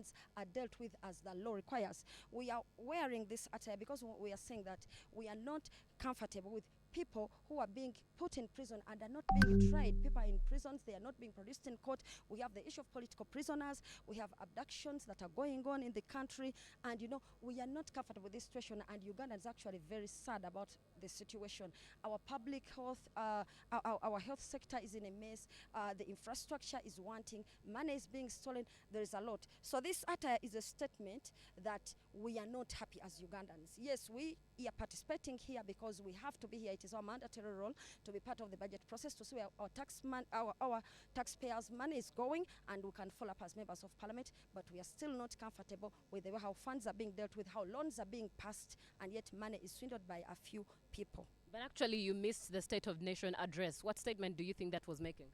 funds are dealt with as the law requires. We are wearing this attire because we are saying that we are not comfortable with people who are being put in prison and are not being tried. People are in prisons, they are not being produced in court. We have the issue of political prisoners, we have abductions that are going on in the country, and we are not comfortable with this situation, and Uganda is actually very sad about the situation. Our public health, our health sector is in a mess, the infrastructure is wanting, money is being stolen, there is a lot. So this attire is a statement that we are not happy as Ugandans. Yes, we are participating here because we have to be here. It is our mandatory role to be part of the budget process to see where our taxpayers' money is going, and we can follow up as members of parliament, but we are still not comfortable with the way how funds are being dealt with, how loans are being passed, and yet money is swindled by a few people. But actually, you missed the State of Nation address. What statement do you think that was making?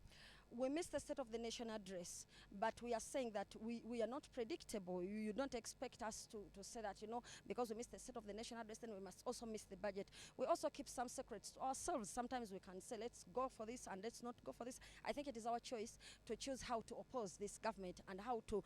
We missed the State of the Nation address, but we are saying that we are not predictable. You don't expect us to say that, because we missed the State of the Nation address, then we must also miss the budget. We also keep some secrets to ourselves. Sometimes we can say, let's go for this and let's not go for this. I think it is our choice to choose how to oppose this government and how to,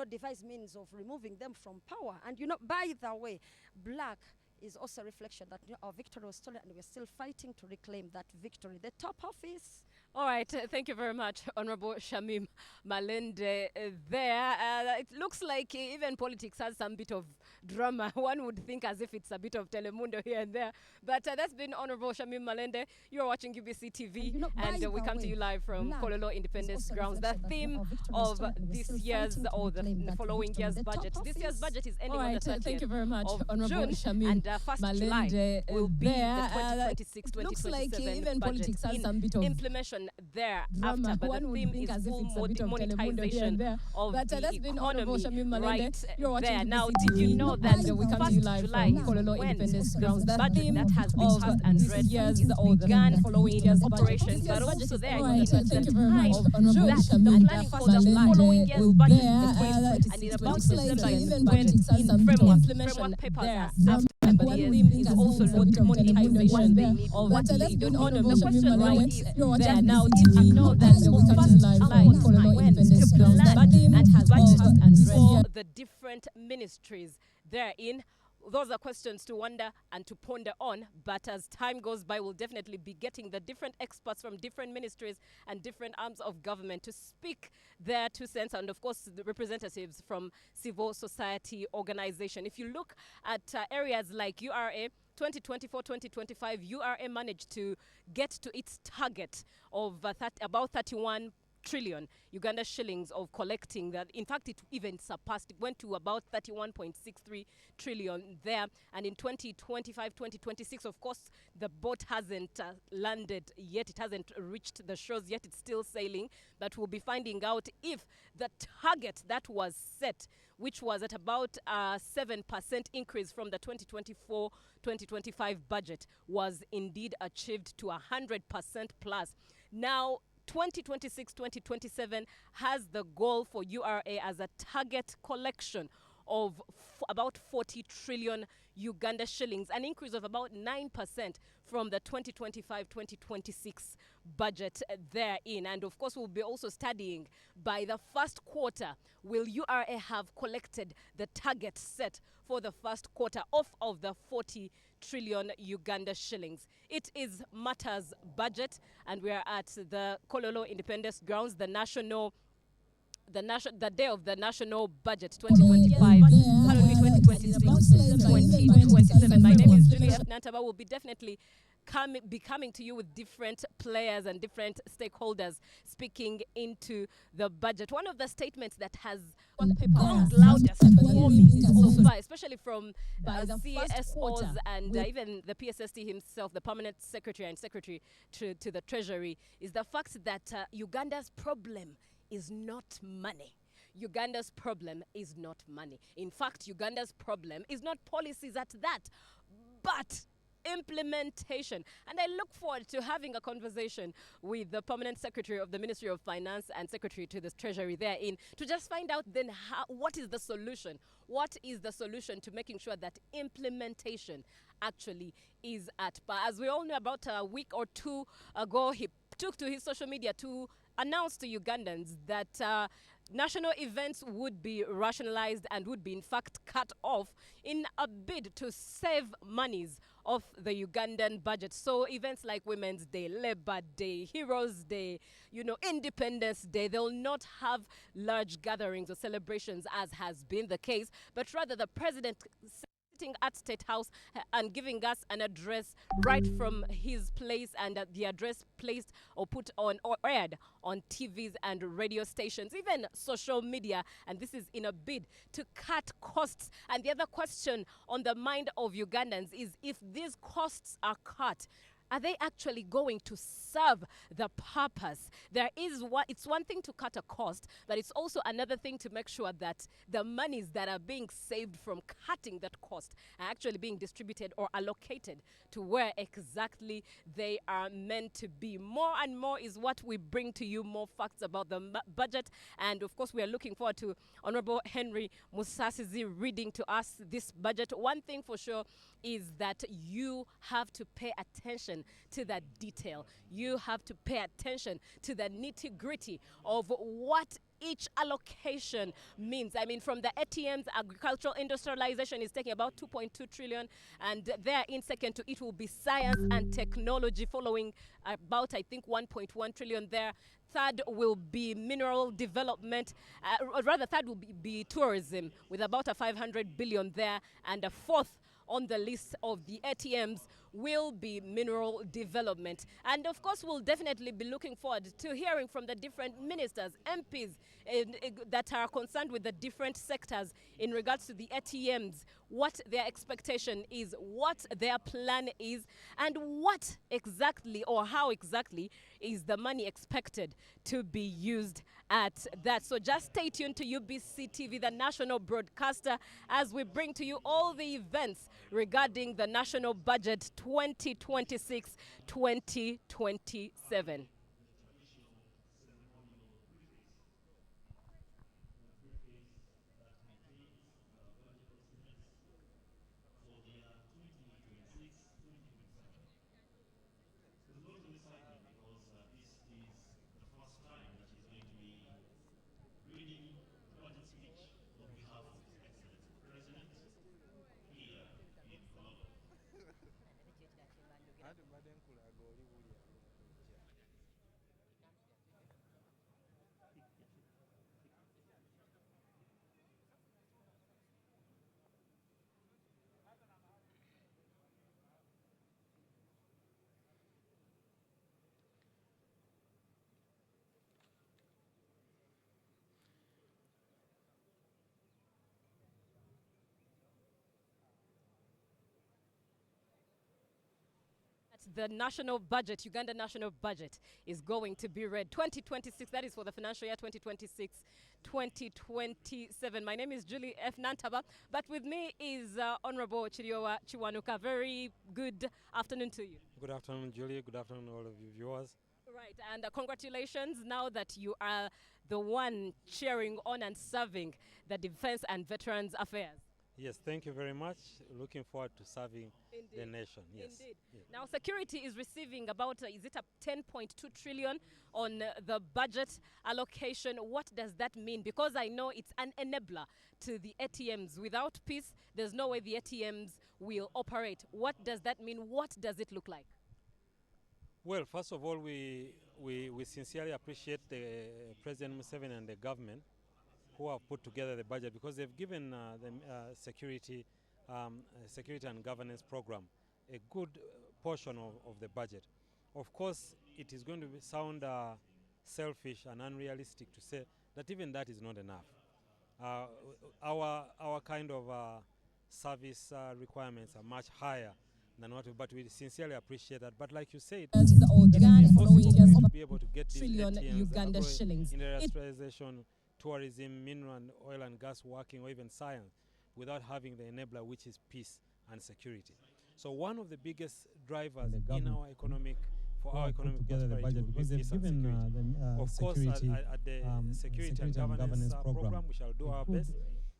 devise means of removing them from power. And, by the way, black is also a reflection that our victory was stolen, and we're still fighting to reclaim that victory. The top office. All right, thank you very much, Honorable Shamim Malende. There, it looks like even politics has some bit of drama. One would think as if it's a bit of Telemundo here and there. But that's been Honorable Shamim Malende. You're watching UBC TV, and we come to you live from Kololo Independence Grounds. The theme of this year's or the following year's budget. This year's budget is ending on the 30th thank you very much, Honorable June, Shamim and 1st July will be the 2026-2027 looks like even budget politics has some bit of implementation there drama. after, but One the would theme think is as if full it's a bit of Telemundo here and monetization there. of But the that's been Honorable economy Shamim Malende. right You're watching there. UBC Now, TV, did you know that and we come to you 1st live July from Kololo when Independence the Grounds. The budget theme that has been of passed and this read year's is or the began following in year's operations, budget. but also there Right, in the thank you very time much, Honorable that the Shamim planning for the following year's will budget bear, is and in about looks like December is even when politics has some bit of framework implementation papers there. are served, and One the theme is is also a bit of monetization Telemundo of but the that's been economy. Honorable The Shamim question Malende. right You're watching there now, UBC did you TV, know that and the we come to you first live July from is Kololo when Independence to Grounds. The plan theme and has budget of this for year. the different ministries therein. Those are questions to wonder and to ponder on, but as time goes by, we'll definitely be getting the different experts from different ministries and different arms of government to speak their 2 cents, and of course the representatives from civil society organization. If you look at areas like URA, 2024-2025, URA managed to get to its target of about 31 trillion Uganda shillings of collecting that. In fact, it even surpassed, it went to about 31.63 trillion there. And in 2025-2026, of course, the boat hasn't landed yet. It hasn't reached the shores yet. It's still sailing. But we'll be finding out if the target that was set, which was at about 7% increase from the 2024-2025 budget, was indeed achieved to 100% plus. Now, 2026-2027 has the goal for URA as a target collection of about 40 trillion Uganda shillings, an increase of about 9% from the 2025-2026 budget therein. And of course, we'll be also studying by the first quarter, will URA have collected the target set for the first quarter of the 40 trillion Uganda shillings. It is Matters budget, and we are at the Kololo Independence Grounds, the day of the national budget 2025, 2026-2027. My name is Julia Nantaba. Will be definitely coming to you with different players and different stakeholders speaking into the budget. One of the statements that has gone loudest for me so far, especially from CSOs and even the PSST himself, the permanent secretary and secretary to the Treasury, is the fact that Uganda's problem is not money. Uganda's problem is not money. In fact, Uganda's problem is not policies at that, but implementation. And I look forward to having a conversation with the permanent secretary of the Ministry of Finance and secretary to the Treasury therein to just find out then what is the solution? What is the solution to making sure that implementation actually is at par? As we all know, about a week or two ago, he took to his social media to announce to Ugandans that national events would be rationalized and would be in fact cut off in a bid to save monies of the Ugandan budget. So events like Women's Day, Labor Day, Heroes Day, Independence Day, they'll not have large gatherings or celebrations as has been the case, but rather the president sitting at State House and giving us an address right from his place, and the address placed or put on or aired on TVs and radio stations, even social media, and this is in a bid to cut costs. And the other question on the mind of Ugandans is, if these costs are cut, are they actually going to serve the purpose? It's one thing to cut a cost, but it's also another thing to make sure that the monies that are being saved from cutting that cost are actually being distributed or allocated to where exactly they are meant to be. More and more is what we bring to you, more facts about the budget. And of course, we are looking forward to Honorable Henry Musasizi reading to us this budget. One thing for sure is that you have to pay attention to that detail. You have to pay attention to the nitty-gritty of what each allocation means. I mean, from the ATMs, agricultural industrialization is taking about 2.2 trillion, and there in second to it will be science and technology, following about, I think, 1.1 trillion there. Third will be mineral development, third will be tourism with about a 500 billion there, and a fourth on the list of the ATMs will be mineral development. And of course, we'll definitely be looking forward to hearing from the different ministers, MPs that are concerned with the different sectors in regards to the ATMs, what their expectation is, what their plan is, and what exactly or how exactly is the money expected to be used at that. So just stay tuned to UBC TV, the national broadcaster, as we bring to you all the events regarding the national budget 2026-2027. The national budget, Uganda national budget, is going to be read 2026. That is for the financial year 2026-2027. My name is Julie F. Nantaba, but with me is Honorable Chiriowa Chiwanuka. Very good afternoon to you. Good afternoon, Julie. Good afternoon, all of you viewers. Right, and congratulations now that you are the one cheering on and serving the Defense and Veterans Affairs. Yes, thank you very much. Looking forward to serving Indeed. the nation. Yes. Indeed. Yeah. Now, security is receiving about, is it a 10.2 trillion on the budget allocation? What does that mean? Because I know it's an enabler to the ATMs. Without peace, there's no way the ATMs will operate. What does that mean? What does it look like? Well, first of all, we sincerely appreciate President Museveni and the government who have put together the budget, because they've given the security and governance program a good portion of the budget. Of course, it is going to sound selfish and unrealistic to say that even that is not enough. Our kind of service requirements are much higher than what, but we sincerely appreciate that. But like you said, As the organ following years to be able to get these trillion ATMs Uganda shillings. Industrialization, tourism, mineral and oil and gas working, or even science, without having the enabler, which is peace and security. So one of the biggest drivers in our economic, for our economic prosperity, because will be they've peace and given security. Of course, at the security and governance program, we shall do our best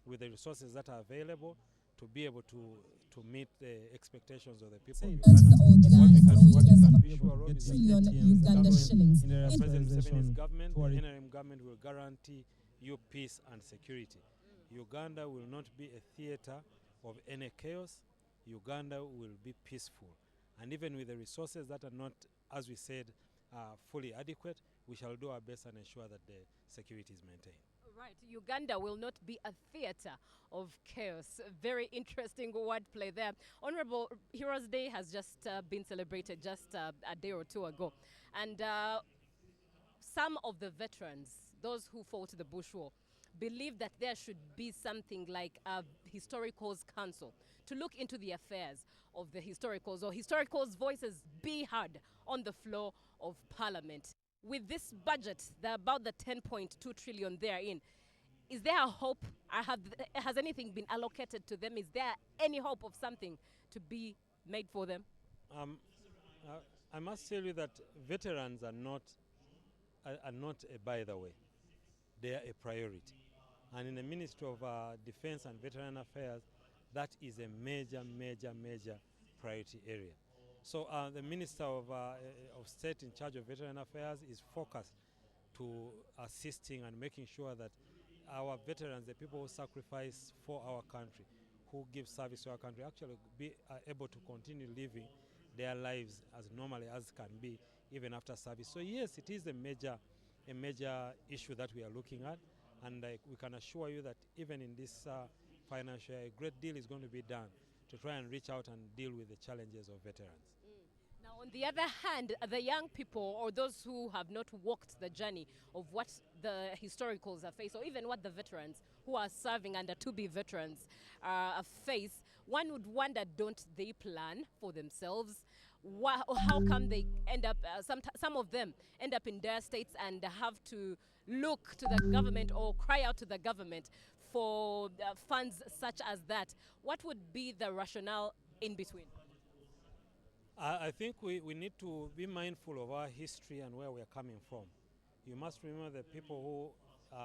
with the resources that are available to be able to meet the expectations of the people. Say, As the organ following What you years can be sure of is that trillion the Uganda government, shillings. President Museveni's Industrialization, government, the tourism. NRM government will guarantee you peace and security. Uganda will not be a theater of any chaos. Uganda will be peaceful. And even with the resources that are not, as we said, fully adequate, we shall do our best and ensure that the security is maintained. Right, Uganda will not be a theater of chaos. Very interesting wordplay there. Honorable Heroes Day has just been celebrated just a day or two ago. And some of the veterans, those who fought the Bush War, believe that there should be something like a Historicals Council to look into the affairs of the historicals, or historicals' voices be heard on the floor of Parliament. With this budget, about the 10.2 trillion therein, is there a hope? Has anything been allocated to them? Is there any hope of something to be made for them? I must tell you that veterans are not a by the way. They are a priority. And in the Ministry of Defense and Veteran Affairs, that is a major priority area. So the Minister of State in charge of Veteran Affairs is focused to assisting and making sure that our veterans, the people who sacrifice for our country, who give service to our country, actually are able to continue living their lives as normally as can be, even after service. So yes, it is a major issue that we are looking at, and we can assure you that even in this financial year, a great deal is going to be done to try and reach out and deal with the challenges of veterans. Now, on the other hand, the young people, or those who have not walked the journey of what the historicals are faced, or even what the veterans who are serving under to-be veterans face, one would wonder, don't they plan for themselves? How come they end up, some of them end up in dire states and have to look to the government or cry out to the government for funds such as that? What would be the rationale in between? I think we need to be mindful of our history and where we are coming from. You must remember the people who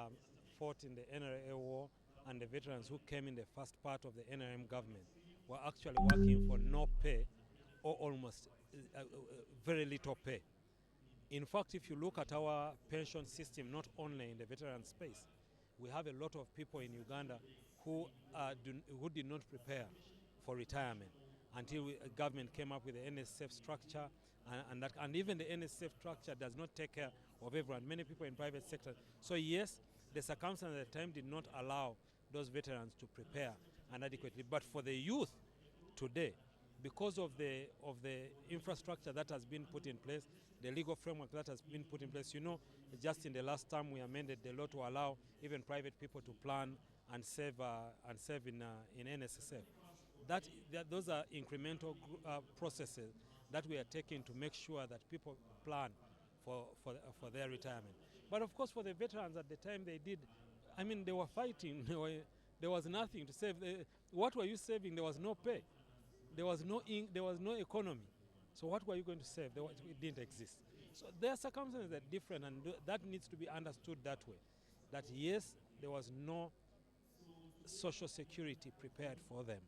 fought in the NRA war and the veterans who came in the first part of the NRM government were actually working for no pay or almost very little pay. In fact, if you look at our pension system, not only in the veteran space, we have a lot of people in Uganda who did not prepare for retirement until government came up with the NSF structure, and even the NSF structure does not take care of everyone, many people in private sector. So yes, the circumstances at the time did not allow those veterans to prepare adequately. But for the youth today, because of the infrastructure that has been put in place, the legal framework that has been put in place, you know, just in the last term we amended the law to allow even private people to plan and save in NSSF. Those are incremental processes that we are taking to make sure that people plan for their retirement. But of course, for the veterans at the time they did, I mean, they were fighting. There was nothing to save. What were you saving? There was no pay. There was no economy. So what were you going to save? It didn't exist. So their circumstances are different, and that needs to be understood that way. That yes, there was no social security prepared for them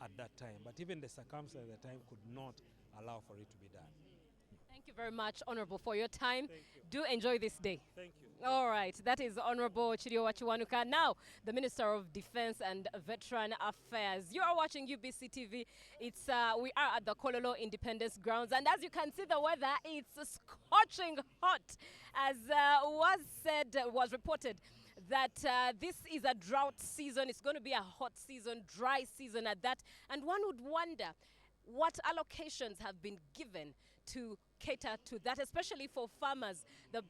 at that time, but even the circumstances at the time could not allow for it to be done. Thank you very much, Honorable, for your time. Do enjoy this day. Thank you. All right, that is Honorable Chiriowa Chiwanuka, now the Minister of Defense and Veteran Affairs. You are watching UBC TV. We are at the Kololo Independence Grounds, and as you can see, the weather, it's scorching hot. As was reported, that this is a drought season. It's going to be a hot season, dry season at that. And one would wonder what allocations have been given to cater to that, especially for farmers. The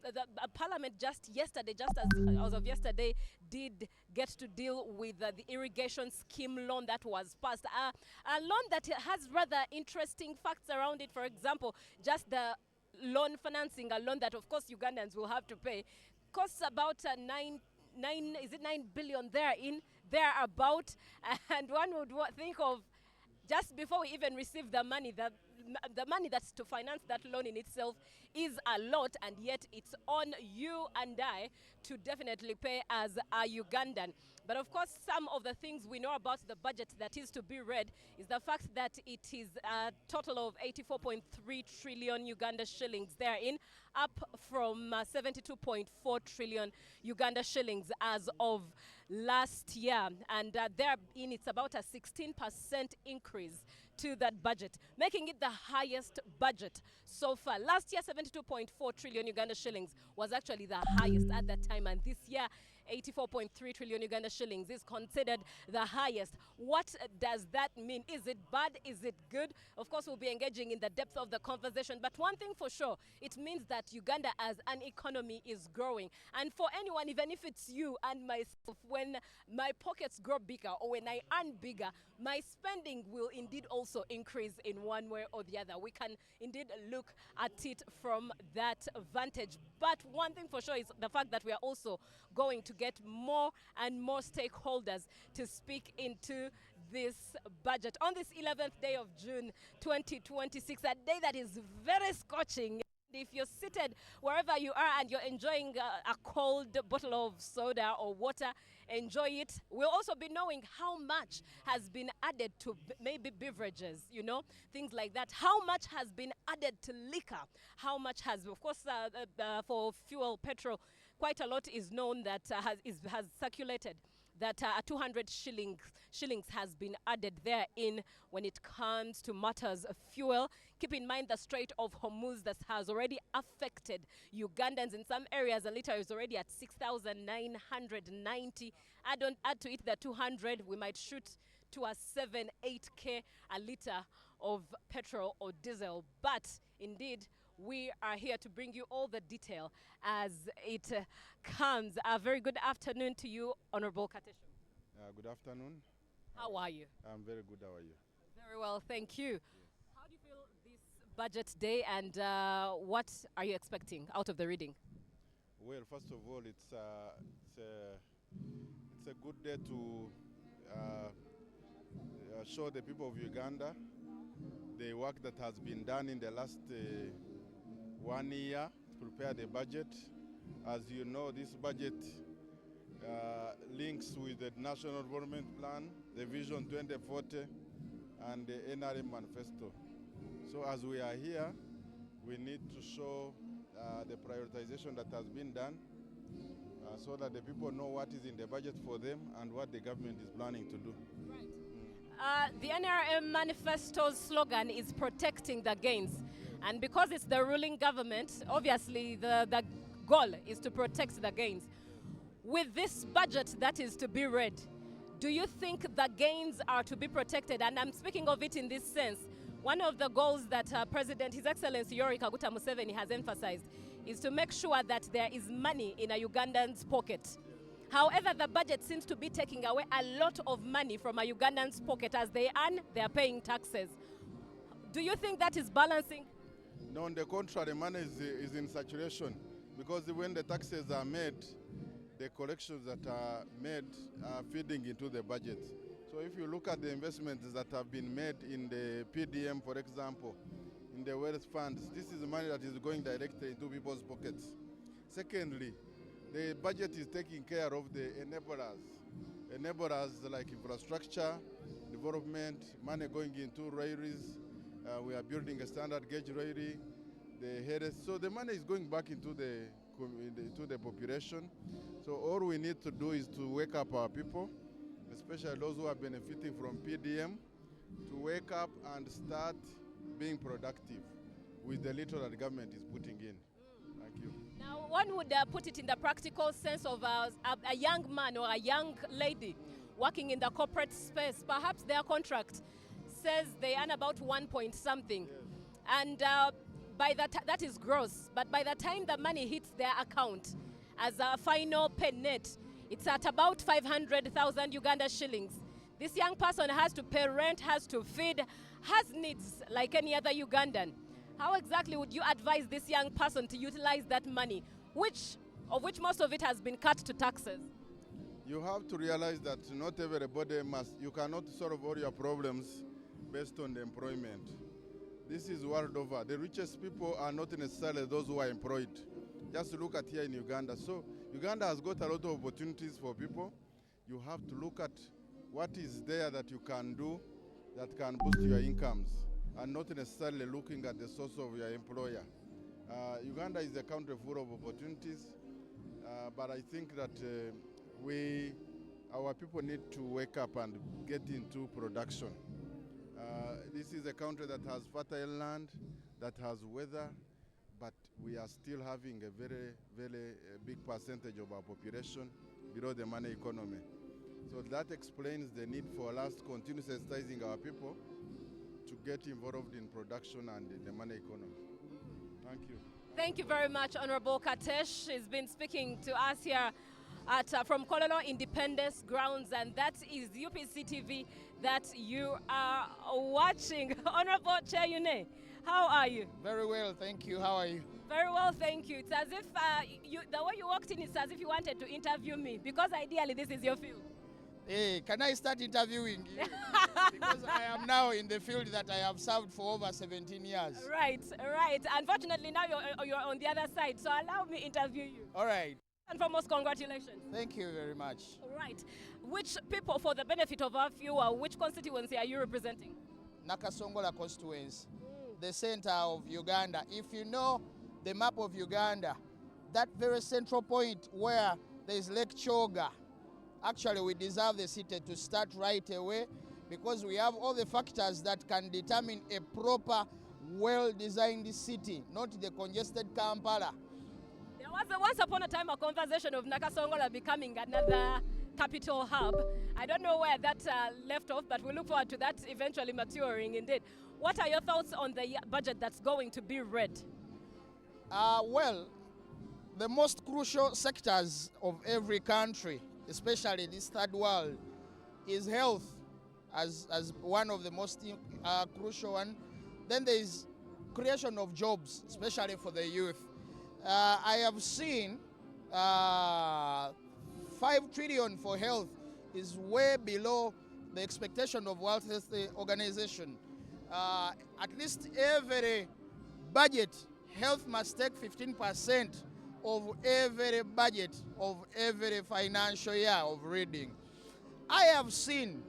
Parliament just as of yesterday, did get to deal with the irrigation scheme loan that was passed. A loan that has rather interesting facts around it. For example, just the loan financing, a loan that of course Ugandans will have to pay, costs about 9 billion thereabout, and one would think of, just before we even receive the money, the money that's to finance that loan in itself is a lot, and yet it's on you and I to definitely pay as a Ugandan. But of course, some of the things we know about the budget that is to be read is the fact that it is a total of 84.3 trillion Uganda shillings therein, up from 72.4 trillion Uganda shillings as of last year. And therein, it's about a 16% increase to that budget, making it the highest budget so far. Last year, 72.4 trillion Uganda shillings was actually the highest at that time, and this year 84.3 trillion Uganda shillings is considered the highest. What does that mean? Is it bad? Is it good? Of course, we'll be engaging in the depth of the conversation, but one thing for sure, it means that Uganda as an economy is growing. And for anyone, even if it's you and myself, when my pockets grow bigger or when I earn bigger, my spending will indeed also increase in one way or the other. We can indeed look at it from that vantage. But one thing for sure is the fact that we are also going to get more and more stakeholders to speak into this budget on this 11th day of June 2026, a day that is very scorching. If you're seated wherever you are and you're enjoying a cold bottle of soda or water, enjoy it. We'll also be knowing how much has been added to maybe beverages, you know, things like that. How much has been added to liquor? How much has, of course, for fuel, petrol, quite a lot is known that has circulated. That 200 shillings has been added therein when it comes to matters of fuel. Keep in mind the Strait of Hormuz that has already affected Ugandans. In some areas, a liter is already at 6,990. Add to it the 200, we might shoot to a 7-8K a liter of petrol or diesel. But indeed, we are here to bring you all the detail as it comes. A very good afternoon to you, Honorable Katesho. Good afternoon. How are you? I'm very good. How are you? Very well, thank you. How do you feel this budget day, and what are you expecting out of the reading? Well, first of all, it's a good day to show the people of Uganda the work that has been done in the last 1 year to prepare the budget. As you know, this budget links with the National Development Plan, the Vision 2040, and the NRM Manifesto. So as we are here, we need to show the prioritization that has been done so that the people know what is in the budget for them and what the government is planning to do. Right. The NRM Manifesto's slogan is protecting the gains. And because it's the ruling government, obviously the goal is to protect the gains. With this budget that is to be read, do you think the gains are to be protected? And I'm speaking of it in this sense. One of the goals that President, His Excellency Yoweri Kaguta Museveni has emphasized is to make sure that there is money in a Ugandan's pocket. However, the budget seems to be taking away a lot of money from a Ugandan's pocket. As they earn, they are paying taxes. Do you think that is balancing? No, on the contrary, money is in saturation, because when the taxes are made, the collections that are made are feeding into the budget. So if you look at the investments that have been made in the PDM, for example, in the wealth funds, this is money that is going directly into people's pockets. Secondly, the budget is taking care of the enablers like infrastructure, development, money going into railways. We are building a standard gauge railway, the headers. So the money is going back into the population. So all we need to do is to wake up our people, especially those who are benefiting from PDM, to wake up and start being productive with the little that the government is putting in. Thank you. Now, one would put it in the practical sense of a young man or a young lady working in the corporate space. Perhaps their contract says they earn about 1 point something. Yes. And that is gross. But by the time the money hits their account as a final pay net, it's at about 500,000 Uganda shillings. This young person has to pay rent, has to feed, has needs like any other Ugandan. How exactly would you advise this young person to utilize that money, of which most of it has been cut to taxes? You have to realize that not everybody you cannot solve all your problems based on the employment. This is world over. The richest people are not necessarily those who are employed. Just look at here in Uganda. So Uganda has got a lot of opportunities for people. you have to look at what is there that you can do that can boost your incomes, and not necessarily looking at the source of your employer. Uganda is a country full of opportunities, but I think that our people need to wake up and get into production. This is a country that has fertile land, that has weather, but we are still having a very, very big percentage of our population below the money economy. So that explains the need for us to continue sensitizing our people to get involved in production and in the money economy. Thank you. Thank you very much, Honorable Katesh. He's been speaking to us here at from Kololo Independence Grounds, and that is UPC TV that you are watching. Honorable Chair Yune, how are you? Very well, thank you. How are you? Very well, thank you. It's as if the way you walked in, it's as if you wanted to interview me, because ideally this is your field. Hey, can I start interviewing you? Because I am now in the field that I have served for over 17 years. Right, right. Unfortunately, now you're on the other side, so allow me interview you. All right. And foremost, congratulations. Thank you very much. All right. Which people, for the benefit of our viewer, which constituency are you representing? Nakasongola constituency, the center of Uganda. If you know the map of Uganda, that very central point where there is Lake Choga, actually we deserve the city to start right away, because we have all the factors that can determine a proper, well-designed city, not the congested Kampala. There was once upon a time a conversation of Nakasongola becoming another capital hub. I don't know where that left off, but we look forward to that eventually maturing indeed. What are your thoughts on the budget that's going to be read? Well, the most crucial sectors of every country, especially this third world, is health as one of the most crucial one. Then there is creation of jobs, especially for the youth. I have seen 5 trillion for health is way below the expectation of World Health Organization. At least every budget, health must take 15% of every budget of every financial year of reading. I have seen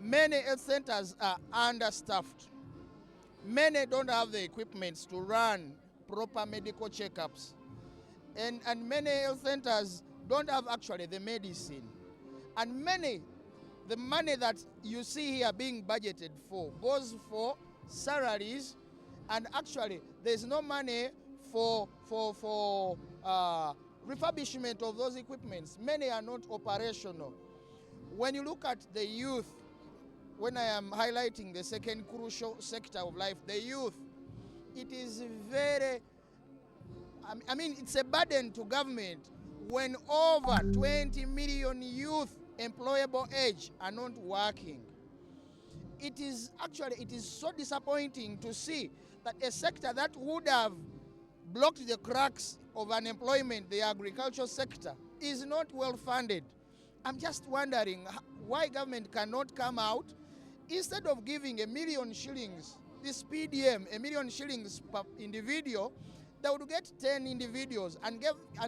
many health centers are understaffed. Many don't have the equipment to run proper medical checkups. And many health centers don't have actually the medicine. And the money that you see here being budgeted for goes for salaries, and actually there's no money for refurbishment of those equipments. Many are not operational. When you look at the youth, when I am highlighting the second crucial sector of life, the youth, it is very, I mean, it's a burden to government when over 20 million youth employable age are not working. It is so disappointing to see that a sector that would have blocked the cracks of unemployment, the agricultural sector, is not well funded. I'm just wondering why government cannot come out, instead of giving $1 million shillings, this PDM, $1 million shillings per individual, they would get 10 individuals and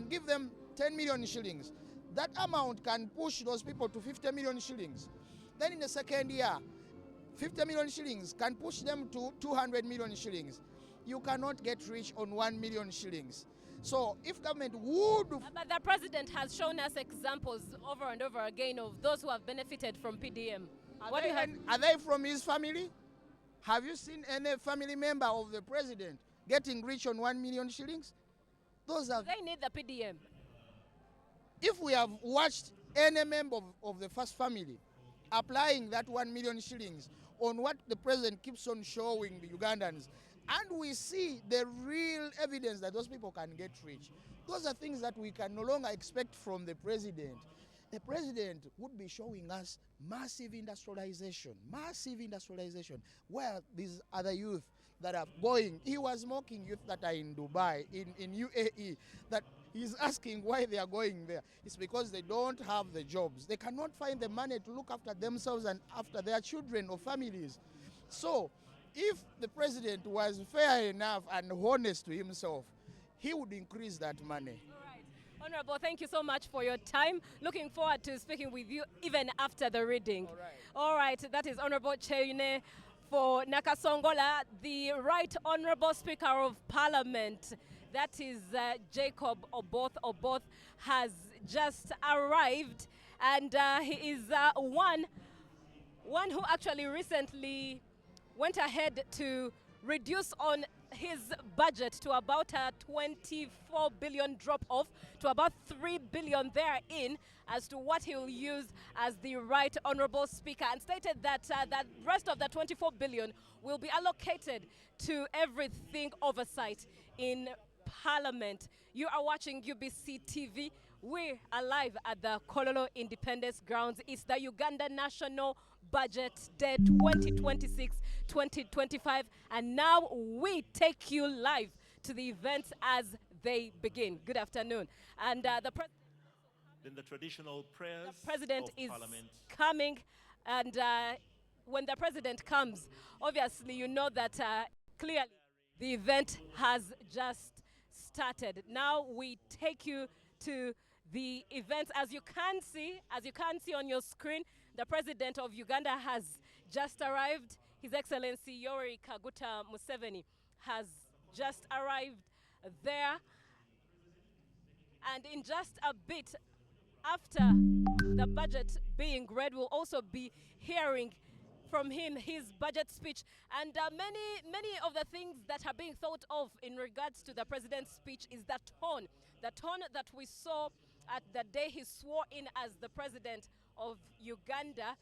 give them 10 million shillings. That amount can push those people to 50 million shillings. Then in the second year, 50 million shillings can push them to 200 million shillings. You cannot get rich on 1 million shillings. So if government would... But the president has shown us examples over and over again of those who have benefited from PDM. Are they from his family? Have you seen any family member of the president getting rich on 1 million shillings? They need the PDM. If we have watched any member of the first family applying that 1 million shillings on what the president keeps on showing the Ugandans, and we see the real evidence that those people can get rich, those are things that we can no longer expect from the president. The president would be showing us massive industrialization, where these other youth that are going. He was mocking youth that are in Dubai, in UAE, that he's asking why they are going there. It's because they don't have the jobs. They cannot find the money to look after themselves and after their children or families. So if the president was fair enough and honest to himself, he would increase that money. All right. Honorable, thank you so much for your time. Looking forward to speaking with you even after the reading. All right, that is Honorable Cheune for Nakasongola, the Right Honorable Speaker of Parliament. That is Jacob Oboth has just arrived, and he is one who actually recently went ahead to reduce on his budget to about a 24 billion drop off to about 3 billion therein as to what he will use as the Right Honorable Speaker, and stated that that rest of the 24 billion will be allocated to everything oversight in Parliament. You are watching UBC TV. We are live at the Kololo Independence Grounds. It's the Uganda National Budget Day 2026-2025, and now we take you live to the events as they begin. Good afternoon. And Then the traditional prayers the president of is Parliament. coming, and when the president comes, obviously you know that clearly the event has just started. Now we take you to the events. As you can see on your screen, the president of Uganda has just arrived. His Excellency Yoweri Kaguta Museveni has just arrived there, and in just a bit after the budget being read, we'll also be hearing from him his budget speech, and many of the things that are being thought of in regards to the president's speech is the tone that we saw at the day he swore in as the president of Uganda.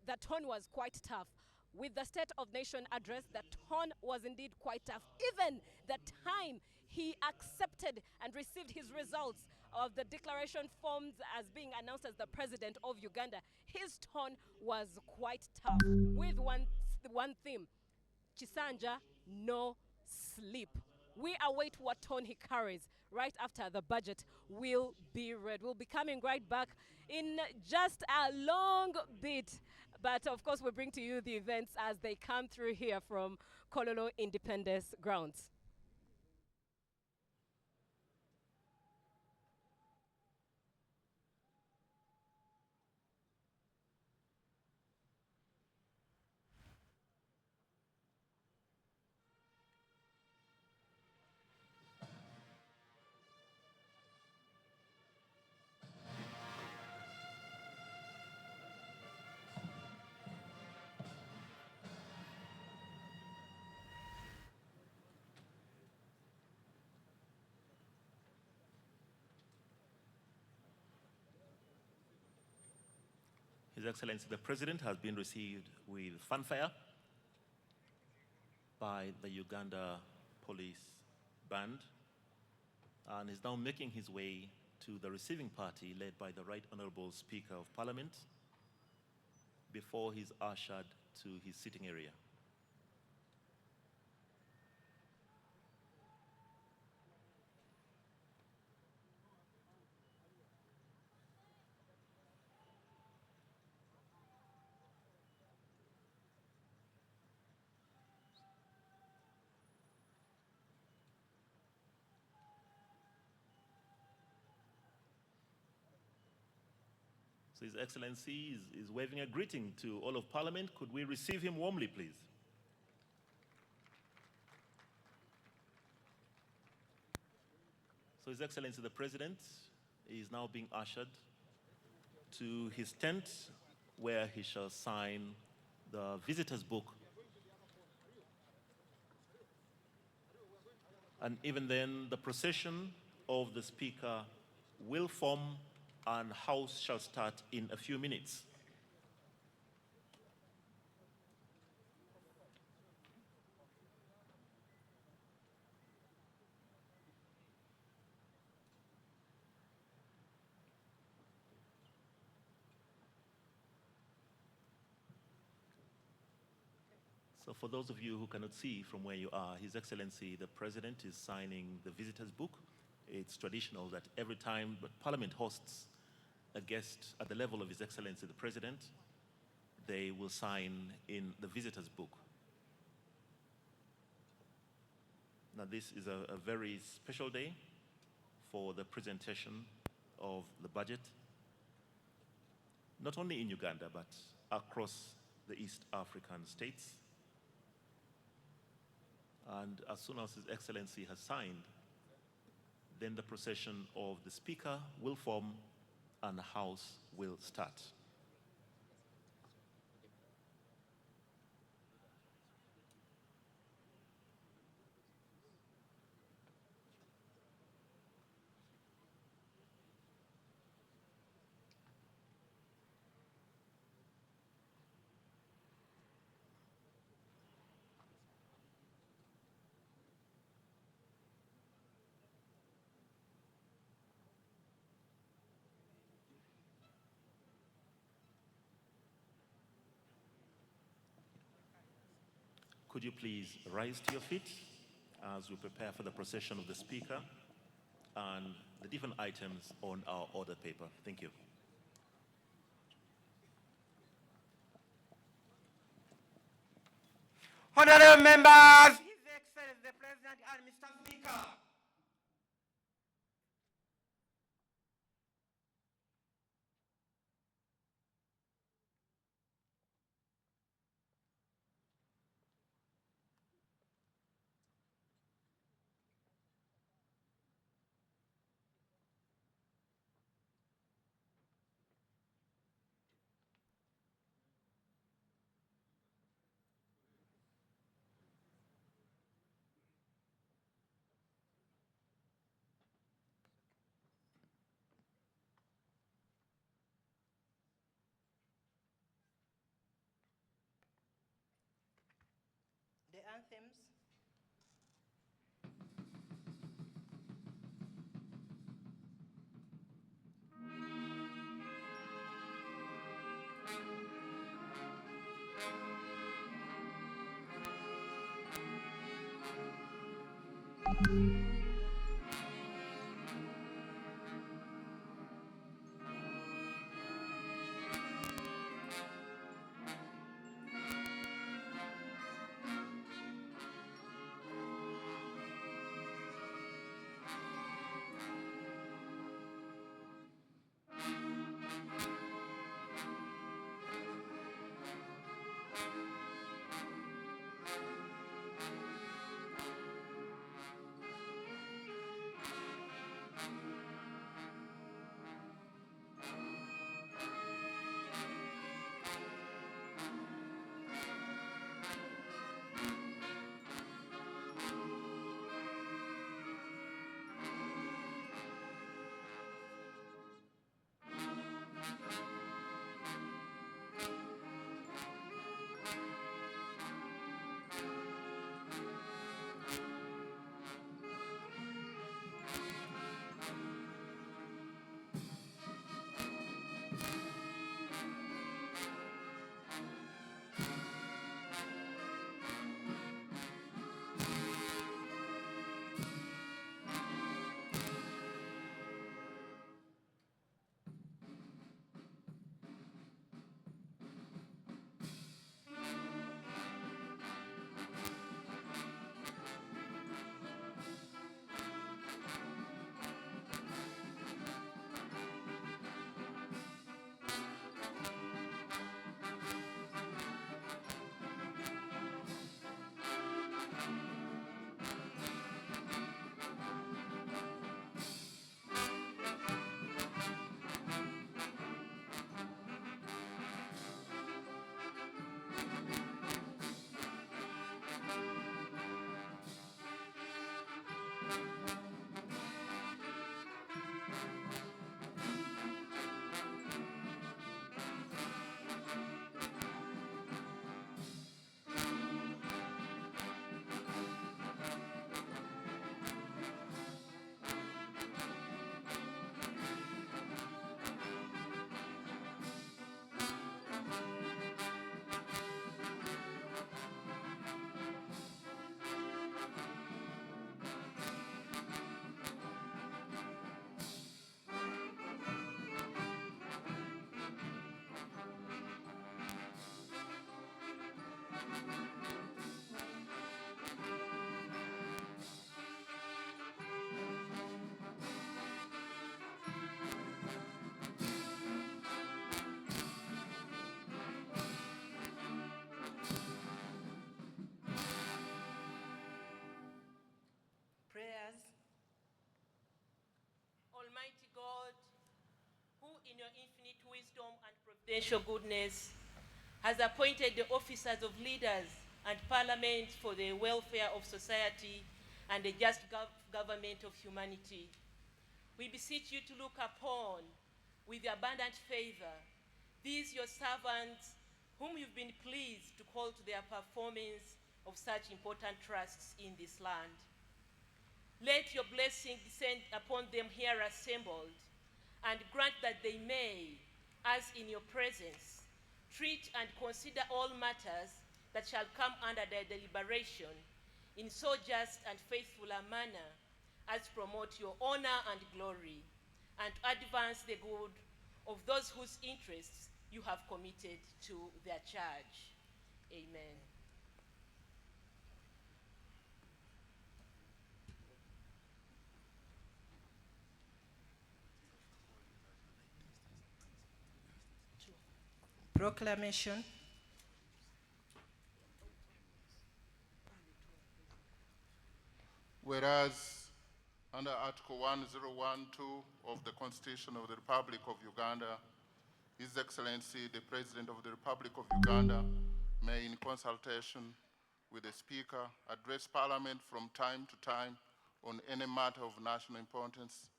The tone was quite tough. With the State of Nation address, the tone was indeed quite tough. Even the time he accepted and received his results of the declaration forms as being announced as the president of Uganda, his tone was quite tough, with one theme: Chisanja, no sleep. We await what tone he carries right after the budget will be read. We'll be coming right back in just a long bit. But of course, we bring to you the events as they come through here from Kololo Independence Grounds. His Excellency the President has been received with fanfare by the Uganda Police Band, and is now making his way to the receiving party led by the Right Honorable Speaker of Parliament before he's ushered to his sitting area. So His Excellency is waving a greeting to all of Parliament. Could we receive him warmly, please? So His Excellency the President is now being ushered to his tent, where he shall sign the visitor's book. And even then, the procession of the Speaker will form, and House shall start in a few minutes. So for those of you who cannot see from where you are, His Excellency the President is signing the visitor's book. It's traditional that every time Parliament hosts a guest at the level of His Excellency the President, they will sign in the visitor's book. Now this is a very special day for the presentation of the budget, not only in Uganda, but across the East African states. And as soon as His Excellency has signed, then the procession of the Speaker will form and the House will start. Could you please rise to your feet as we prepare for the procession of the Speaker and the different items on our order paper. Thank you. Honorable members, His Excellency the President and Mr. Speaker. The anthems. wisdom and providential goodness, has appointed the officers of leaders and parliament for the welfare of society and the just government of humanity. We beseech you to look upon with abundant favor these your servants whom you've been pleased to call to their performance of such important trusts in this land. Let your blessing descend upon them here assembled, and grant that they may, as in your presence, treat and consider all matters that shall come under their deliberation in so just and faithful a manner as promote your honor and glory, and advance the good of those whose interests you have committed to their charge. Amen. Proclamation. Whereas under Article 1012 of the Constitution of the Republic of Uganda, His Excellency the President of the Republic of Uganda may, in consultation with the Speaker, address Parliament from time to time on any matter of national importance.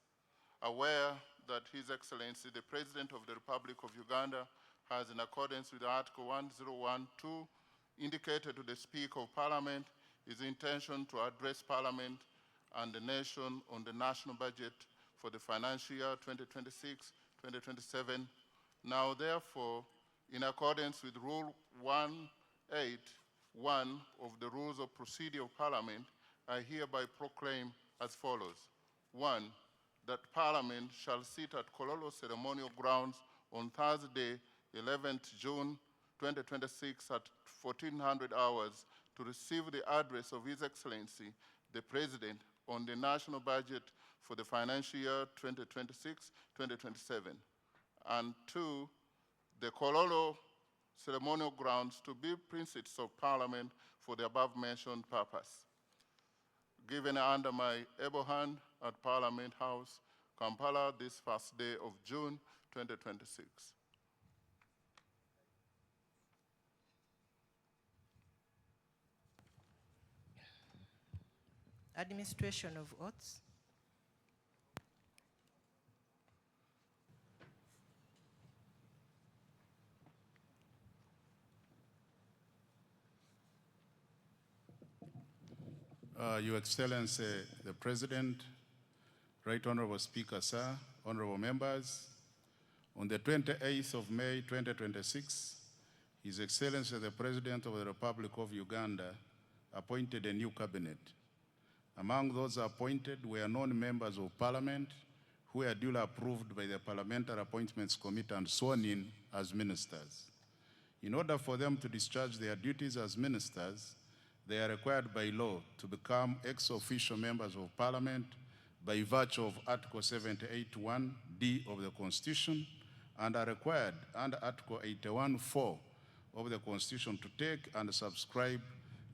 Aware that His Excellency the President of the Republic of Uganda has, in accordance with Article 1012, indicated to the Speaker of Parliament his intention to address Parliament and the nation on the national budget for the financial year 2026-2027. Now, therefore, in accordance with Rule 181 of the Rules of Procedure of Parliament, I hereby proclaim as follows. 1, that Parliament shall sit at Kololo Ceremonial Grounds on Thursday, 11th June 2026 at 1400 hours to receive the address of His Excellency, the President, on the national budget for the financial year 2026-2027. And 2, the Kololo ceremonial grounds to be precincts of Parliament for the above-mentioned purpose. Given under my able hand at Parliament House, Kampala, this first day of June 2026. Administration of oaths. Your Excellency, the President, Right Honorable Speaker, sir, honorable members, on the 28th of May 2026, His Excellency, the President of the Republic of Uganda, appointed a new cabinet. Among those appointed were non-members of Parliament who were duly approved by the Parliamentary Appointments Committee and sworn in as ministers. In order for them to discharge their duties as ministers, they are required by law to become ex-officio members of Parliament by virtue of Article 78(1)(d) of the Constitution, and are required under Article 81(4) of the Constitution to take and subscribe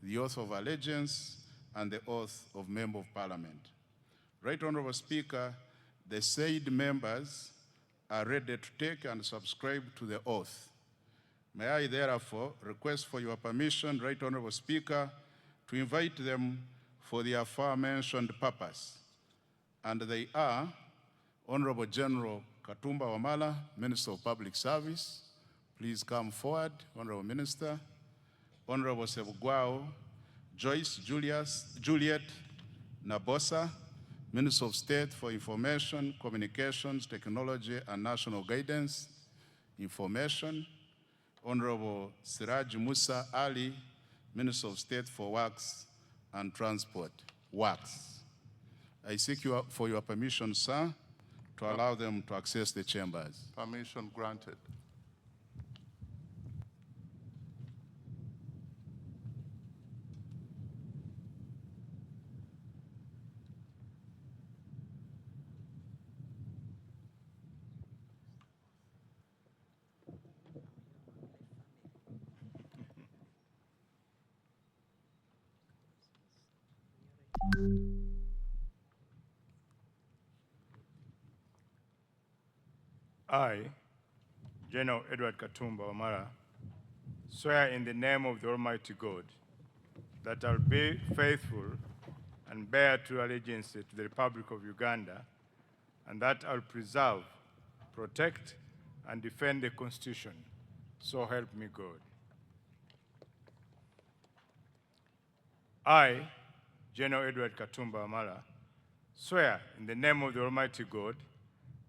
the oath of allegiance and the oath of Member of Parliament. Right Honorable Speaker, the said members are ready to take and subscribe to the oath. May I therefore request for your permission, Right Honorable Speaker, to invite them for the aforementioned purpose. And they are Honorable General Katumba Wamala, Minister of Public Service. Please come forward, Honorable Minister. Honorable Sebugwao Joyce Juliet Nabosa, Minister of State for Information, Communications, Technology, and National Guidance, Information. Honorable Siraj Musa Ali, Minister of State for Works and Transport, Works. I seek for your permission, sir, to allow them to access the chambers. Permission granted. I, General Edward Katumba Wamala, swear in the name of the Almighty God that I will be faithful and bear true allegiance to the Republic of Uganda, and that I will preserve, protect, and defend the Constitution. So help me God. I, General Edward Katumba Wamala, swear in the name of the Almighty God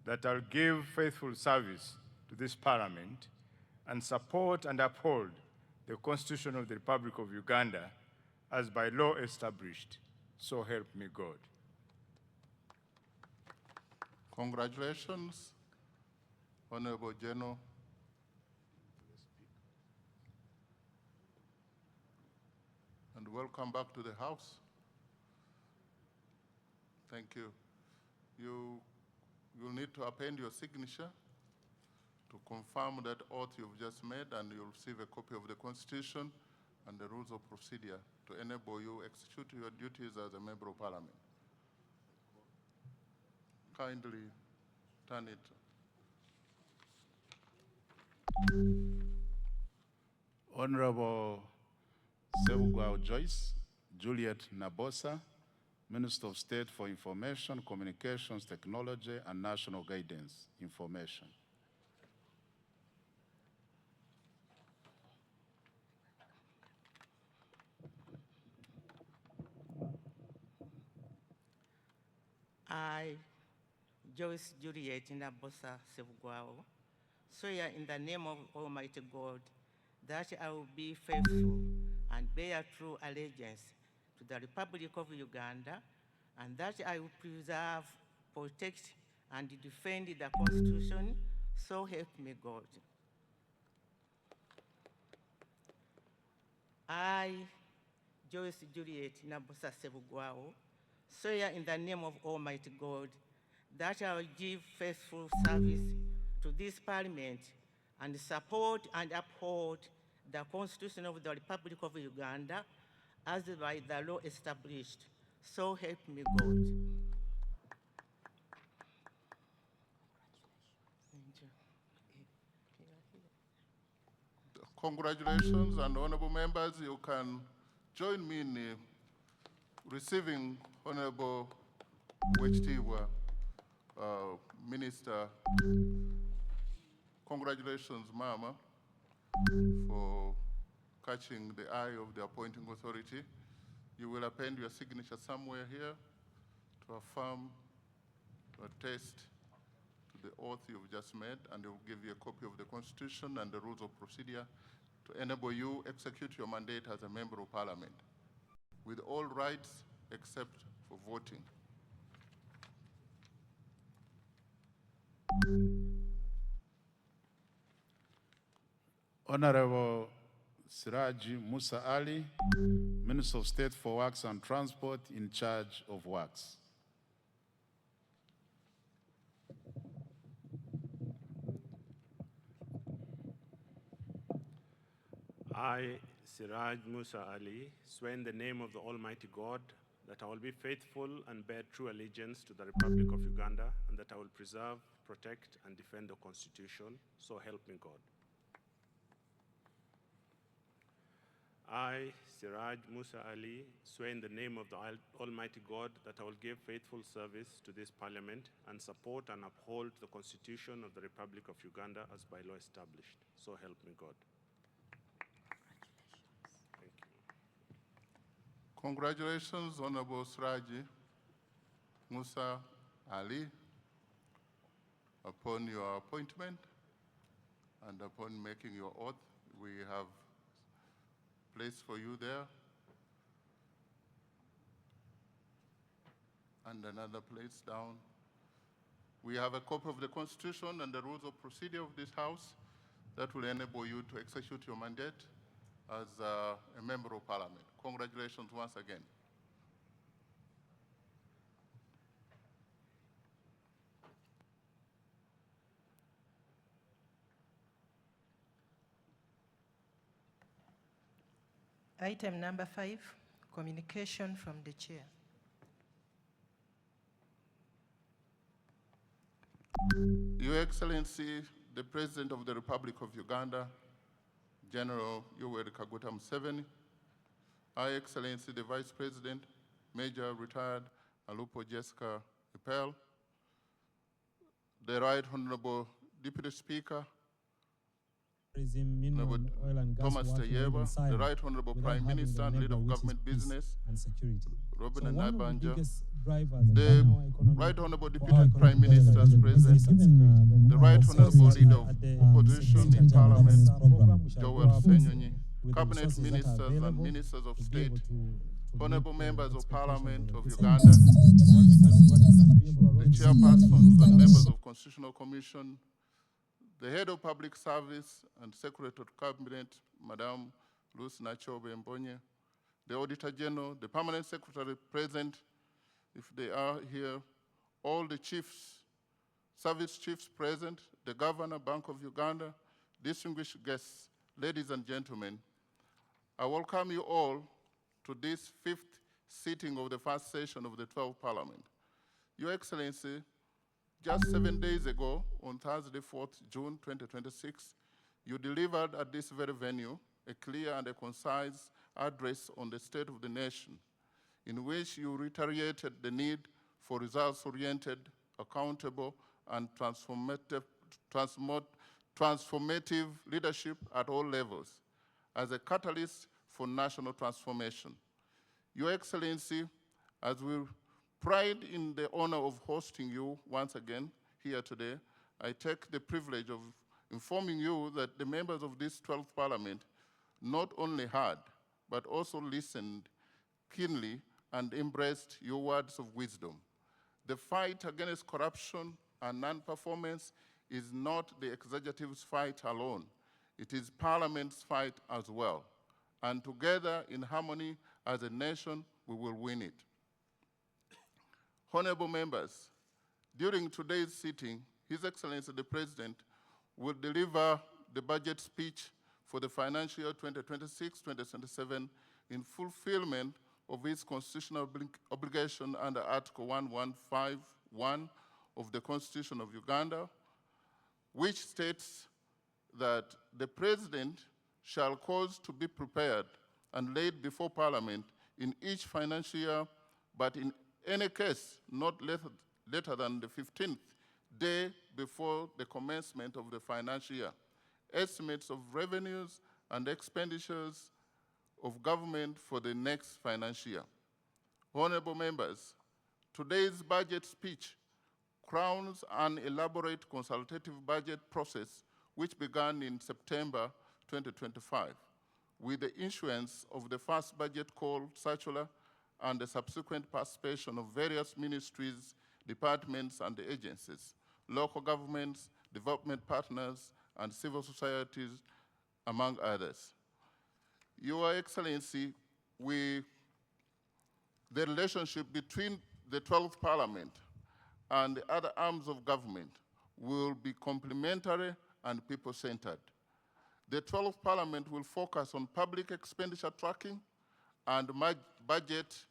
that I will give faithful service to this Parliament and support and uphold the Constitution of the Republic of Uganda as by law established. So help me God. Congratulations, Honorable General. And welcome back to the House. Thank you. You'll need to append your signature to confirm that oath you've just made, and you'll receive a copy of the Constitution and the rules of procedure to enable you execute your duties as a member of Parliament. Kindly turn it. Honorable Sebugwao Joyce, Juliet Nabosa, Minister of State for Information, Communications, Technology, and National Guidance Information. I, Joyce Juliet Nabosa Sebugwao, swear in the name of Almighty God that I will be faithful and bear true allegiance to the Republic of Uganda, and that I will preserve, protect, and defend the Constitution, so help me God. I, Joyce Juliet Nabosa Sebugwao, swear in the name of Almighty God that I will give faithful service to this Parliament and support and uphold the Constitution of the Republic of Uganda as by the law established. So help me God. Congratulations, and honorable members, you can join me in receiving Honorable Wechitiwa, Minister. Congratulations, Mama, for catching the eye of the appointing authority. You will append your signature somewhere here to affirm, to attest to the oath you've just made, and they will give you a copy of the Constitution and the rules of procedure to enable you execute your mandate as a member of Parliament, with all rights except for voting. Honorable Siraji Musa Ali, Minister of State for Works and Transport, in charge of works. I, Siraj Musa Ali, swear in the name of the Almighty God that I will be faithful and bear true allegiance to the Republic of Uganda, and that I will preserve, protect, and defend the Constitution, so help me God. I, Siraj Musa Ali, swear in the name of the Almighty God that I will give faithful service to this Parliament and support and uphold the Constitution of the Republic of Uganda as by law established, so help me God. Congratulations, Honorable Siraji Musa Ali, upon your appointment and upon making your oath. We have place for you there, and another place down. We have a copy of the Constitution and the rules of procedure of this House that will enable you to execute your mandate as a member of Parliament. Congratulations once again. Item number 5, communication from the chair. Your Excellency, the President of the Republic of Uganda, General Yoweri Kaguta Museveni, Her Excellency the Vice President, Major Retired Alupo Jessica Epel, the Right Honorable Deputy Speaker, Honorable Thomas Tayeba, the Right Honorable Prime Minister and Leader of Government Business, Robin Nabanja, the Right Honorable Deputy Prime Minister as President, the Right Honorable Leader of Opposition in Parliament, Joel Senyonyi, Cabinet Ministers and Ministers of State, Honorable Members of Parliament of Uganda, the Chairpersons and Members of Constitutional Commission, the Head of Public Service and Secretary of Cabinet, Madame Luce Nachobe Mbonye, the Auditor General, the Permanent Secretary present, if they are here, all the chiefs, service chiefs present, the Governor, Bank of Uganda, distinguished guests, ladies and gentlemen, I welcome you all to this 5th sitting of the first session of the 12th Parliament. Your Excellency, just 7 days ago, on Thursday, 4th June 2026, you delivered at this very venue a clear and a concise address on the state of the nation, in which you reiterated the need for results-oriented, accountable, and transformative leadership at all levels as a catalyst for national transformation. Your Excellency, as we pride in the honor of hosting you once again here today, I take the privilege of informing you that the members of this 12th Parliament not only heard, but also listened keenly and embraced your words of wisdom. The fight against corruption and non-performance is not the executive's fight alone. It is Parliament's fight as well. And together, in harmony, as a nation, we will win it. Honorable members, during today's sitting, His Excellency the President will deliver the budget speech for the financial year 2026-2027 in fulfillment of his constitutional obligation under Article 1151 of the Constitution of Uganda, which states that the President shall cause to be prepared and laid before Parliament in each financial year, but in any case not later than the 15th day before the commencement of the financial year, estimates of revenues and expenditures of government for the next financial year. Honorable members, today's budget speech crowns an elaborate consultative budget process which began in September 2025 with the issuance of the first budget call circular and the subsequent participation of various ministries, departments, and agencies, local governments, development partners, and civil societies, among others. Your Excellency, the relationship between the 12th Parliament and the other arms of government will be complementary and people-centered. The 12th Parliament will focus on public expenditure tracking and budget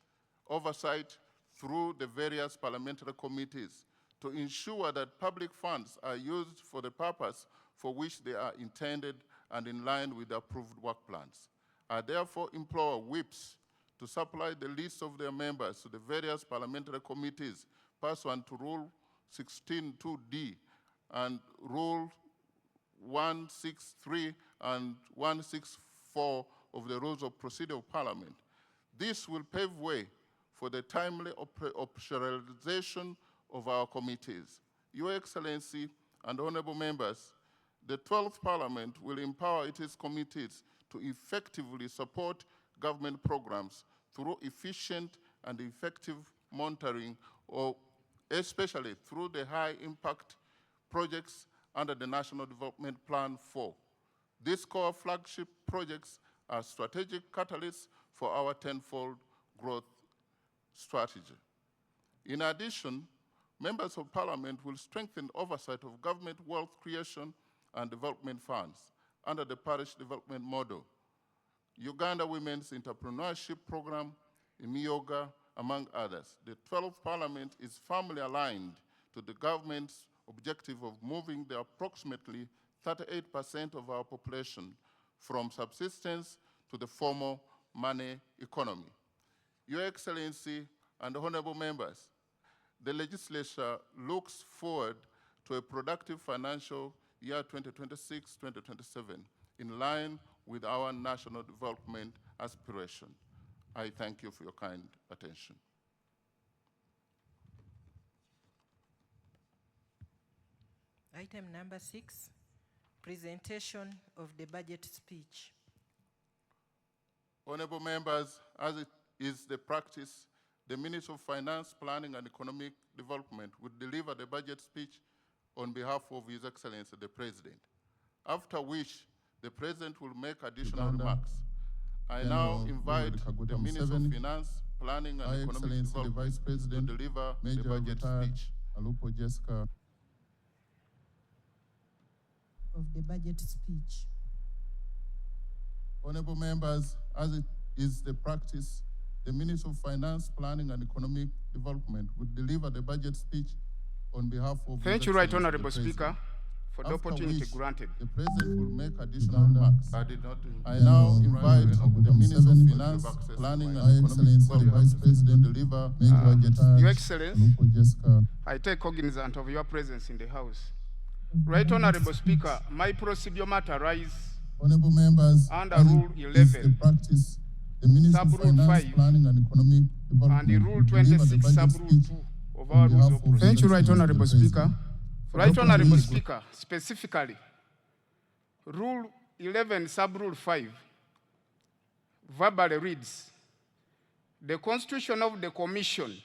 oversight through the various parliamentary committees to ensure that public funds are used for the purpose for which they are intended and in line with the approved work plans. I therefore implore whips to supply the list of their members to the various parliamentary committees pursuant to Rule 16.2d and Rule 163 and 164 of the Rules of Procedure of Parliament. This will pave way for the timely operationalization of our committees. Your Excellency and honorable members, the 12th Parliament will empower its committees to effectively support government programs through efficient and effective monitoring, or especially through the high-impact projects under the National Development Plan 4. These core flagship projects are strategic catalysts for our tenfold growth strategy. In addition, members of Parliament will strengthen oversight of government wealth creation and development funds under the parish development model, Uganda Women's Entrepreneurship Program, IMIOGA, among others. The 12th Parliament is firmly aligned to the government's objective of moving the approximately 38% of our population from subsistence to the formal money economy. Your Excellency and honorable members, the legislature looks forward to a productive financial year 2026-2027 in line with our national development aspiration. I thank you for your kind attention. Item number 6, presentation of the budget speech. Honorable members, as it is the practice, the Minister of Finance, Planning and Economic Development will deliver the budget speech on behalf of His Excellency the President, after which the President will make additional remarks. I now invite the Minister of Finance, Planning and Economic Development to deliver the budget speech. Of the budget speech. Honorable members, as it is the practice, the Minister of Finance, Planning and Economic Development will deliver the budget speech on behalf of Thank you, Right Honorable Speaker, for the opportunity granted. The President will make additional remarks. I now invite the Minister of Finance, Planning and Economic Development to deliver the budget speech. Your Excellency, I take cognizance of your presence in the House. Right Honorable Speaker, my procedure matter arises Honorable members, under Rule 11, practice, the Minister of Sub-Rule Finance, 5, Planning and Economic Development and the Rule will deliver the 26, budget Sub-Rule speech 2 of our rules of procedure. Thank you, Right Honorable Speaker. Right Honorable Speaker, specifically, Rule 11, Sub-Rule 5, verbally reads, the constitution of the Commission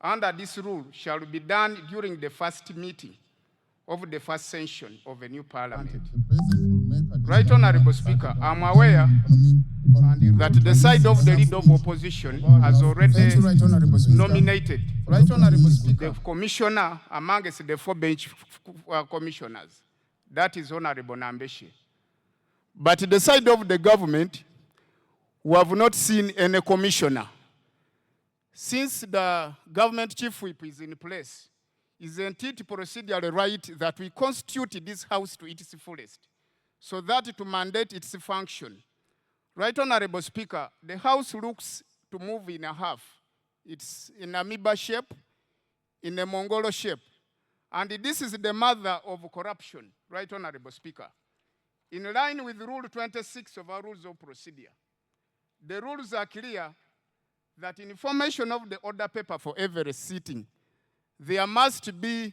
under this rule shall be done during the first meeting of the first session of a new parliament. Right Honorable Speaker, I'm aware that the side of the leader of opposition has already nominated the commissioner amongst the 4 bench commissioners. That is Honorable Nambeshi. But the side of the government, we have not seen any commissioner. Since the government chief whip is in place, isn't it procedurally right that we constitute this House to its fullest, so that to mandate its function? Right Honorable Speaker, the House looks to move in a half. It's in amoeba shape, in a Mongolo shape. And this is the mother of corruption, Right Honorable Speaker. In line with Rule 26 of our Rules of Procedure, the rules are clear that in formation of the order paper for every sitting, there must be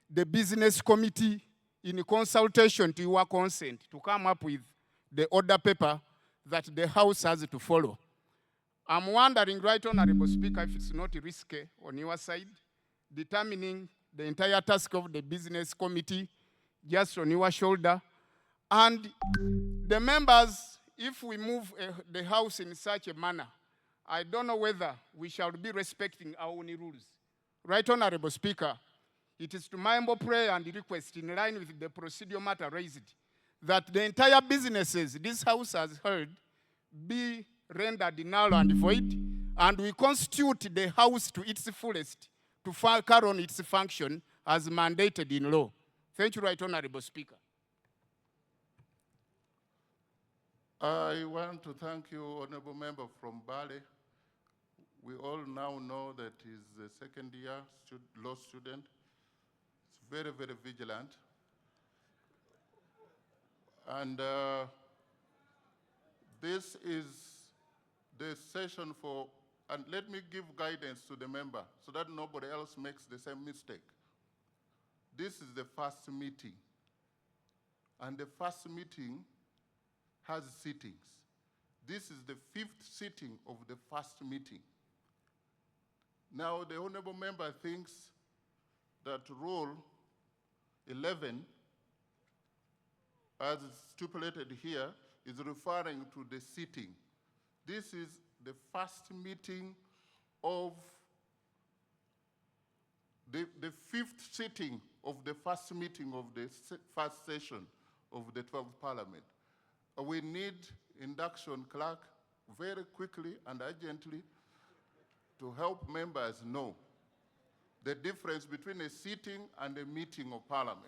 the business committee in consultation to your consent to come up with the order paper that the House has to follow. I'm wondering, Right Honorable Speaker, if it's not risky on your side, determining the entire task of the business committee just on your shoulder. And the members, if we move the House in such a manner, I don't know whether we shall be respecting our own rules. Right Honorable Speaker, it is to my humble prayer and request, in line with the procedural matter raised, that the entire businesses this House has heard be rendered null and void, and we constitute the House to its fullest to carry on its function as mandated in law. Thank you, Right Honorable Speaker. I want to thank you, Honorable Member from Bale. We all now know that he's a second-year law student. He's very, very vigilant. And this is the session for, and let me give guidance to the member so that nobody else makes the same mistake. This is the first meeting. And the first meeting has sittings. This is the 5th sitting of the first meeting. Now, the honorable member thinks that Rule 11, as stipulated here, is referring to the sitting. This is the first meeting of the 5th sitting of the first meeting of the first session of the 12th Parliament. We need induction clerk very quickly and urgently to help members know the difference between a sitting and a meeting of Parliament.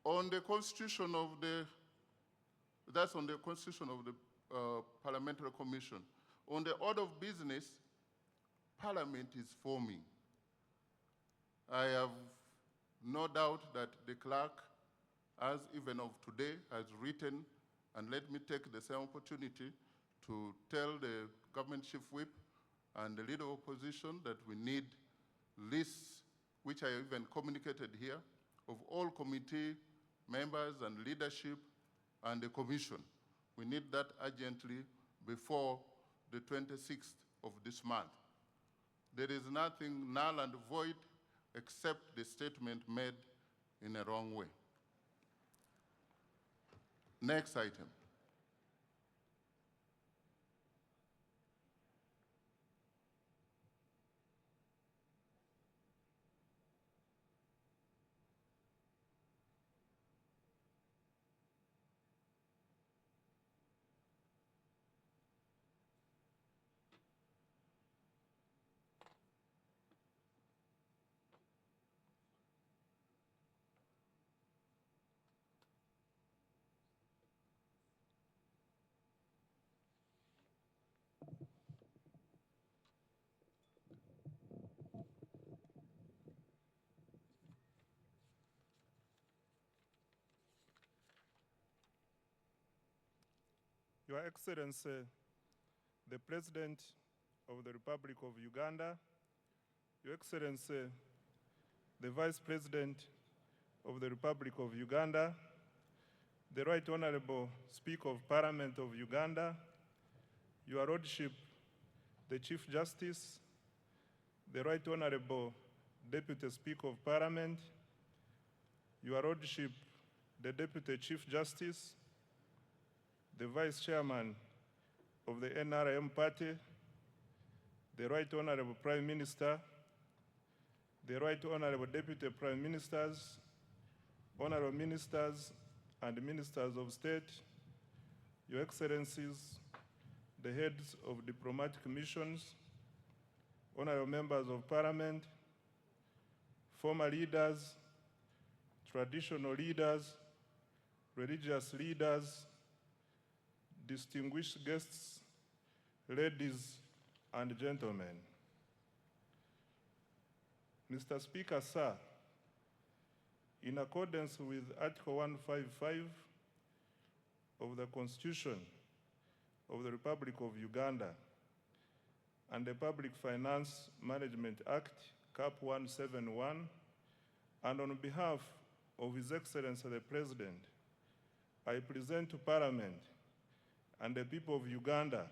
On the constitution of the, that's on the constitution of the Parliamentary Commission. On the order of business, Parliament is forming. I have no doubt that the clerk, as even of today, has written, and let me take the same opportunity to tell the government chief whip and the leader of opposition that we need lists, which I even communicated here, of all committee members and leadership and the commission. We need that urgently before the 26th of this month. There is nothing null and void except the statement made in a wrong way. Next item. Your Excellency, the President of the Republic of Uganda, Your Excellency, the Vice President of the Republic of Uganda, the Right Honorable Speaker of Parliament of Uganda, Your Lordship, the Chief Justice, the Right Honorable Deputy Speaker of Parliament, Your Lordship, the Deputy Chief Justice, the Vice Chairman of the NRM Party, the Right Honorable Prime Minister, the Right Honorable Deputy Prime Ministers, Honorable Ministers and Ministers of State, Your Excellencies, the heads of diplomatic missions, Honorable Members of Parliament, former leaders, traditional leaders, religious leaders, distinguished guests, ladies and gentlemen. Mr. Speaker, sir, in accordance with Article 155 of the Constitution of the Republic of Uganda and the Public Finance Management Act, CAP 171, and on behalf of His Excellency the President, I present to Parliament and the people of Uganda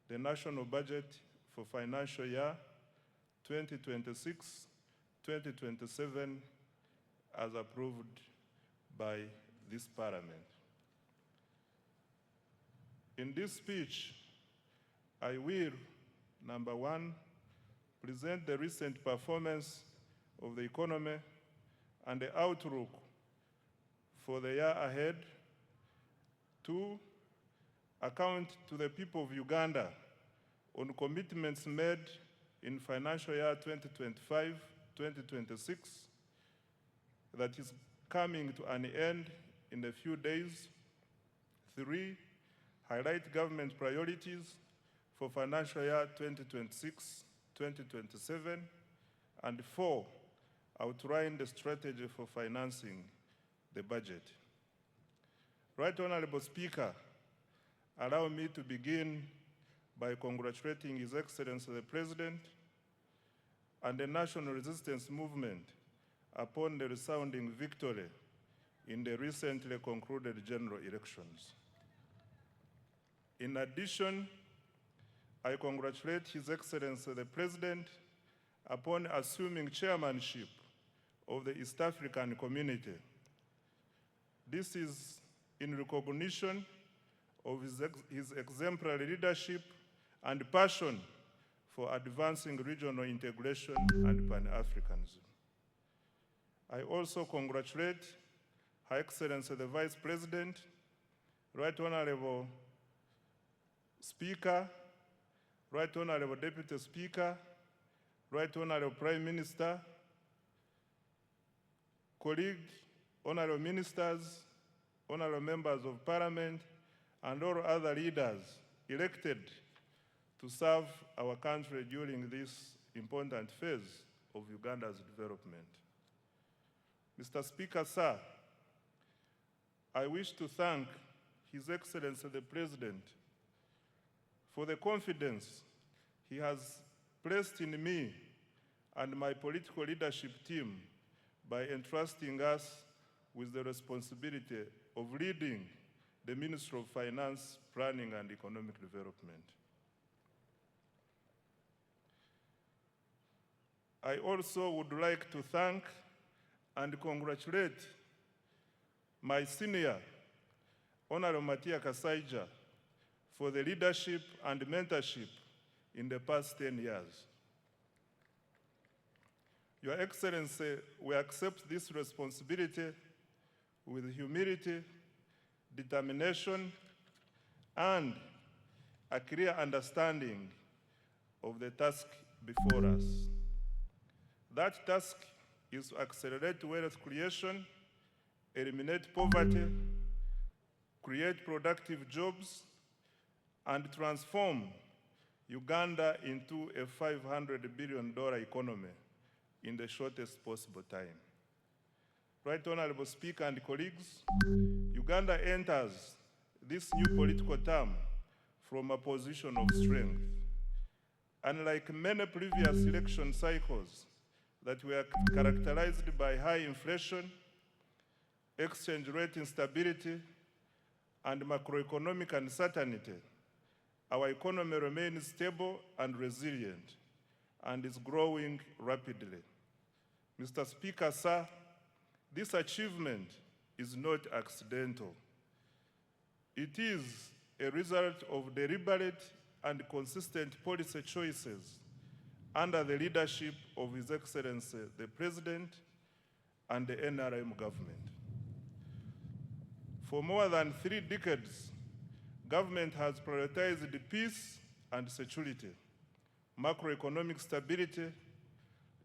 the national budget for financial year 2026-2027 as approved by this Parliament. In this speech, I will, number one, present the recent performance of the economy and the outlook for the year ahead. Two, account to the people of Uganda on commitments made in financial year 2025-2026 that is coming to an end in a few days. Three, highlight government priorities for financial year 2026-2027. And four, outline the strategy for financing the budget. Right Honorable Speaker, allow me to begin by congratulating His Excellency the President and the National Resistance Movement upon the resounding victory in the recently concluded general elections. In addition, I congratulate His Excellency the President upon assuming chairmanship of the East African Community. This is in recognition of his exemplary leadership and passion for advancing regional integration and Pan-Africanism. I also congratulate Her Excellency the Vice President, Right Honorable Speaker, Right Honorable Deputy Speaker, Right Honorable Prime Minister, colleagues, honorable ministers, honorable members of parliament, and all other leaders elected to serve our country during this important phase of Uganda's development. Mr. Speaker, sir, I wish to thank His Excellency the President for the confidence he has placed in me and my political leadership team by entrusting us with the responsibility of leading the Ministry of Finance, Planning and Economic Development. I also would like to thank and congratulate my senior, Honorable Matia Kasaija, for the leadership and mentorship in the past 10 years. Your Excellency, we accept this responsibility with humility, determination, and a clear understanding of the task before us. That task is to accelerate wealth creation, eliminate poverty, create productive jobs, and transform Uganda into a $500 billion economy in the shortest possible time. Right Honorable Speaker and colleagues, Uganda enters this new political term from a position of strength. Unlike many previous election cycles that were characterized by high inflation, exchange rate instability, and macroeconomic uncertainty, our economy remains stable and resilient and is growing rapidly. Mr. Speaker, sir, this achievement is not accidental. It is a result of deliberate and consistent policy choices under the leadership of His Excellency, the President, and the NRM government. For more than 3 decades, government has prioritized peace and security, macroeconomic stability,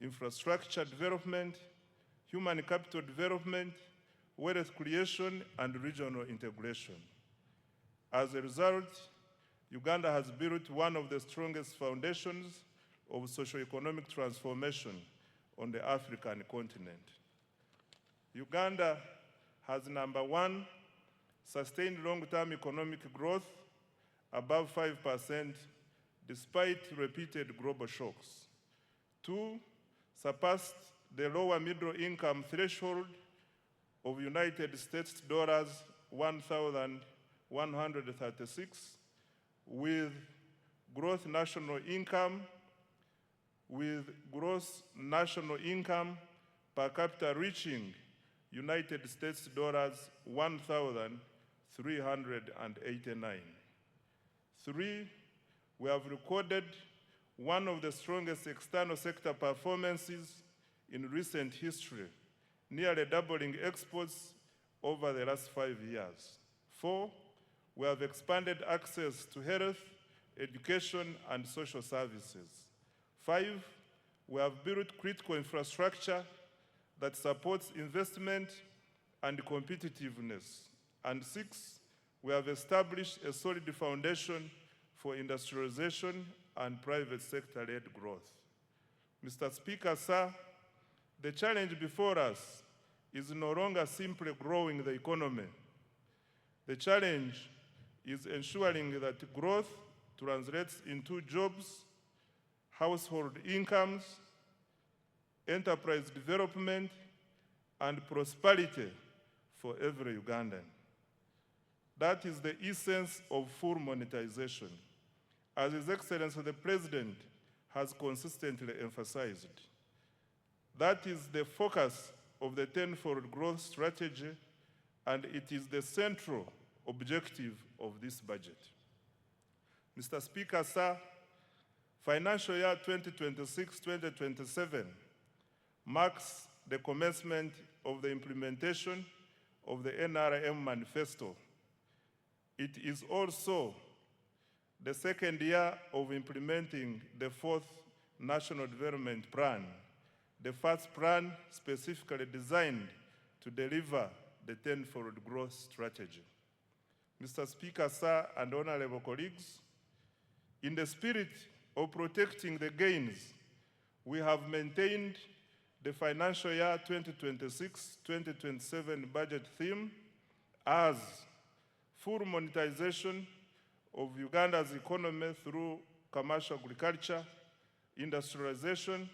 infrastructure development, human capital development, wealth creation, and regional integration. As a result, Uganda has built one of the strongest foundations of socio-economic transformation on the African continent. Uganda has, number 1, sustained long-term economic growth above 5% despite repeated global shocks. 2, surpassed the lower middle income threshold of United States dollars 1,136 with gross national income per capita reaching United States dollars 1,389. 3, we have recorded one of the strongest external sector performances in recent history, nearly doubling exports over the last 5 years. 4, we have expanded access to health, education, and social services. 5, we have built critical infrastructure that supports investment and competitiveness. And 6, we have established a solid foundation for industrialization and private sector-led growth. Mr. Speaker, sir, the challenge before us is no longer simply growing the economy. The challenge is ensuring that growth translates into jobs, household incomes, enterprise development, and prosperity for every Ugandan. That is the essence of full monetization, as His Excellency the President has consistently emphasized. That is the focus of the tenfold growth strategy, and it is the central objective of this budget. Mr. Speaker, sir, financial year 2026-2027 marks the commencement of the implementation of the NRM manifesto. It is also the second year of implementing the 4th National Development Plan, the first plan specifically designed to deliver the tenfold growth strategy. Mr. Speaker, sir, and honorable colleagues, in the spirit of protecting the gains, we have maintained the financial year 2026-2027 budget theme as full monetization of Uganda's economy through commercial agriculture, industrialization,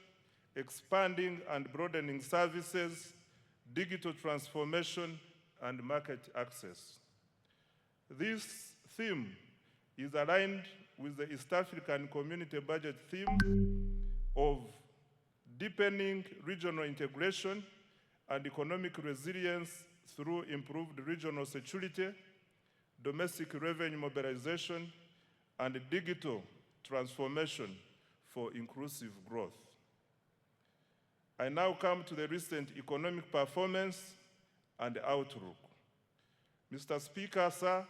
expanding and broadening services, digital transformation, and market access. This theme is aligned with the East African Community Budget theme of deepening regional integration and economic resilience through improved regional security, domestic revenue mobilization, and digital transformation for inclusive growth. I now come to the recent economic performance and outlook. Mr. Speaker, sir,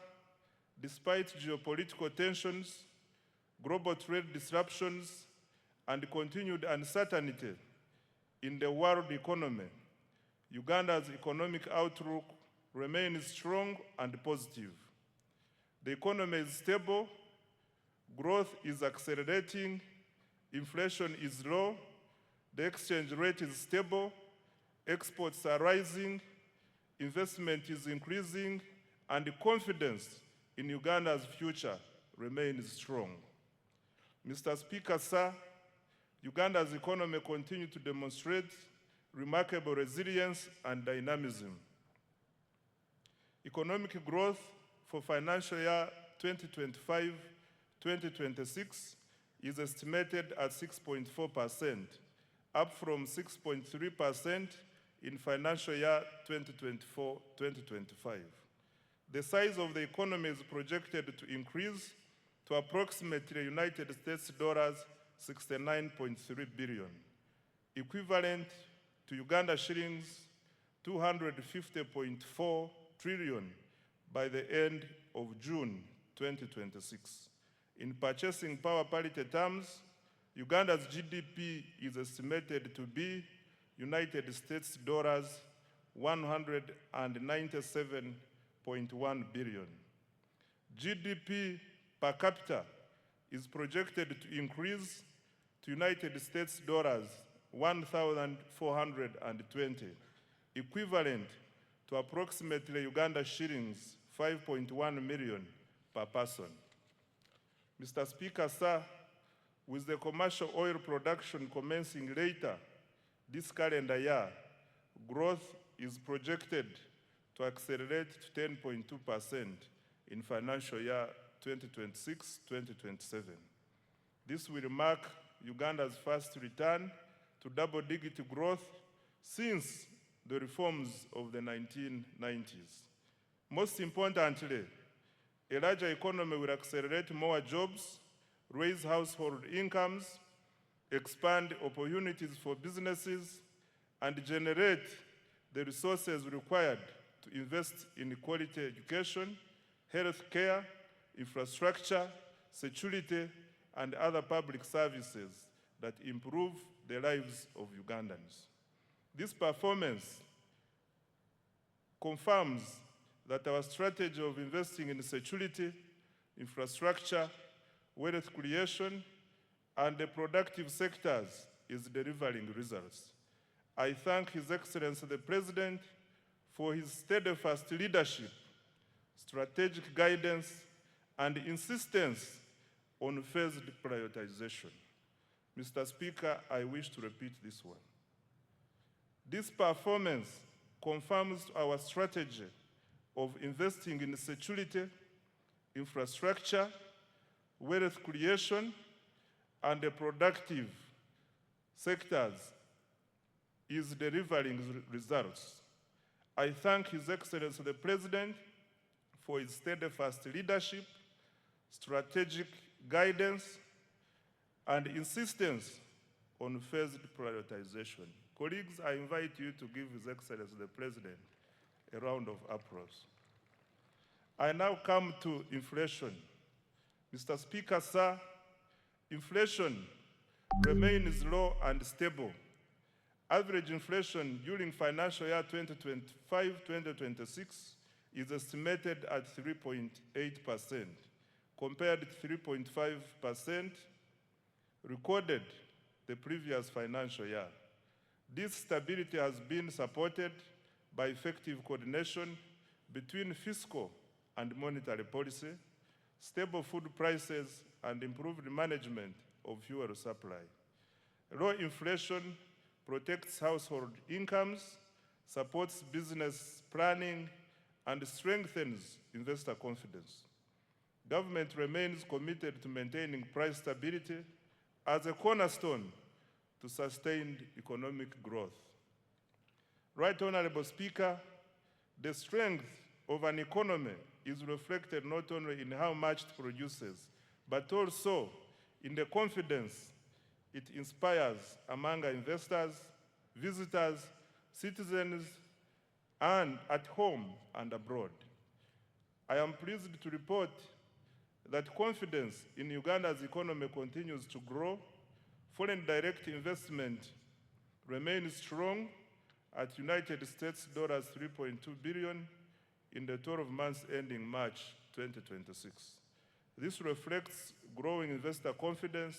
despite geopolitical tensions, global trade disruptions, and continued uncertainty in the world economy, Uganda's economic outlook remains strong and positive. The economy is stable, growth is accelerating, inflation is low, the exchange rate is stable, exports are rising, investment is increasing, and confidence in Uganda's future remains strong. Mr. Speaker, sir, Uganda's economy continues to demonstrate remarkable resilience and dynamism. Economic growth for financial year 2025-2026 is estimated at 6.4%, up from 6.3% in financial year 2024-2025. The size of the economy is projected to increase to approximately United States dollars 69.3 billion, equivalent to Uganda shillings 250.4 trillion by the end of June 2026. In purchasing power parity terms, Uganda's GDP is estimated to be United States dollars 197.1 billion. GDP per capita is projected to increase to United States dollars 1,420, equivalent to approximately Uganda shillings 5.1 million per person. Mr. Speaker, sir, with the commercial oil production commencing later this calendar year, growth is projected to accelerate to 10.2% in financial year 2026-2027. This will mark Uganda's first return to double-digit growth since the reforms of the 1990s. Most importantly, a larger economy will accelerate more jobs, raise household incomes, expand opportunities for businesses, and generate the resources required to invest in quality education, health care, infrastructure, security, and other public services that improve the lives of Ugandans. This performance confirms that our strategy of investing in security, infrastructure, wealth creation, and the productive sectors is delivering results. I thank His Excellency the President for his steadfast leadership, strategic guidance, and insistence on phased prioritization. Mr. Speaker, I wish to repeat this one. This performance confirms our strategy of investing in security, infrastructure, wealth creation, and the productive sectors is delivering results. I thank His Excellency the President for his steadfast leadership, strategic guidance, and insistence on phased prioritization. Colleagues, I invite you to give His Excellency the President a round of applause. I now come to inflation. Mr. Speaker, sir, inflation remains low and stable. Average inflation during financial year 2025-2026 is estimated at 3.8%, compared to 3.5% recorded the previous financial year. This stability has been supported by effective coordination between fiscal and monetary policy, stable food prices, and improved management of fuel supply. Low inflation protects household incomes, supports business planning, and strengthens investor confidence. Government remains committed to maintaining price stability as a cornerstone to sustained economic growth. Right Honorable Speaker, the strength of an economy is reflected not only in how much it produces, but also in the confidence it inspires among investors, visitors, citizens, and at home and abroad. I am pleased to report that confidence in Uganda's economy continues to grow. Foreign direct investment remains strong at United States dollars 3.2 billion in the 12 months ending March 2026. This reflects growing investor confidence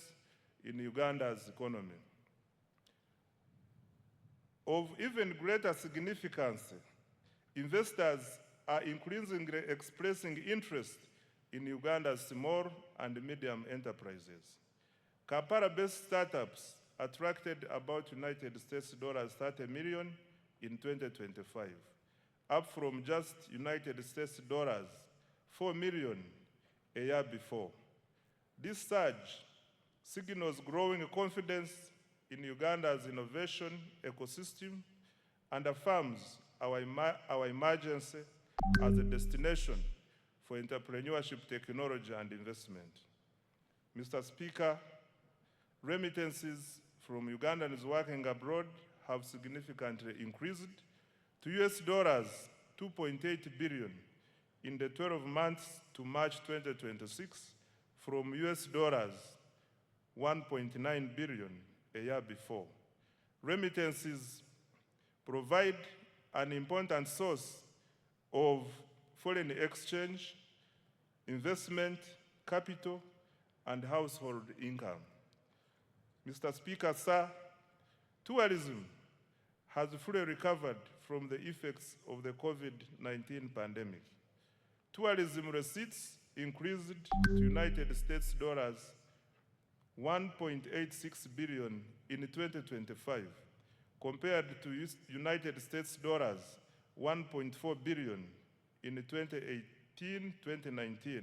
in Uganda's economy. Of even greater significance, investors are increasingly expressing interest in Uganda's small and medium enterprises. Kampala-based startups attracted about United States dollars 30 million in 2025, up from just United States dollars 4 million a year before. This surge signals growing confidence in Uganda's innovation ecosystem and affirms our emergence as a destination for entrepreneurship, technology, and investment. Mr. Speaker, remittances from Ugandans working abroad have significantly increased to US dollars 2.8 billion in the 12 months to March 2026 from US dollars 1.9 billion a year before. Remittances provide an important source of foreign exchange, investment, capital, and household income. Mr. Speaker, sir, tourism has fully recovered from the effects of the COVID-19 pandemic. Tourism receipts increased to United States dollars 1.86 billion in 2025, compared to United States dollars 1.4 billion in 2018-2019,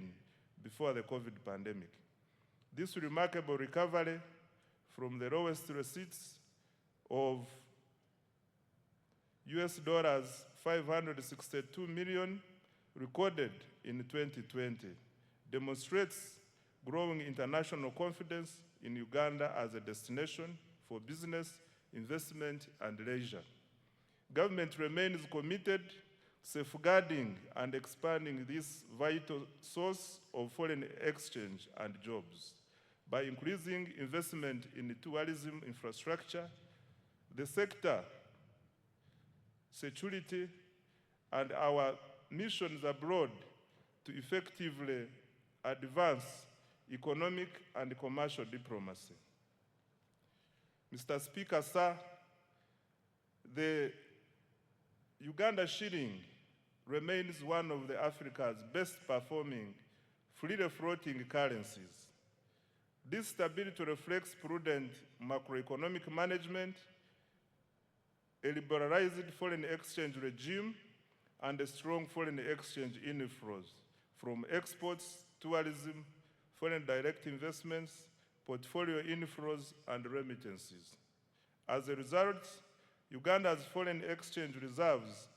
before the COVID pandemic. This remarkable recovery from the lowest receipts of US dollars 562 million recorded in 2020 demonstrates growing international confidence in Uganda as a destination for business, investment, and leisure. Government remains committed to safeguarding and expanding this vital source of foreign exchange and jobs. By increasing investment in the tourism infrastructure, the sector, security, and our missions abroad to effectively advance economic and commercial diplomacy. Mr. Speaker, sir, the Uganda shilling remains one of Africa's best performing freely floating currencies. This stability reflects prudent macroeconomic management, a liberalized foreign exchange regime, and a strong foreign exchange inflows from exports, tourism, foreign direct investments, portfolio inflows, and remittances. As a result, Uganda's foreign exchange reserves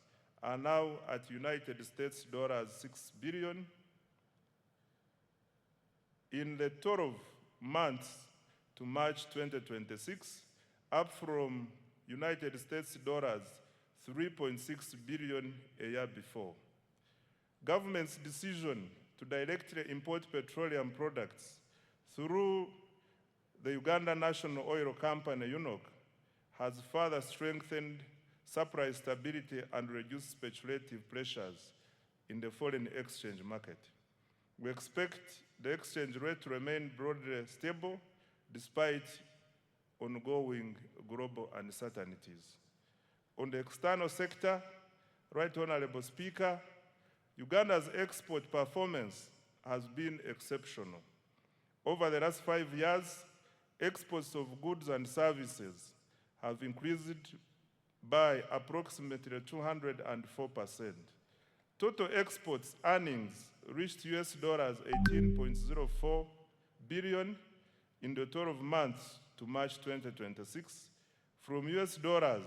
are now at United States dollars 6 billion. In the 12 months to March 2026, up from United States dollars 3.6 billion a year before. Government's decision to directly import petroleum products through the Uganda National Oil Company, UNOC, has further strengthened supply stability and reduced speculative pressures in the foreign exchange market. We expect the exchange rate to remain broadly stable despite ongoing global uncertainties. On the external sector, Right Honorable Speaker, Uganda's export performance has been exceptional. Over the last 5 years, exports of goods and services have increased by approximately 204%. Total exports earnings reached US dollars 18.04 billion in the 12 months to March 2026, from US dollars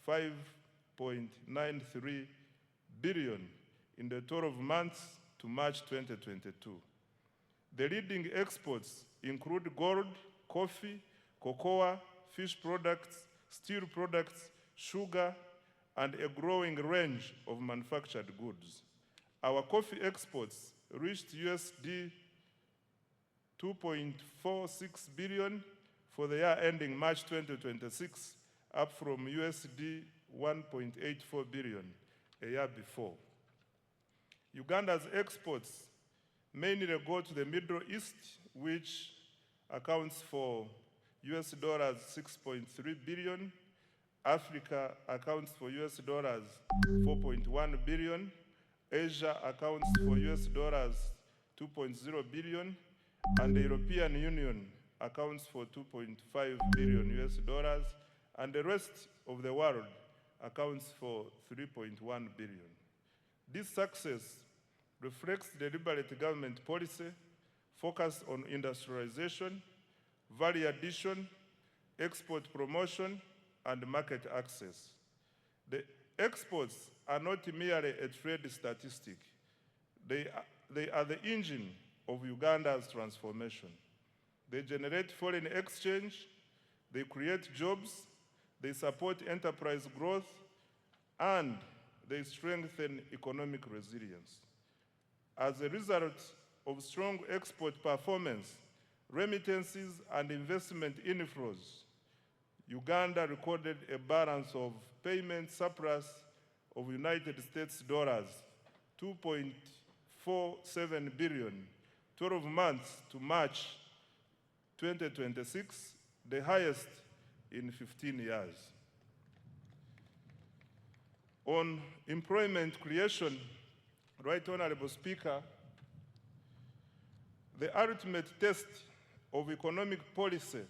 5.93 billion in the 12 months to March 2022. The leading exports include gold, coffee, cocoa, fish products, steel products, sugar, and a growing range of manufactured goods. Our coffee exports reached USD 2.46 billion for the year ending March 2026, up from USD 1.84 billion a year before. Uganda's exports mainly go to the Middle East, which accounts for US dollars 6.3 billion. Africa accounts for US dollars 4.1 billion. Asia accounts for US dollars 2.0 billion. And the European Union accounts for 2.5 billion US dollars. And the rest of the world accounts for 3.1 billion. This success reflects the deliberate government policy focused on industrialization, value addition, export promotion, and market access. The exports are not merely a trade statistic. They are the engine of Uganda's transformation. They generate foreign exchange, they create jobs, they support enterprise growth, and they strengthen economic resilience. As a result of strong export performance, remittances, and investment inflows, Uganda recorded a balance of payment surplus of United States dollars 2.47 billion, 12 months to March 2026, the highest in 15 years. On employment creation, Right Honorable Speaker, the ultimate test of economic policy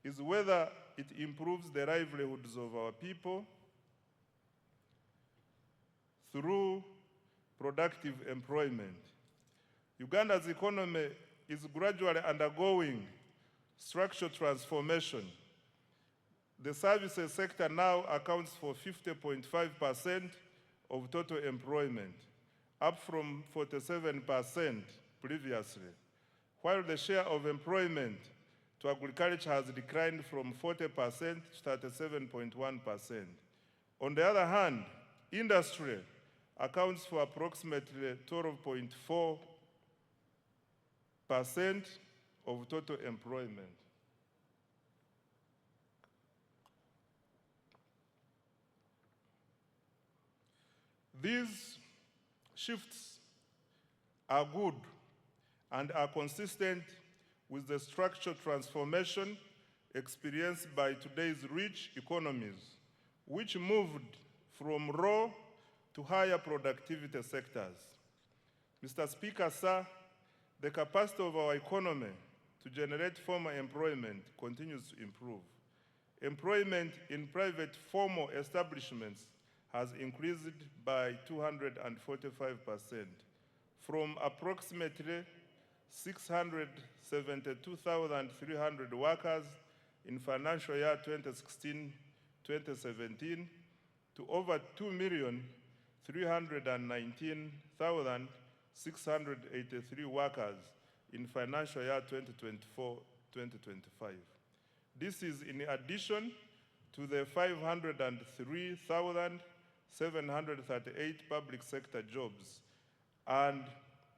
is whether it improves the livelihoods of our people through productive employment. Uganda's economy is gradually undergoing structural transformation. The services sector now accounts for 50.5% of total employment, up from 47% previously, while the share of employment to agriculture has declined from 40% to 37.1%. On the other hand, industry accounts for approximately 12.4% of total employment. These shifts are good and are consistent with the structural transformation experienced by today's rich economies, which moved from raw to higher productivity sectors. Mr. Speaker, sir, the capacity of our economy to generate formal employment continues to improve. Employment in private formal establishments has increased by 245%, from approximately 672,300 workers in financial year 2016-2017 to over 2,319,683 workers in financial year 2024-2025. This is in addition to the 503,738 public sector jobs and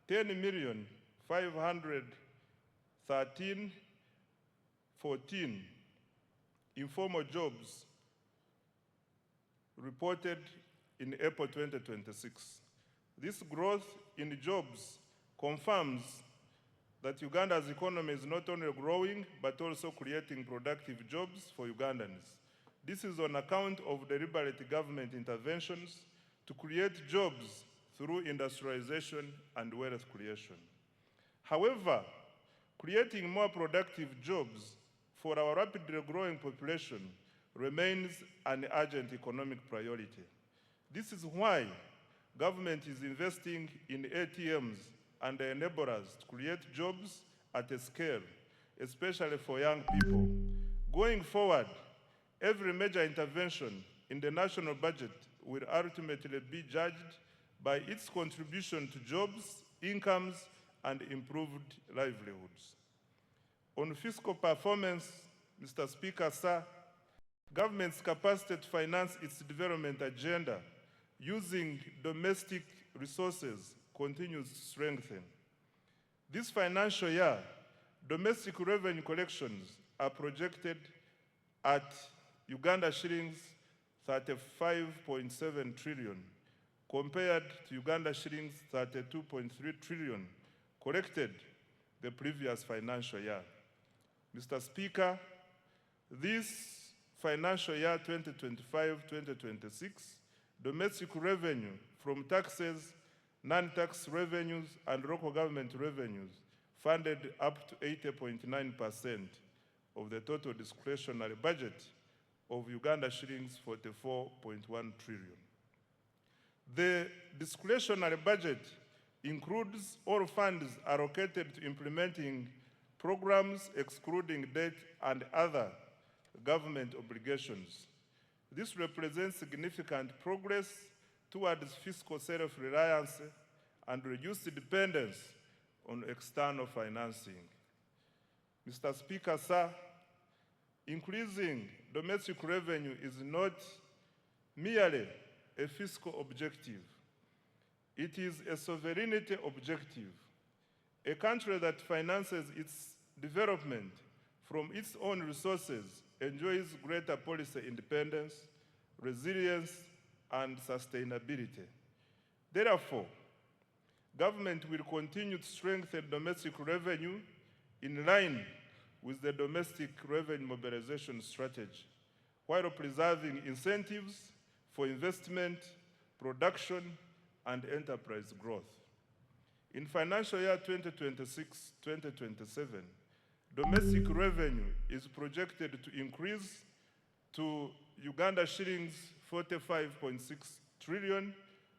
10,513,500 14 informal jobs reported in April 2026. This growth in jobs confirms that Uganda's economy is not only growing, but also creating productive jobs for Ugandans. This is on account of deliberate government interventions to create jobs through industrialization and wealth creation. However, creating more productive jobs for our rapidly growing population remains an urgent economic priority. This is why government is investing in ATMs and enablers to create jobs at a scale, especially for young people. Going forward, every major intervention in the national budget will ultimately be judged by its contribution to jobs, incomes, and improved livelihoods. On fiscal performance, Mr. Speaker, sir, government's capacity to finance its development agenda using domestic resources continues to strengthen. This financial year, domestic revenue collections are projected at Uganda shillings 35.7 trillion, compared to Uganda shillings 32.3 trillion collected the previous financial year. Mr. Speaker, this financial year 2025-2026, domestic revenue from taxes, non-tax revenues, and local government revenues funded up to 80.9% of the total discretionary budget of Uganda shillings 44.1 trillion. The discretionary budget includes all funds allocated to implementing programs excluding debt and other government obligations. This represents significant progress towards fiscal self-reliance and reduced dependence on external financing. Mr. Speaker, sir, increasing domestic revenue is not merely a fiscal objective. It is a sovereignty objective. A country that finances its development from its own resources enjoys greater policy independence, resilience, and sustainability. Therefore, government will continue to strengthen domestic revenue in line with the domestic revenue mobilization strategy, while preserving incentives for investment, production, and enterprise growth. In financial year 2026-2027, domestic revenue is projected to increase to Uganda shillings 45.6 trillion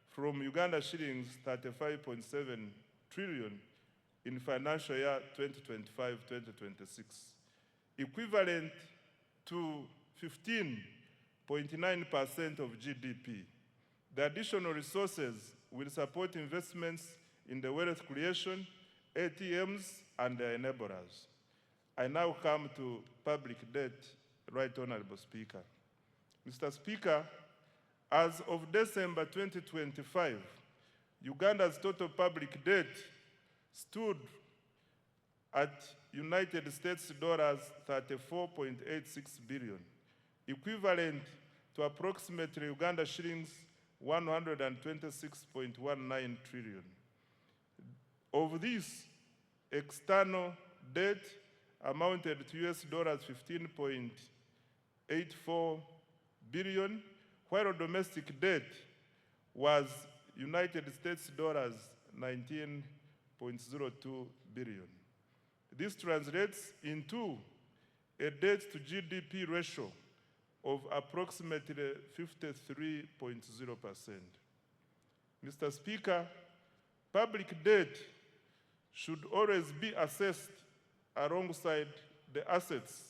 from Uganda shillings 35.7 trillion in financial year 2025-2026, equivalent to 15.9% of GDP. The additional resources will support investments in the wealth creation, ATMs, and the enablers. I now come to public debt, Right Honorable Speaker. Mr. Speaker, as of December 2025, Uganda's total public debt stood at United States dollars 34.86 billion, equivalent to approximately Uganda shillings 126.19 trillion. Of this, external debt amounted to US dollars 15.84 billion, while domestic debt was United States dollars 19.02 billion. This translates into a debt to GDP ratio of approximately 53.0%. Mr. Speaker, public debt should always be assessed alongside the assets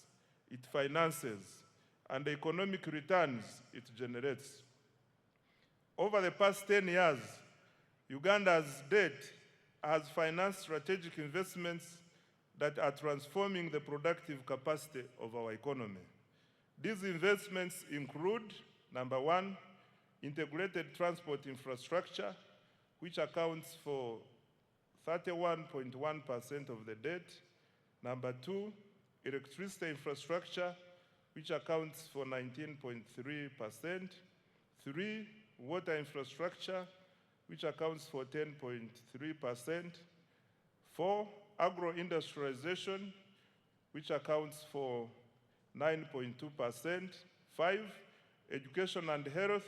it finances and the economic returns it generates. Over the past 10 years, Uganda's debt has financed strategic investments that are transforming the productive capacity of our economy. These investments include, number one, integrated transport infrastructure, which accounts for 31.1% of the debt. Number two, electricity infrastructure, which accounts for 19.3%. 3, water infrastructure, which accounts for 10.3%. 4, agro-industrialization, which accounts for 9.2%. 5, education and health,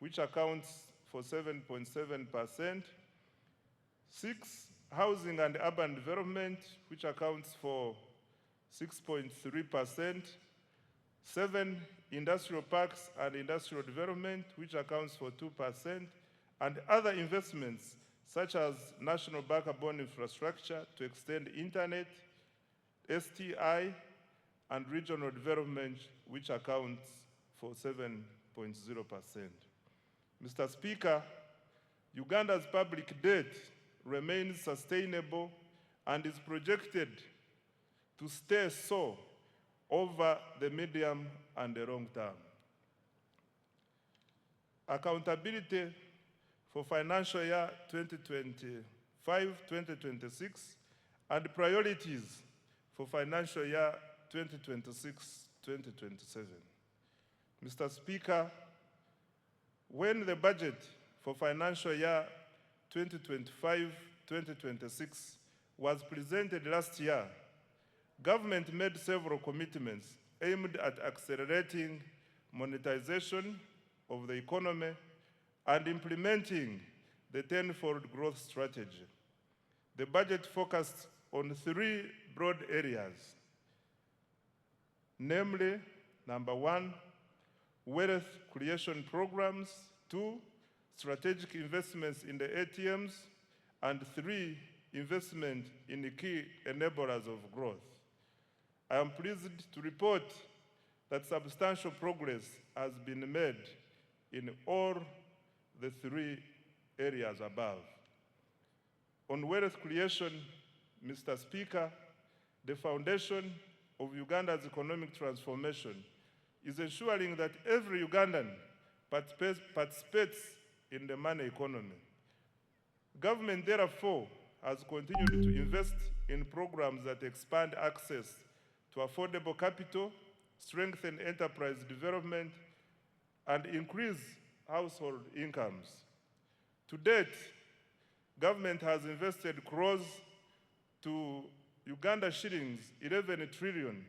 which accounts for 7.7%. 6, housing and urban development, which accounts for 6.3%. 7, industrial parks and industrial development, which accounts for 2%, and other investments such as national backbone infrastructure to extend internet, STI, and regional development, which accounts for 7.0%. Mr. Speaker, Uganda's public debt remains sustainable and is projected to stay so over the medium and the long term. Accountability for financial year 2025-2026 and priorities for financial year 2026-2027. Mr. Speaker, when the budget for financial year 2025-2026 was presented last year, government made several commitments aimed at accelerating monetization of the economy and implementing the tenfold growth strategy. The budget focused on 3 broad areas, namely, number 1, wealth creation programs, 2, strategic investments in the ATMs, and 3, investment in the key enablers of growth. I am pleased to report that substantial progress has been made in all the 3 areas above. On wealth creation, Mr. Speaker, the foundation of Uganda's economic transformation is ensuring that every Ugandan participates in the money economy. Government, therefore, has continued to invest in programs that expand access to affordable capital, strengthen enterprise development, and increase household incomes. To date, government has invested close to Uganda shillings 11 trillion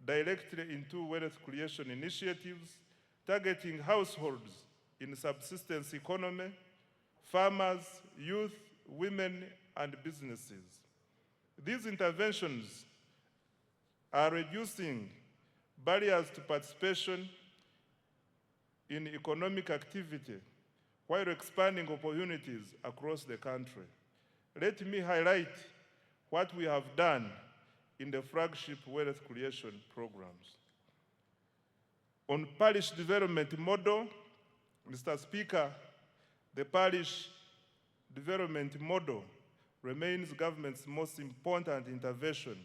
directly into wealth creation initiatives, targeting households in subsistence economy, farmers, youth, women, and businesses. These interventions are reducing barriers to participation in economic activity while expanding opportunities across the country. Let me highlight what we have done in the flagship wealth creation programs. On parish development model, Mr. Speaker, the parish development model remains government's most important intervention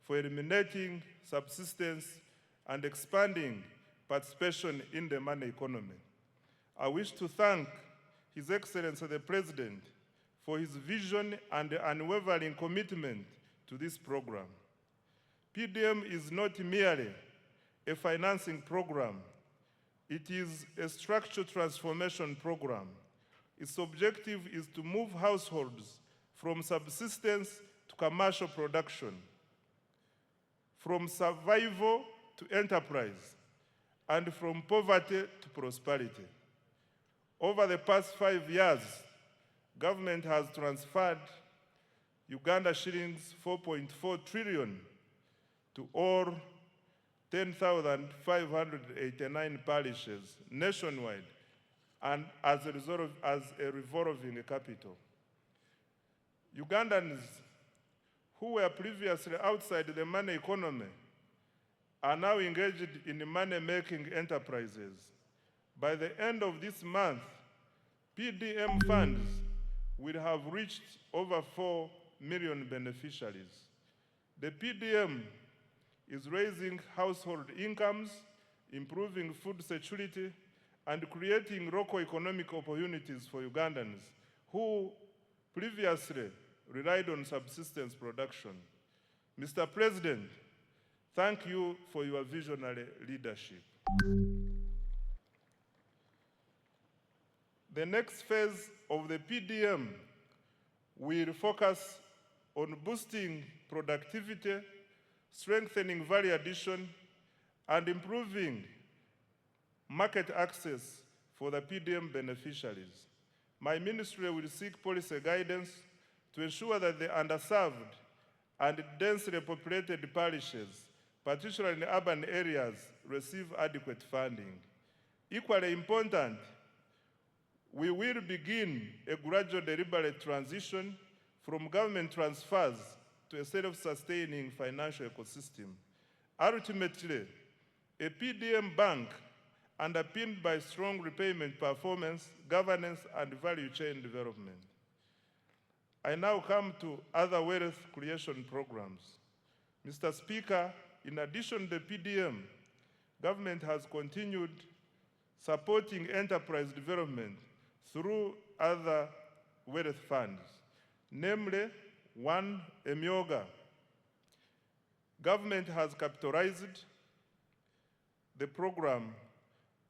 for eliminating subsistence and expanding participation in the money economy. I wish to thank His Excellency the President for his vision and unwavering commitment to this program. PDM is not merely a financing program, it is a structural transformation program. Its objective is to move households from subsistence to commercial production, from survival to enterprise, and from poverty to prosperity. Over the past 5 years, government has transferred Uganda shillings 4.4 trillion to all 10,589 parishes nationwide, and as a revolving capital. Ugandans who were previously outside the money economy are now engaged in money-making enterprises. By the end of this month, PDM funds will have reached over 4 million beneficiaries. The PDM is raising household incomes, improving food security, and creating local economic opportunities for Ugandans who previously relied on subsistence production. Mr. President, Thank you for your visionary leadership. The next phase of the PDM will focus on boosting productivity, strengthening value addition, and improving market access for the PDM beneficiaries. My ministry will seek policy guidance to ensure that the underserved and densely populated parishes, particularly in urban areas, receive adequate funding. Equally important, we will begin a gradual deliberate transition from government transfers to a self-sustaining financial ecosystem. Ultimately, a PDM bank underpinned by strong repayment performance, governance, and value chain development. I now come to other wealth creation programs. Mr. Speaker, in addition to the PDM, government has continued supporting enterprise development through other wealth funds, namely, one, Emyoga. Government has capitalized the program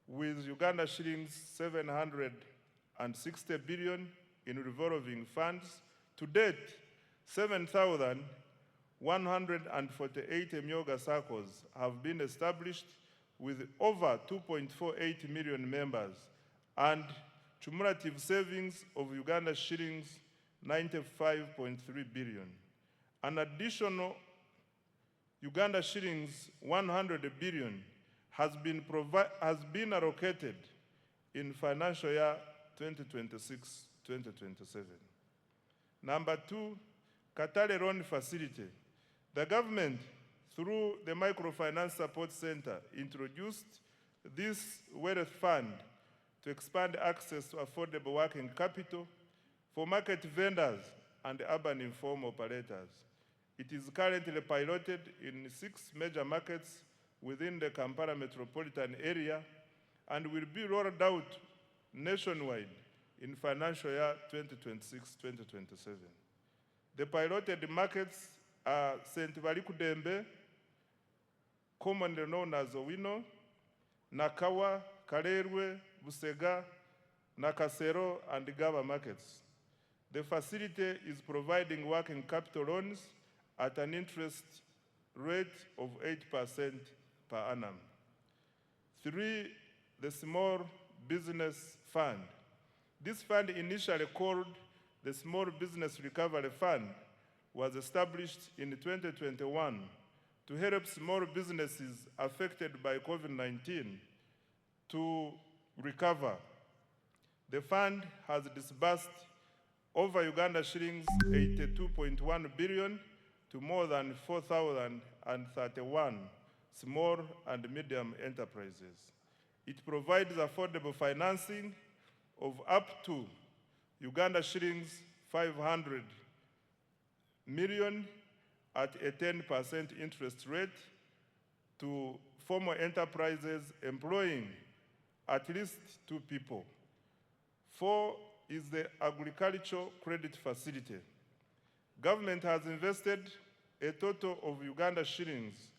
with Uganda shillings 760 billion in revolving funds. To date, 7,148 Emyoga circles have been established with over 2.48 million members and cumulative savings of Uganda shillings 95.3 billion. An additional Uganda shillings 100 billion has been allocated in financial year 2026-2027. Number two, Katale Loan Facility. The government, through the Microfinance Support Center, introduced this wealth fund to expand access to affordable working capital for market vendors and urban informal operators. It is currently piloted in 6 major markets within the Kampala metropolitan area and will be rolled out nationwide in financial year 2026-2027. The piloted markets are St. Barikudembe, commonly known as Owino, Nakawa, Karerwe, Busega, Nakasero, and Gaba markets. The facility is providing working capital loans at an interest rate of 8% per annum. 3, the Small Business Fund. This fund, initially called the Small Business Recovery Fund, was established in 2021 to help small businesses affected by COVID-19 to recover. The fund has disbursed over Uganda shillings 82.1 billion to more than 4,031 small and medium enterprises. It provides affordable financing of up to Uganda shillings 500 million at a 10% interest rate to formal enterprises employing at least 2 people. 4 is the Agricultural Credit Facility. Government has invested a total of Uganda shillings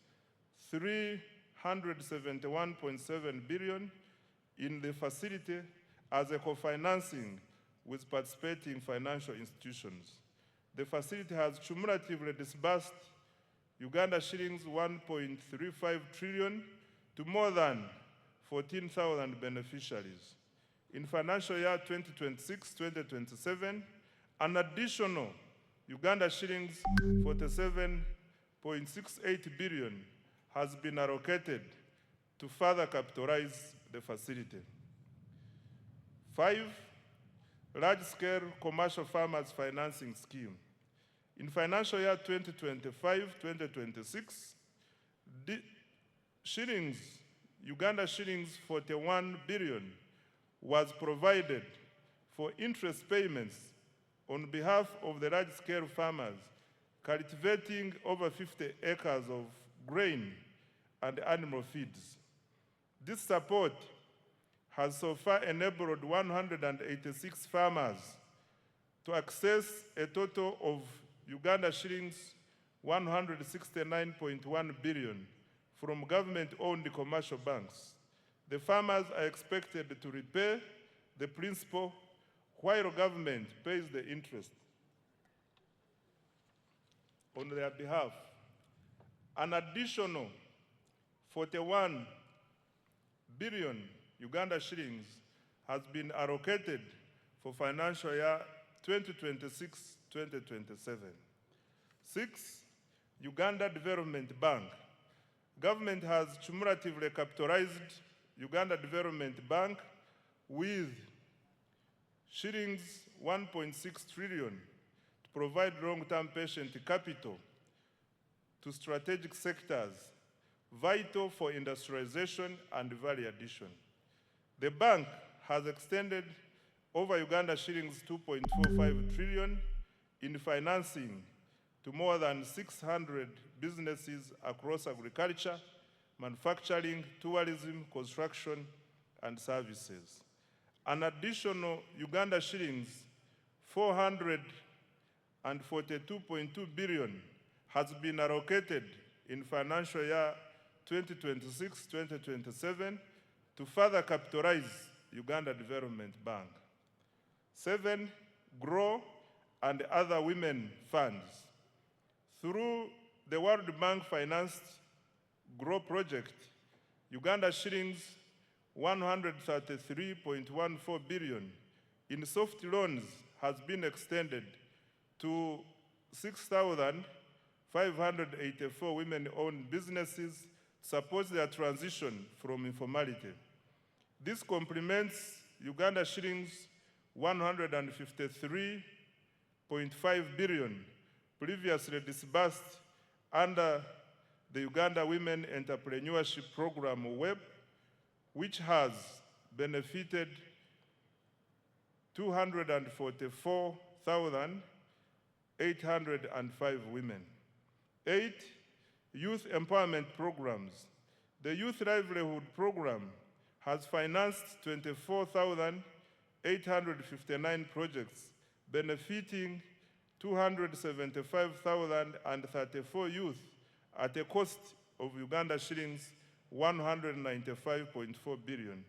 371.7 billion in the facility as a co-financing with participating financial institutions. The facility has cumulatively disbursed Uganda shillings 1.35 trillion to more than 14,000 beneficiaries. In financial year 2026-2027, an additional Uganda shillings 47.68 billion has been allocated to further capitalize the facility. 5, large-scale commercial farmers financing scheme. In financial year 2025-2026, Uganda shillings 41 billion was provided for interest payments on behalf of the large-scale farmers cultivating over 50 acres of grain and animal feeds. This support has so far enabled 186 farmers to access a total of Uganda shillings 169.1 billion from government-owned commercial banks. The farmers are expected to repay the principal while government pays the interest on their behalf. An additional 41 billion Uganda shillings has been allocated for financial year 2026-2027. 6. Uganda Development Bank. Government has cumulatively capitalized Uganda Development Bank with shillings 1.6 trillion to provide long-term patient capital to strategic sectors vital for industrialization and value addition. The bank has extended over Uganda shillings 2.45 trillion in financing to more than 600 businesses across agriculture, manufacturing, tourism, construction, and services. An additional Uganda shillings 442.2 billion has been allocated in financial year 2026-2027 to further capitalize Uganda Development Bank. 7. GROW and other women funds. Through the World Bank financed GROW project, Uganda shillings 133.14 billion in soft loans has been extended to 6,584 women-owned businesses to support their transition from informality. This complements Uganda shillings 153.5 billion previously disbursed under the Uganda Women Entrepreneurship Program WEP, which has benefited 244,805 women. 8. Youth empowerment programs. The Youth Livelihood Program has financed 24,859 projects benefiting 275,034 youth at a cost of Uganda shillings 195.4 billion,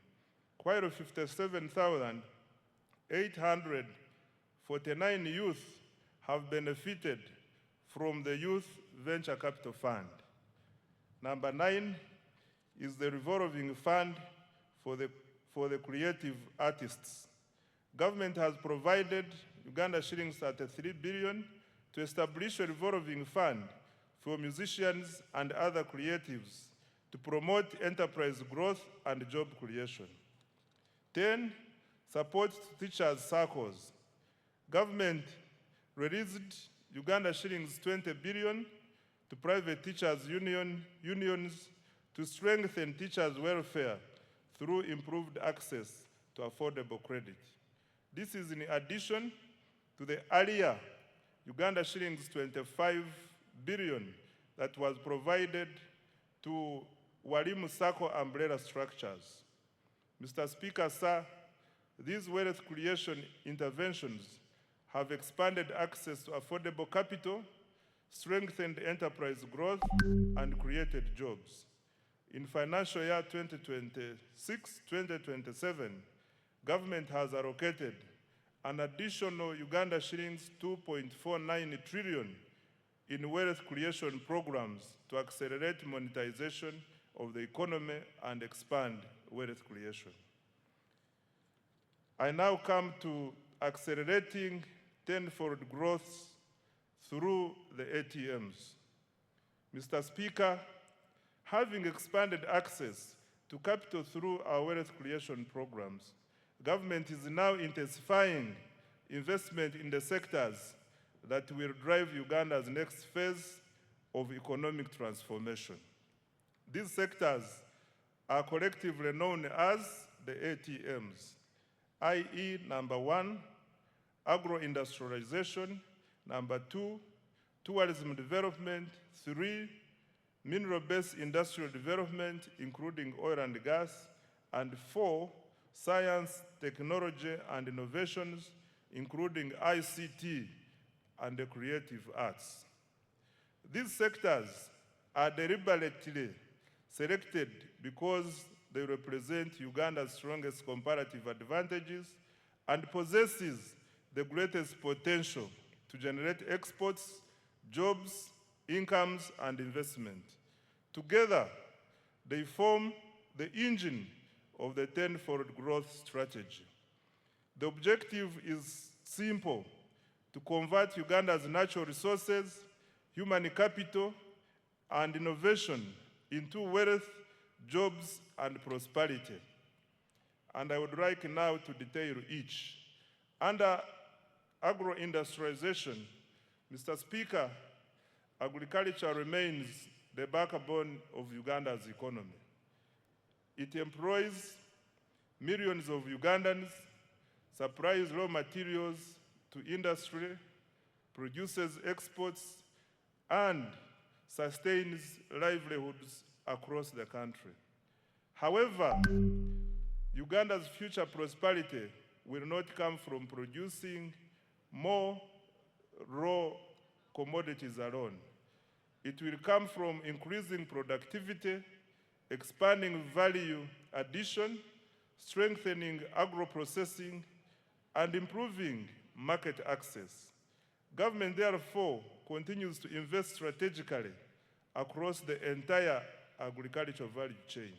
while 57,849 youth have benefited from the Youth Venture Capital Fund. Number 9 is the revolving fund for the creative artists. Government has provided Uganda shillings 33 billion to establish a revolving fund for musicians and other creatives to promote enterprise growth and job creation. 10. Support teachers' circles. Government released Uganda shillings 20 billion to private teachers' unions to strengthen teachers' welfare through improved access to affordable credit. This is in addition to the earlier Uganda shillings 25 billion that was provided to Walimu Sacco umbrella structures. Mr. Speaker, sir, these wealth creation interventions have expanded access to affordable capital, strengthened enterprise growth, and created jobs. In financial year 2026-2027, government has allocated an additional Uganda shillings 2.49 trillion in wealth creation programs to accelerate monetization of the economy and expand wealth creation. I now come to accelerating tenfold growth through the ATMs. Mr. Speaker, having expanded access to capital through our wealth creation programs, government is now intensifying investment in the sectors that will drive Uganda's next phase of economic transformation. These sectors are collectively known as the ATMs, i.e. number 1, agro-industrialization, number 2, tourism development, 3, mineral-based industrial development, including oil and gas, and 4, science, technology, and innovations, including ICT and the creative arts. These sectors are deliberately selected because they represent Uganda's strongest comparative advantages and possesses the greatest potential to generate exports, jobs, incomes, and investment. Together, they form the engine of the tenfold growth strategy. The objective is simple: to convert Uganda's natural resources, human capital, and innovation into wealth, jobs, and prosperity. And I would like now to detail each. Under agro-industrialization, Mr. Speaker, agriculture remains the backbone of Uganda's economy. It employs millions of Ugandans, supplies raw materials to industry, produces exports, and sustains livelihoods across the country. However, Uganda's future prosperity will not come from producing more raw commodities alone. It will come from increasing productivity, expanding value addition, strengthening agro-processing, and improving market access. Government, therefore, continues to invest strategically across the entire agricultural value chain.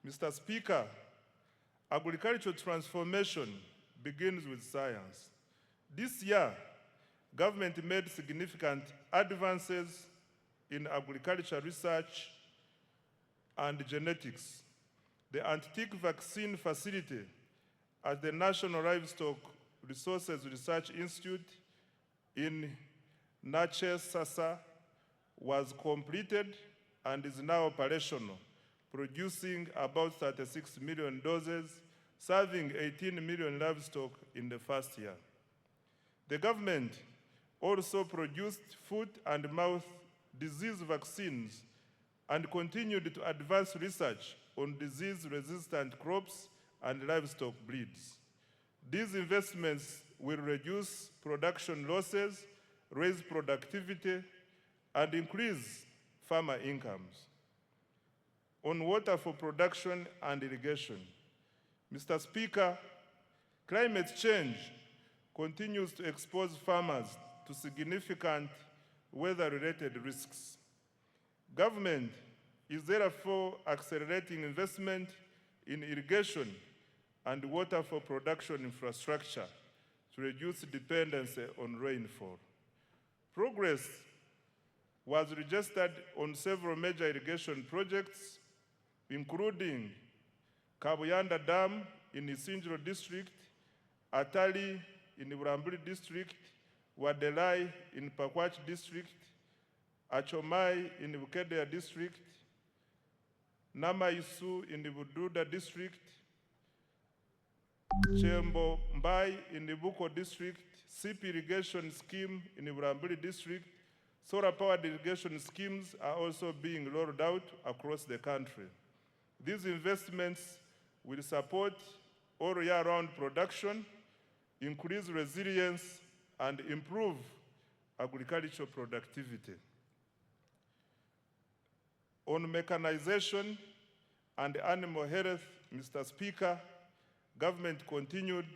Mr. Speaker, agricultural transformation begins with science. This year, government made significant advances in agriculture research and genetics. The Antique Vaccine Facility at the National Livestock Resources Research Institute in Nache Sasa was completed and is now operational, producing about 36 million doses, serving 18 million livestock in the first year. The government also produced foot and mouth disease vaccines and continued to advance research on disease-resistant crops and livestock breeds. These investments will reduce production losses, raise productivity, and increase farmer incomes. On water for production and irrigation, Mr. Speaker, climate change continues to expose farmers to significant weather-related risks. Government is therefore accelerating investment in irrigation and water for production infrastructure to reduce dependency on rainfall. Progress was registered on several major irrigation projects, including Kabuyanda Dam in Isinjiro District, Atali in Buramburi District, Wadelai in Pakwach District, Achomai in Bukedea District, Namaisu in the Bududa District, Chembo Mbai in the Buko District, SIP irrigation scheme in the Buramburi District. Solar-powered irrigation schemes are also being rolled out across the country. These investments will support all year-round production, increase resilience, and improve agricultural productivity. On mechanization and animal health, Mr. Speaker, government continued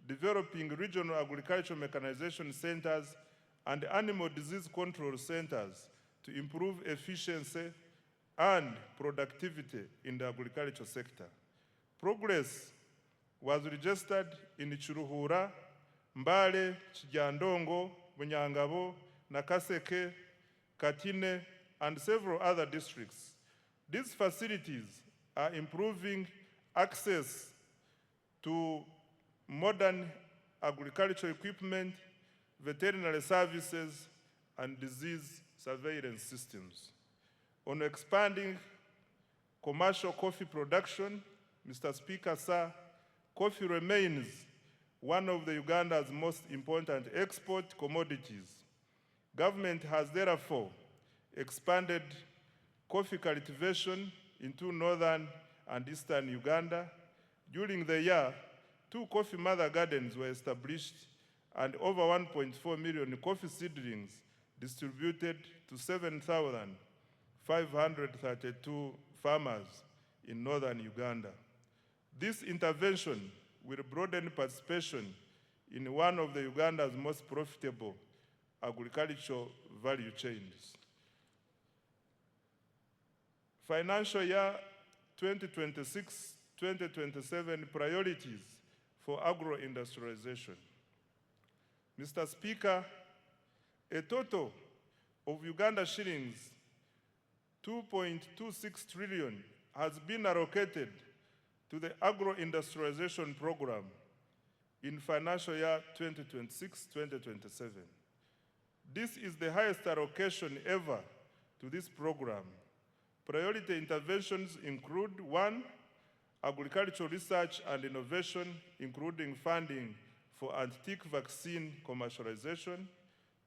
developing regional agricultural mechanization centers and animal disease control centers to improve efficiency and productivity in the agricultural sector. Progress was registered in Chiruhura, Mbale, Chijandongo, Bunyangabo, Nakaseke, Katine, and several other districts. These facilities are improving access to modern agricultural equipment, veterinary services, and disease surveillance systems. On expanding commercial coffee production, Mr. Speaker, sir, coffee remains one of the Uganda's most important export commodities. Government has therefore expanded coffee cultivation into northern and eastern Uganda. During the year, 2 coffee mother gardens were established and over 1.4 million coffee seedlings distributed to 7,532 farmers in northern Uganda. This intervention will broaden participation in one of the Uganda's most profitable agricultural value chains. Financial year 2026-2027 priorities for agro-industrialization. Mr. Speaker, a total of Uganda shillings 2.26 trillion has been allocated to the agro-industrialization program in financial year 2026-2027. This is the highest allocation ever to this program. Priority interventions include: 1, agricultural research and innovation, including funding for anti-tick vaccine commercialization;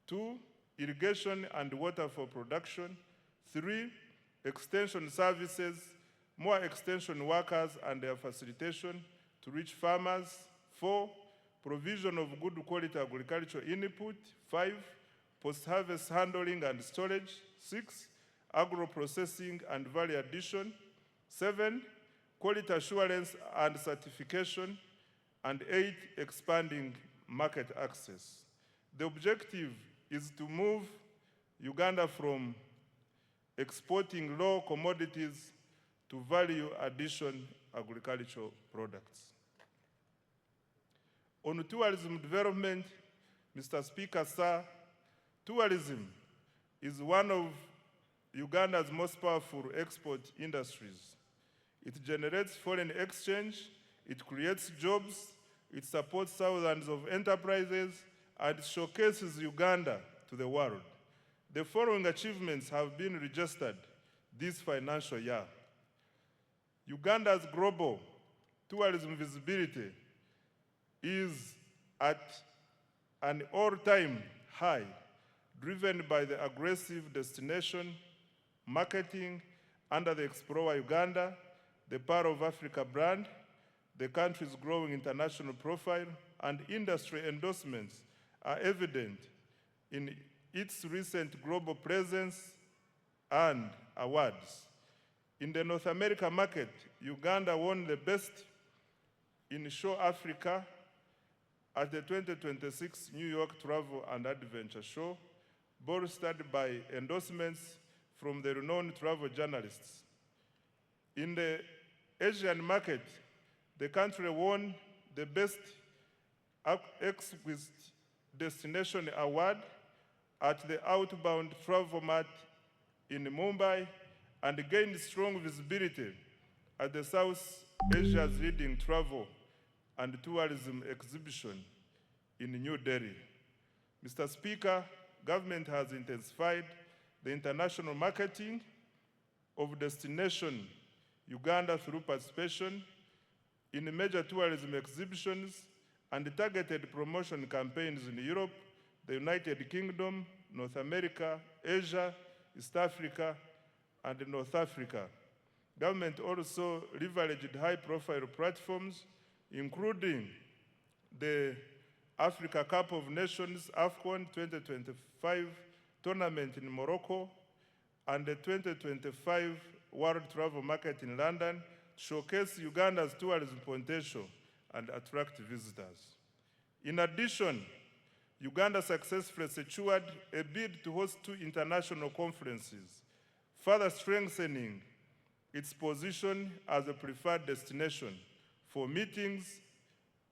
2, irrigation and water for production; 3, extension services, more extension workers and their facilitation to reach farmers; 4, provision of good quality agricultural input; 5, post-harvest handling and storage; 6, agro-processing and value addition; 7, quality assurance and certification; and 8, expanding market access. The objective is to move Uganda from exporting raw commodities to value addition agricultural products. On tourism development, Mr. Speaker, sir, tourism is one of Uganda's most powerful export industries. It generates foreign exchange, it creates jobs, it supports thousands of enterprises, and showcases Uganda to the world. The following achievements have been registered this financial year. Uganda's global tourism visibility is at an all-time high, driven by the aggressive destination marketing under the Explore Uganda, the Pearl of Africa brand, the country's growing international profile, and industry endorsements are evident in its recent global presence and awards. In the North America market, Uganda won the Best in Show Africa at the 2026 New York Travel and Adventure Show, bolstered by endorsements from the renowned travel journalists. In the Asian market, the country won the Best Exquisite Destination Award at the Outbound Travel Mart in Mumbai and gained strong visibility at the South Asia's leading travel and tourism exhibition in New Delhi. Mr. Speaker, government has intensified the international marketing of destination Uganda through participation in major tourism exhibitions and targeted promotion campaigns in Europe, the United Kingdom, North America, Asia, East Africa, and North Africa. Government also leveraged high-profile platforms, including the Africa Cup of Nations AFCON 2025 tournament in Morocco and the 2025 World Travel Market in London, to showcase Uganda's tourism potential and attract visitors. In addition, Uganda successfully secured a bid to host 2 international conferences, further strengthening its position as a preferred destination for meetings,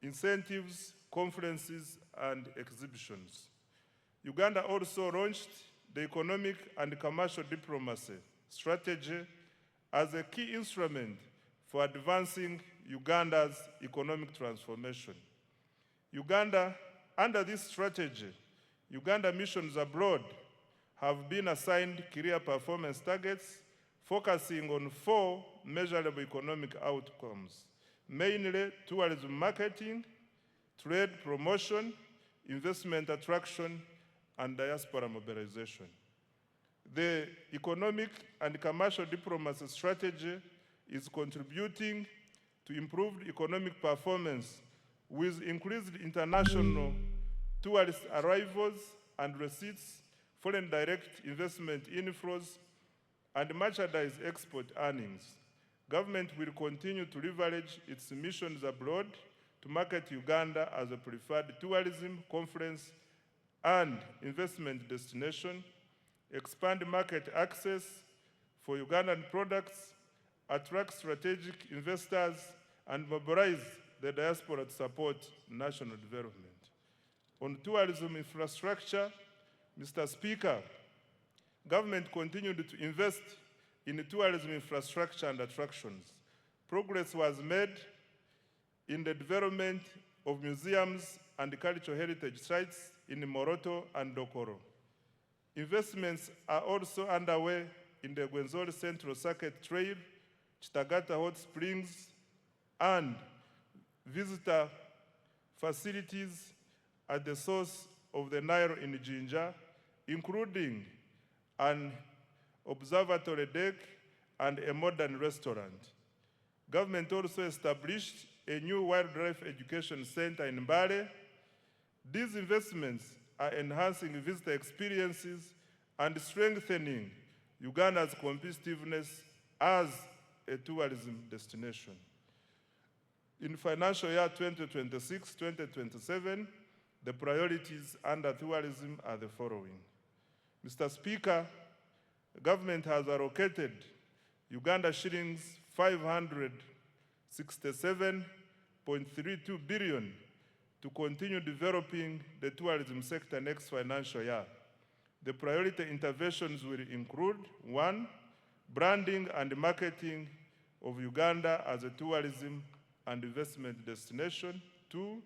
incentives, conferences, and exhibitions. Uganda also launched the economic and commercial diplomacy strategy as a key instrument for advancing Uganda's economic transformation. Under this strategy, Uganda missions abroad have been assigned clear performance targets focusing on 4 measurable economic outcomes, mainly tourism marketing, trade promotion, investment attraction, and diaspora mobilization. The economic and commercial diplomacy strategy is contributing to improved economic performance with increased international tourist arrivals and receipts foreign direct investment inflows, and merchandise export earnings. Government will continue to leverage its missions abroad to market Uganda as a preferred tourism, conference, and investment destination, expand market access for Ugandan products, attract strategic investors, and mobilize the diaspora to support national development. On tourism infrastructure, Mr. Speaker, government continued to invest in tourism infrastructure and attractions. Progress was made in the development of museums and cultural heritage sites in Moroto and Dokoro. Investments are also underway in the Gwenzori Central Circuit Trail, Chitagata Hot Springs, and visitor facilities at the source of the Nile in Jinja, including an observatory deck and a modern restaurant. Government also established a new wildlife education center in Mbale. These investments are enhancing visitor experiences and strengthening Uganda's competitiveness as a tourism destination. In financial year 2026-2027, the priorities under tourism are the following. Mr. Speaker, government has allocated Uganda shillings 567.32 billion to continue developing the tourism sector next financial year. The priority interventions will include: 1, branding and marketing of Uganda as a tourism and investment destination; 2,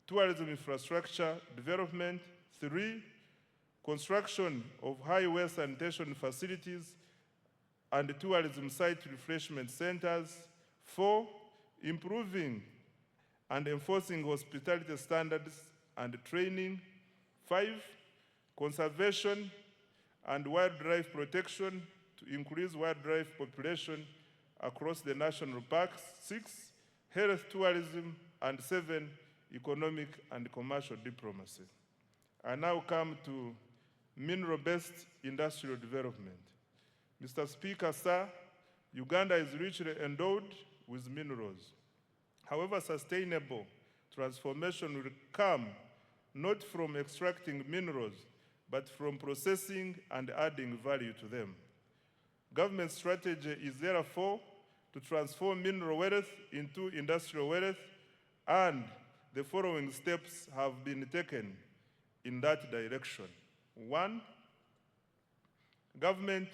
tourism infrastructure development; 3, construction of highway sanitation facilities and tourism site refreshment centers; 4, improving and enforcing hospitality standards and training; 5, conservation and wildlife protection to increase wildlife population across the national parks; 6, health tourism; and 7, economic and commercial diplomacy. I now come to mineral-based industrial development. Mr. Speaker, sir, Uganda is richly endowed with minerals. However, sustainable transformation will come not from extracting minerals, but from processing and adding value to them. Government strategy is therefore to transform mineral wealth into industrial wealth, and the following steps have been taken in that direction. 1, government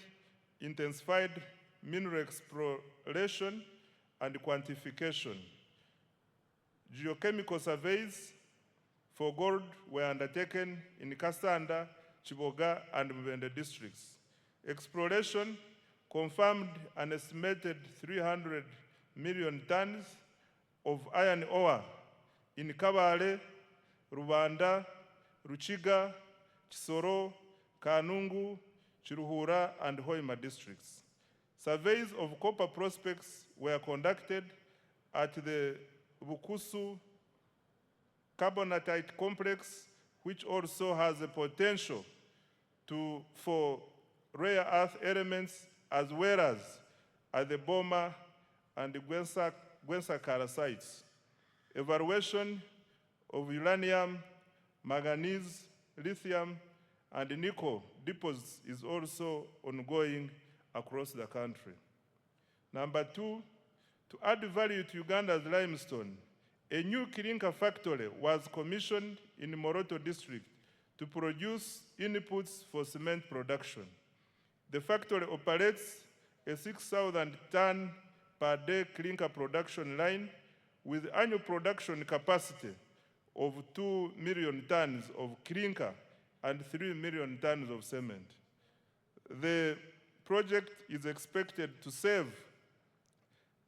intensified mineral exploration and quantification. Geochemical surveys for gold were undertaken in Kasanda, Chiboga, and Mubende districts. Exploration confirmed an estimated 300 million tons of iron ore in Kabale, Rubanda, Ruchiga, Chisoro, Kanungu, Chiruhura, and Hoima districts. Surveys of copper prospects were conducted at the Bukusu carbonatite complex, which also has the potential for rare earth elements, as well as at the Boma and the Gwensakara sites. Evaluation of uranium, manganese, lithium, and nickel deposits is also ongoing across the country. Number 2, to add value to Uganda's limestone, a new clinker factory was commissioned in Moroto district to produce inputs for cement production. The factory operates a 6,000 ton per day clinker production line with annual production capacity of 2 million tons of clinker and 3 million tons of cement. The project is expected to save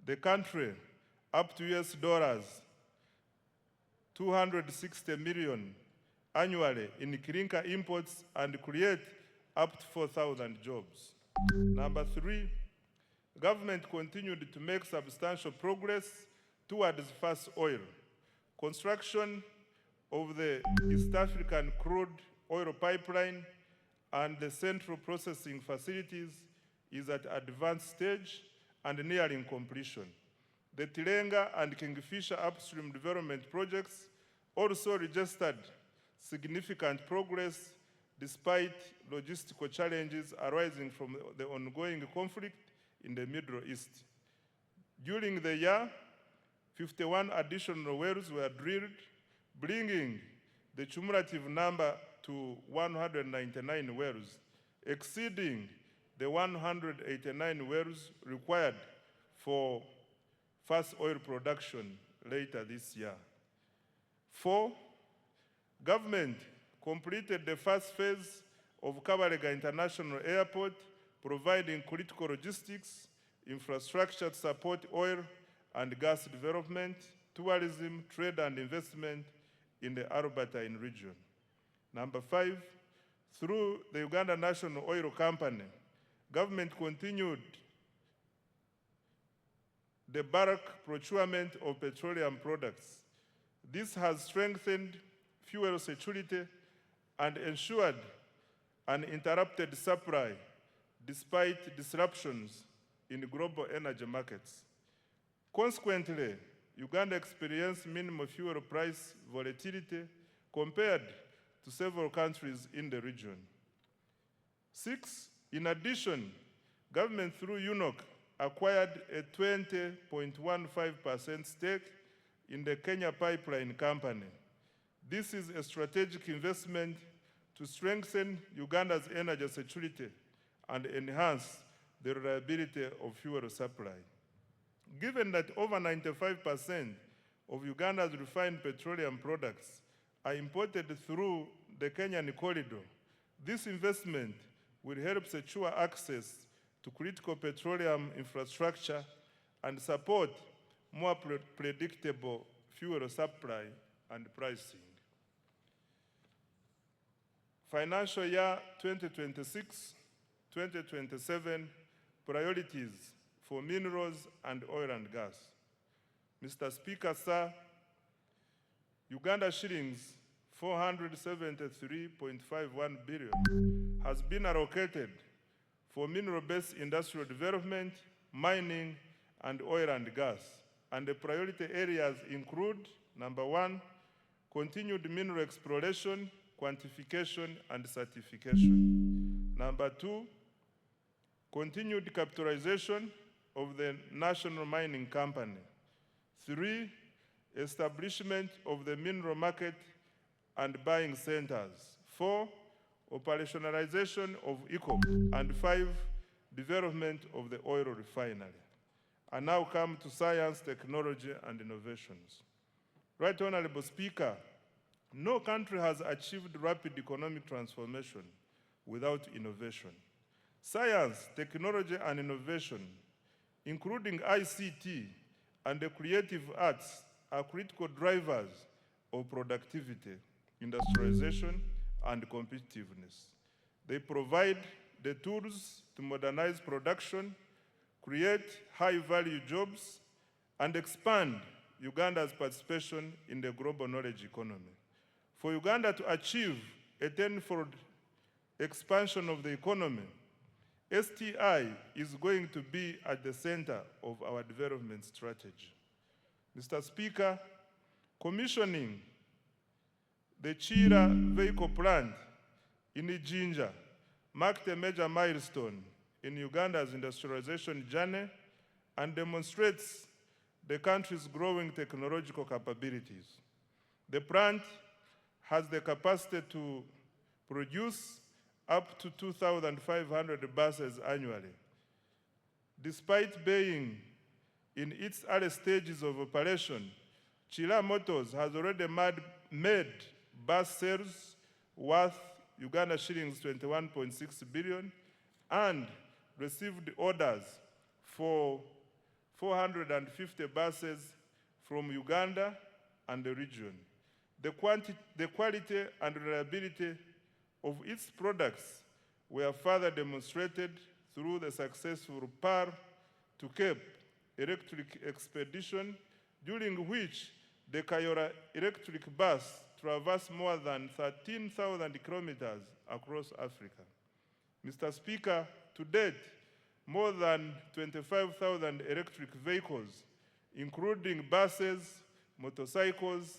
the country up to $260 million annually in clinker imports and create up to 4,000 jobs. Number 3, government continued to make substantial progress towards fast oil. Construction of the East African crude oil pipeline and the central processing facilities is at advanced stage and nearing completion. The Tilenga and Kingfisher upstream development projects also registered significant progress despite logistical challenges arising from the ongoing conflict in the Middle East. During the year, 51 additional wells were drilled, bringing the cumulative number to 199 wells, exceeding the 189 wells required for first oil production later this year. 4, government completed the first phase of Kabalega International Airport, providing critical logistics, infrastructure to support oil and gas development, tourism, trade and investment in the Albertine region. Number 5, through the Uganda National Oil Company, government continued the bulk procurement of petroleum products. This has strengthened fuel security and ensured uninterrupted supply despite disruptions in global energy markets. Consequently, Uganda experienced minimal fuel price volatility compared to several countries in the region. 6, in addition, government through UNOC acquired a 20.15% stake in the Kenya Pipeline Company. This is a strategic investment to strengthen Uganda's energy security and enhance the reliability of fuel supply. Given that over 95% of Uganda's refined petroleum products are imported through the Kenyan corridor, this investment will help secure access to critical petroleum infrastructure and support more predictable fuel supply and pricing. Financial year 2026-2027 priorities for minerals and oil and gas. Mr. Speaker, sir, Uganda shillings 473.51 billion has been allocated for mineral-based industrial development, mining, and oil and gas. And the priority areas include, number 1, continued mineral exploration, quantification, and certification. Number 2, continued capitalization of the National Mining Company. 3, establishment of the mineral market and buying centers. 4, operationalization of ECOP. And 5, development of the oil refinery. I now come to science, technology, and innovations. Right Honorable Speaker, no country has achieved rapid economic transformation without innovation. Science, technology, and innovation, including ICT and the creative arts, are critical drivers of productivity, industrialization, and competitiveness. They provide the tools to modernize production, create high-value jobs, and expand Uganda's participation in the global knowledge economy. For Uganda to achieve a tenfold expansion of the economy, STI is going to be at the center of our development strategy. Mr. Speaker, commissioning the Chira vehicle plant in Ijinja marked a major milestone in Uganda's industrialization journey and demonstrates the country's growing technological capabilities. The plant has the capacity to produce up to 2,500 buses annually. Despite being in its early stages of operation, Chira Motors has already made bus sales worth Uganda shillings 21.6 billion and received orders for 450 buses from Uganda and the region. The quality and reliability of its products were further demonstrated through the successful Par to Cape electric expedition, during which the Kayora electric bus traversed more than 13,000 kilometers across Africa. Mr. Speaker, to date, more than 25,000 electric vehicles, including buses, motorcycles,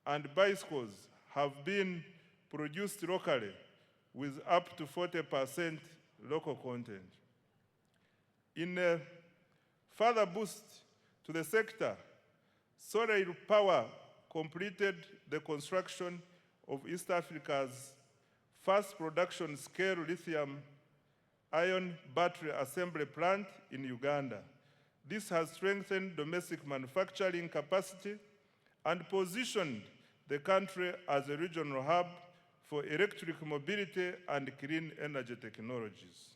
and bicycles, have been produced locally with up to 40% local content. In a further boost to the sector, Solar Power completed the construction of East Africa's first production-scale lithium-ion battery assembly plant in Uganda. This has strengthened domestic manufacturing capacity and positioned the country as a regional hub for electric mobility and clean energy technologies.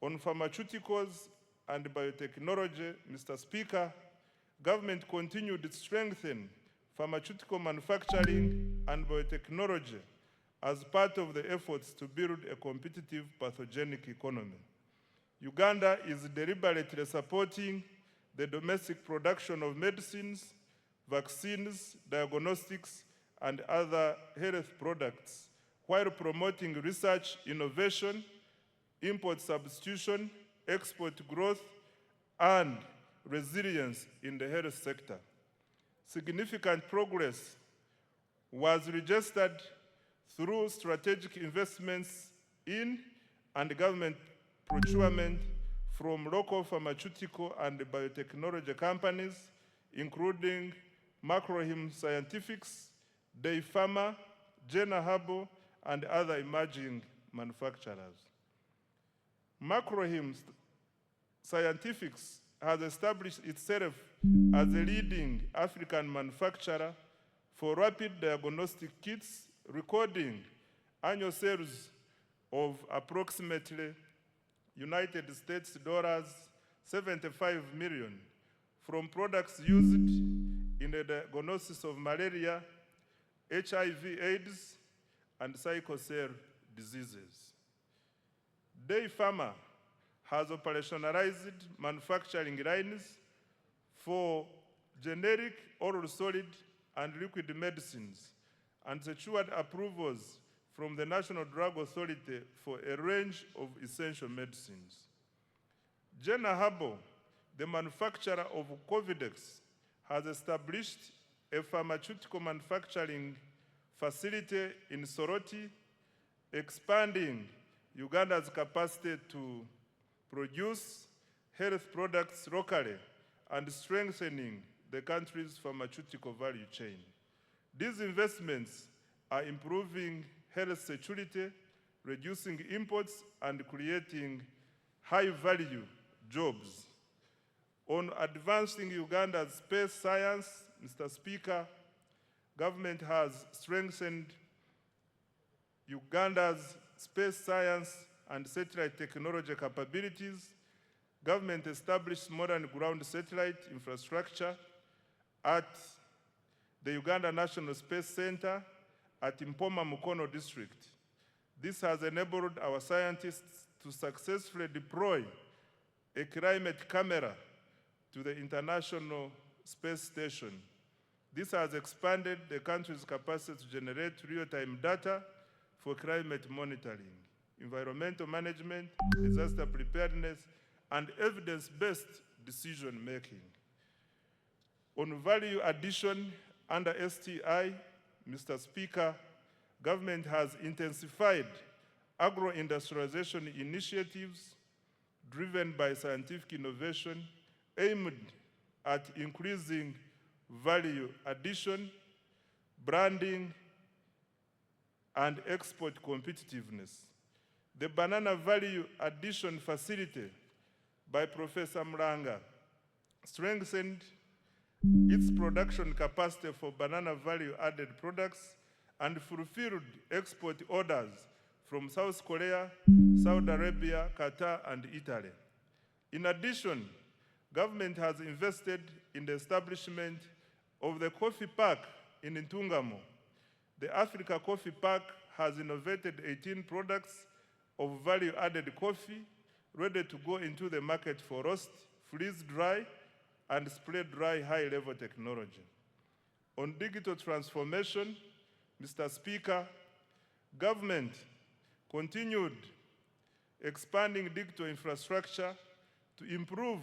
On pharmaceuticals and biotechnology, Mr. Speaker, government continued to strengthen pharmaceutical manufacturing and biotechnology as part of the efforts to build a competitive pathogenic economy. Uganda is deliberately supporting the domestic production of medicines, vaccines, diagnostics, and other health products, while promoting research, innovation, import substitution, export growth, and resilience in the health sector. Significant progress was registered through strategic investments in and government procurement from local pharmaceutical and biotechnology companies, including Macrohim Scientifics, Day Pharma, Jena Herbal, and other emerging manufacturers. Macrohim Scientifics has established itself as a leading African manufacturer for rapid diagnostic kits, recording annual sales of approximately United States dollars 75 million from products used in the diagnosis of malaria, HIV/AIDS, and sickle cell diseases. Day Pharma has operationalized manufacturing lines for generic, oral solid, and liquid medicines, and secured approvals from the National Drug Authority for a range of essential medicines. Jena Herbal, the manufacturer of Covidex, has established a pharmaceutical manufacturing facility in Soroti, expanding Uganda's capacity to produce health products locally and strengthening the country's pharmaceutical value chain. These investments are improving health security, reducing imports, and creating high-value jobs. On advancing Uganda's space science, Mr. Speaker, government has strengthened Uganda's space science and satellite technology capabilities. Government established modern ground satellite infrastructure at the Uganda National Space Center at Mpoma Mukono district. This has enabled our scientists to successfully deploy a climate camera to the International Space Station. This has expanded the country's capacity to generate real-time data for climate monitoring, environmental management, disaster preparedness, and evidence-based decision-making. On value addition under STI, Mr. Speaker, government has intensified agro-industrialization initiatives driven by scientific innovation aimed at increasing value addition, branding, and export competitiveness. The Banana Value Addition Facility by Professor Mlanga strengthened its production capacity for banana value-added products and fulfilled export orders from South Korea, Saudi Arabia, Qatar, and Italy. In addition, government has invested in the establishment of the Coffee Park in Ntungamo. The Africa Coffee Park has innovated 18 products of value-added coffee ready to go into the market for roast, freeze-dry, and spray-dry high-level technology. On digital transformation, Mr. Speaker, government continued expanding digital infrastructure to improve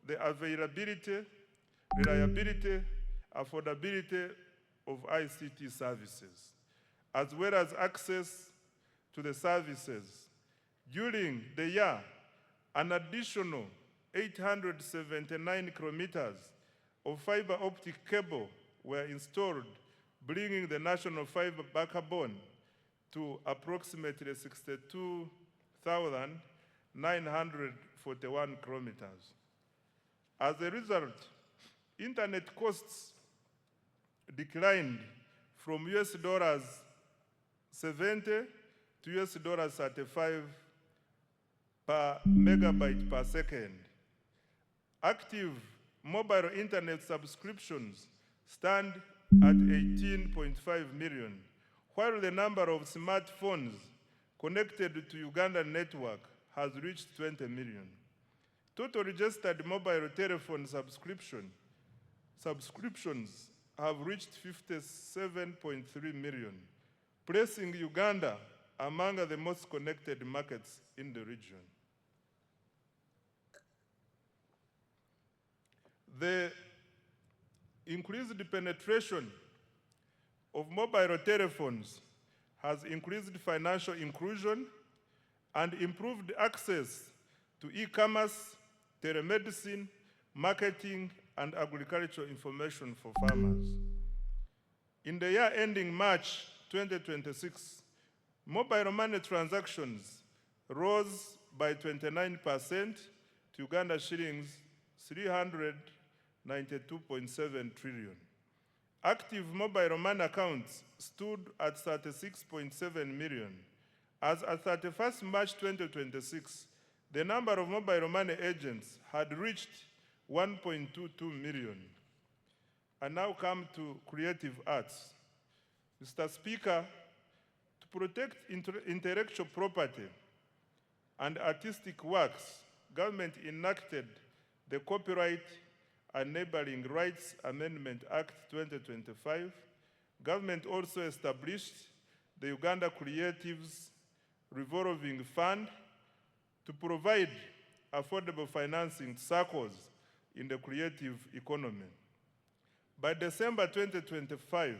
the availability, reliability, affordability of ICT services, as well as access to the services. During the year, an additional 879 kilometers of fiber optic cable were installed, bringing the national fiber backbone to approximately 62,941 kilometers. As a result, internet costs declined from US dollars 70 to US dollars 35 per megabyte per second. Active mobile internet subscriptions stand at 18.5 million, while the number of smartphones connected to Ugandan network has reached 20 million. Total registered mobile telephone subscriptions have reached 57.3 million, placing Uganda among the most connected markets in the region. The increased penetration of mobile telephones has increased financial inclusion and improved access to e-commerce, telemedicine, marketing, and agricultural information for farmers. In the year ending March 2026, mobile money transactions rose by 29% to Uganda shillings 392.7 trillion. Active mobile money accounts stood at 36.7 million. As at 31st March 2026, the number of mobile money agents had reached 1.22 million. I now come to creative arts. Mr. Speaker, to protect intellectual property and artistic works, government enacted the Copyright Enabling Rights Amendment Act 2025. Government also established the Uganda Creatives Revolving Fund to provide affordable financing circles in the creative economy. By December 2025,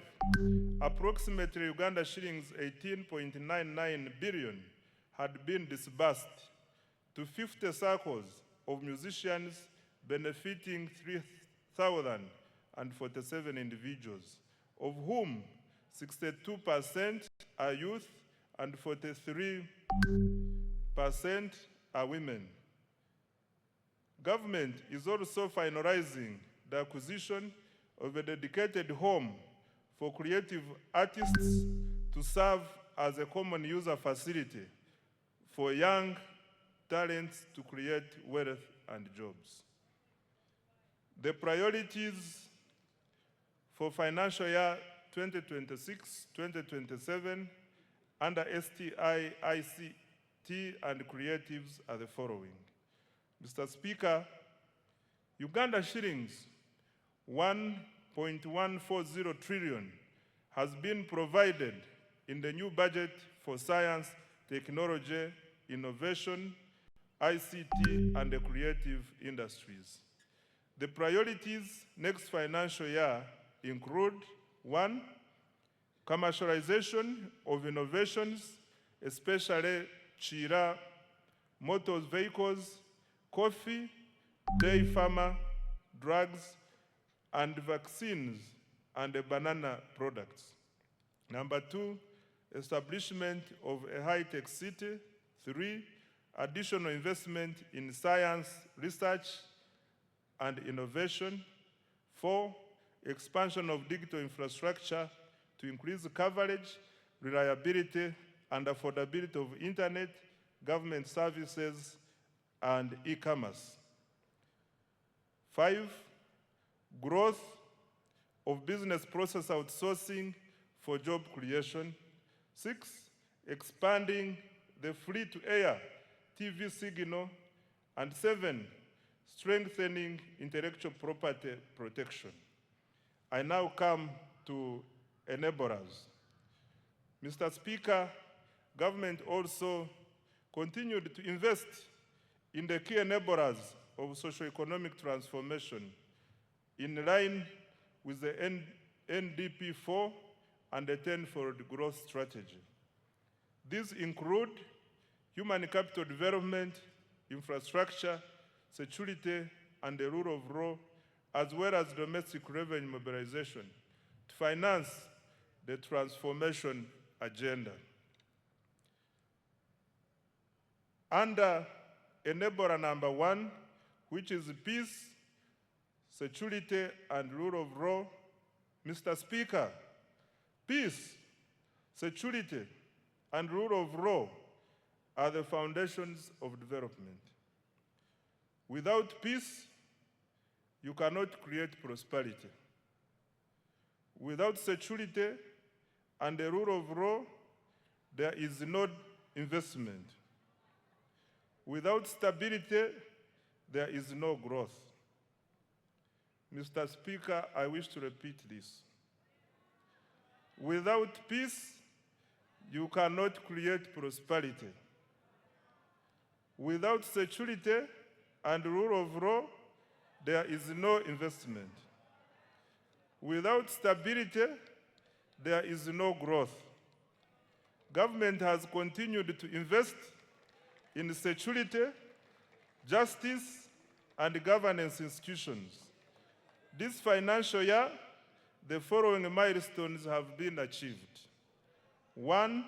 approximately Uganda shillings 18.99 billion had been disbursed to 50 circles of musicians, benefiting 3,047 individuals, of whom 62% are youth and 43% are women. Government is also finalizing the acquisition of a dedicated home for creative artists to serve as a common user facility for young talents to create wealth and jobs. The priorities for financial year 2026-2027 under STI, ICT, and creatives are the following. Mr. Speaker, Uganda shillings 1.140 trillion has been provided in the new budget for science, technology, innovation, ICT, and the creative industries. The priorities next financial year include: 1, commercialization of innovations, especially Chira, motor vehicles, coffee, dairy farmer, drugs, and vaccines, and banana products. Number 2, establishment of a high-tech city. 3, additional investment in science, research, and innovation. 4, expansion of digital infrastructure to increase coverage, reliability, and affordability of internet, government services, and e-commerce. 5, growth of business process outsourcing for job creation. 6, expanding the free-to-air TV signal. And 7, strengthening intellectual property protection. I now come to enablers. Mr. Speaker, government also continued to invest in the key enablers of socio-economic transformation in line with the NDP 4 and the 10-fold growth strategy. These include human capital development, infrastructure, security, and the rule of law, as well as domestic revenue mobilization to finance the transformation agenda. Under enabler number 1, which is peace, security, and rule of law, Mr. Speaker, peace, security, and rule of law are the foundations of development. Without peace, you cannot create prosperity. Without security and the rule of law, there is no investment. Without stability, there is no growth. Mr. Speaker, I wish to repeat this. Without peace, you cannot create prosperity. Without security and rule of law, there is no investment. Without stability, there is no growth. Government has continued to invest in security, justice, and governance institutions. This financial year, the following milestones have been achieved. 1,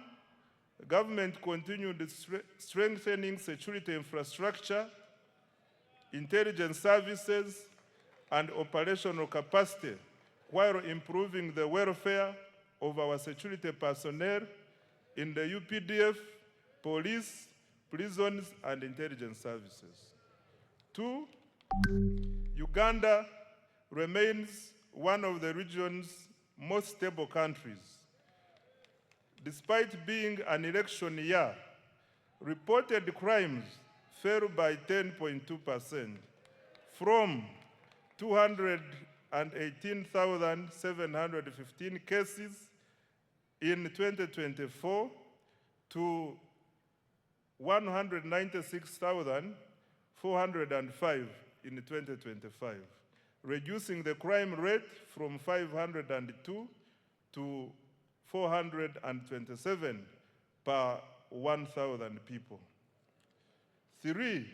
government continued strengthening security infrastructure, intelligence services, and operational capacity while improving the welfare of our security personnel in the UPDF, police, prisons, and intelligence services. 2, Uganda remains one of the region's most stable countries. Despite being an election year, reported crimes fell by 10.2% from 218,715 cases in 2024 to 196,405 in 2025, reducing the crime rate from 502 to 427 per 1,000 people. 3,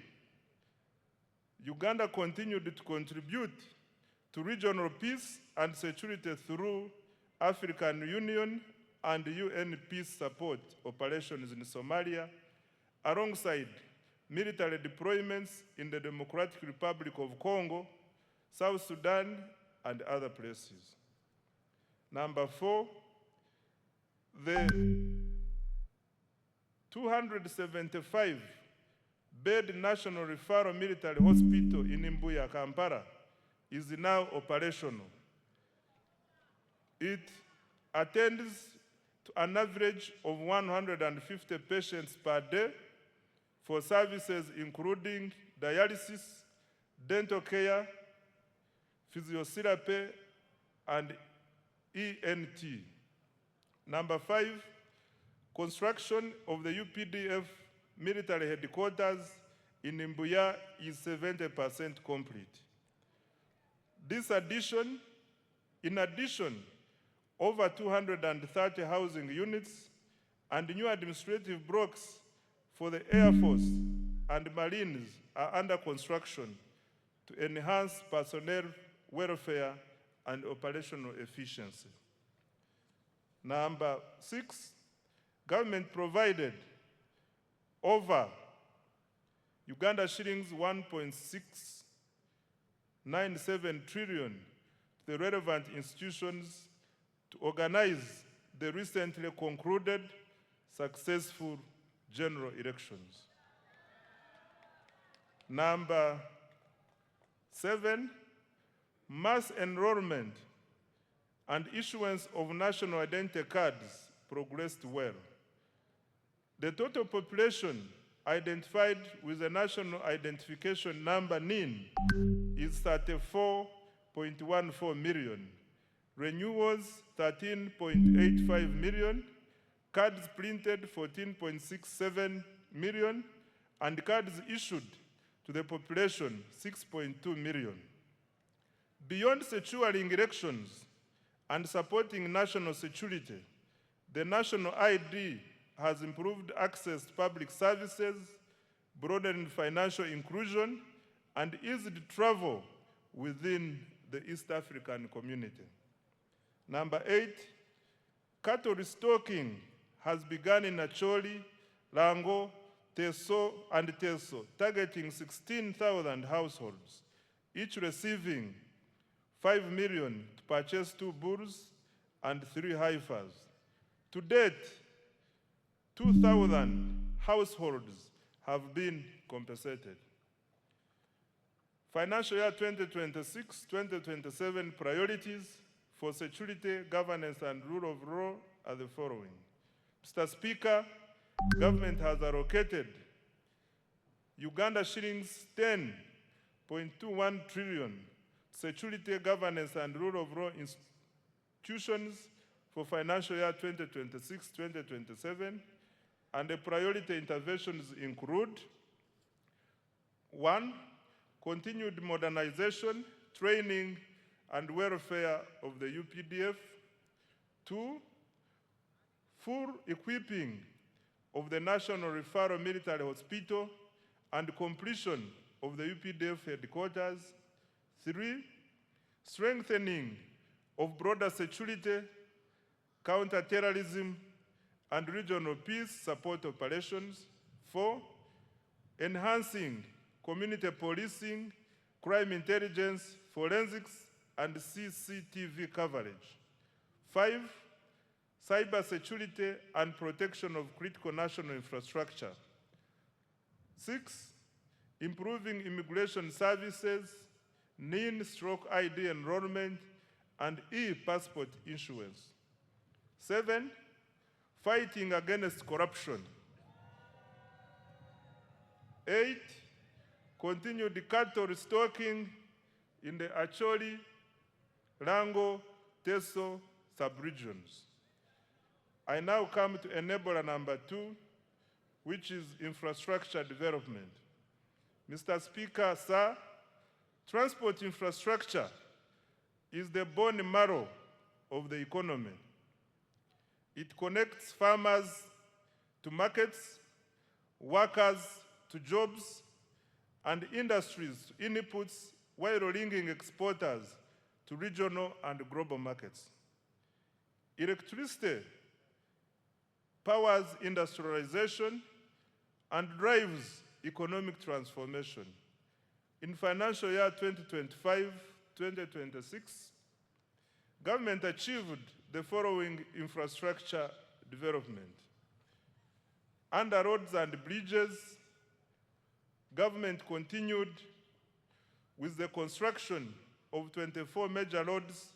Uganda continued to contribute to regional peace and security through African Union and UN peace support operations in Somalia, alongside military deployments in the Democratic Republic of Congo, South Sudan, and other places. Number 4, the 275-bed National Referral Military Hospital in Mbuya, Kampala, is now operational. It attends to an average of 150 patients per day for services including dialysis, dental care, physiotherapy, and ENT. Number 5, construction of the UPDF military headquarters in Mbuya is 70% complete. In addition, over 230 housing units and new administrative blocks for the Air Force and Marines are under construction to enhance personnel welfare and operational efficiency. Number 6, government provided over Uganda shillings 1.697 trillion to the relevant institutions to organize the recently concluded successful general elections. Number 7, mass enrollment and issuance of national identity cards progressed well. The total population identified with the National Identification Number NIN is 34.14 million, renewals 13.85 million, cards printed 14.67 million, and cards issued to the population 6.2 million. Beyond securing elections and supporting national security, the national ID has improved access to public services, broadened financial inclusion, and eased travel within the East African community. Number 8, cattle restocking has begun in Acholi, Lango, Teso, and Teso, targeting 16,000 households, each receiving 5 million to purchase 2 bulls and 3 heifers. To date, 2,000 households have been compensated. Financial year 2026-2027 priorities for security, governance, and rule of law are the following. Mr. Speaker, government has allocated Uganda shillings 10.21 trillion security, governance, and rule of law institutions for financial year 2026-2027, and the priority interventions include: 1, continued modernization, training, and welfare of the UPDF. 2, full equipping of the National Referral Military Hospital and completion of the UPDF headquarters. 3, strengthening of broader security, counter-terrorism, and regional peace support operations. 4, enhancing community policing, crime intelligence, forensics, and CCTV coverage. 5, cyber security and protection of critical national infrastructure. 6, improving immigration services, NIN/ID enrollment, and e-passport issuance. 7, fighting against corruption. 8, continued cattle restocking in the Acholi, Lango, Teso sub-regions. I now come to enabler number 2, which is infrastructure development. Mr. Speaker, sir, transport infrastructure is the bone marrow of the economy. It connects farmers to markets, workers to jobs, and industries to inputs, while linking exporters to regional and global markets. Electricity powers industrialization and drives economic transformation. In financial year 2025-2026, government achieved the following infrastructure development. Under roads and bridges, government continued with the construction of 24 major roads,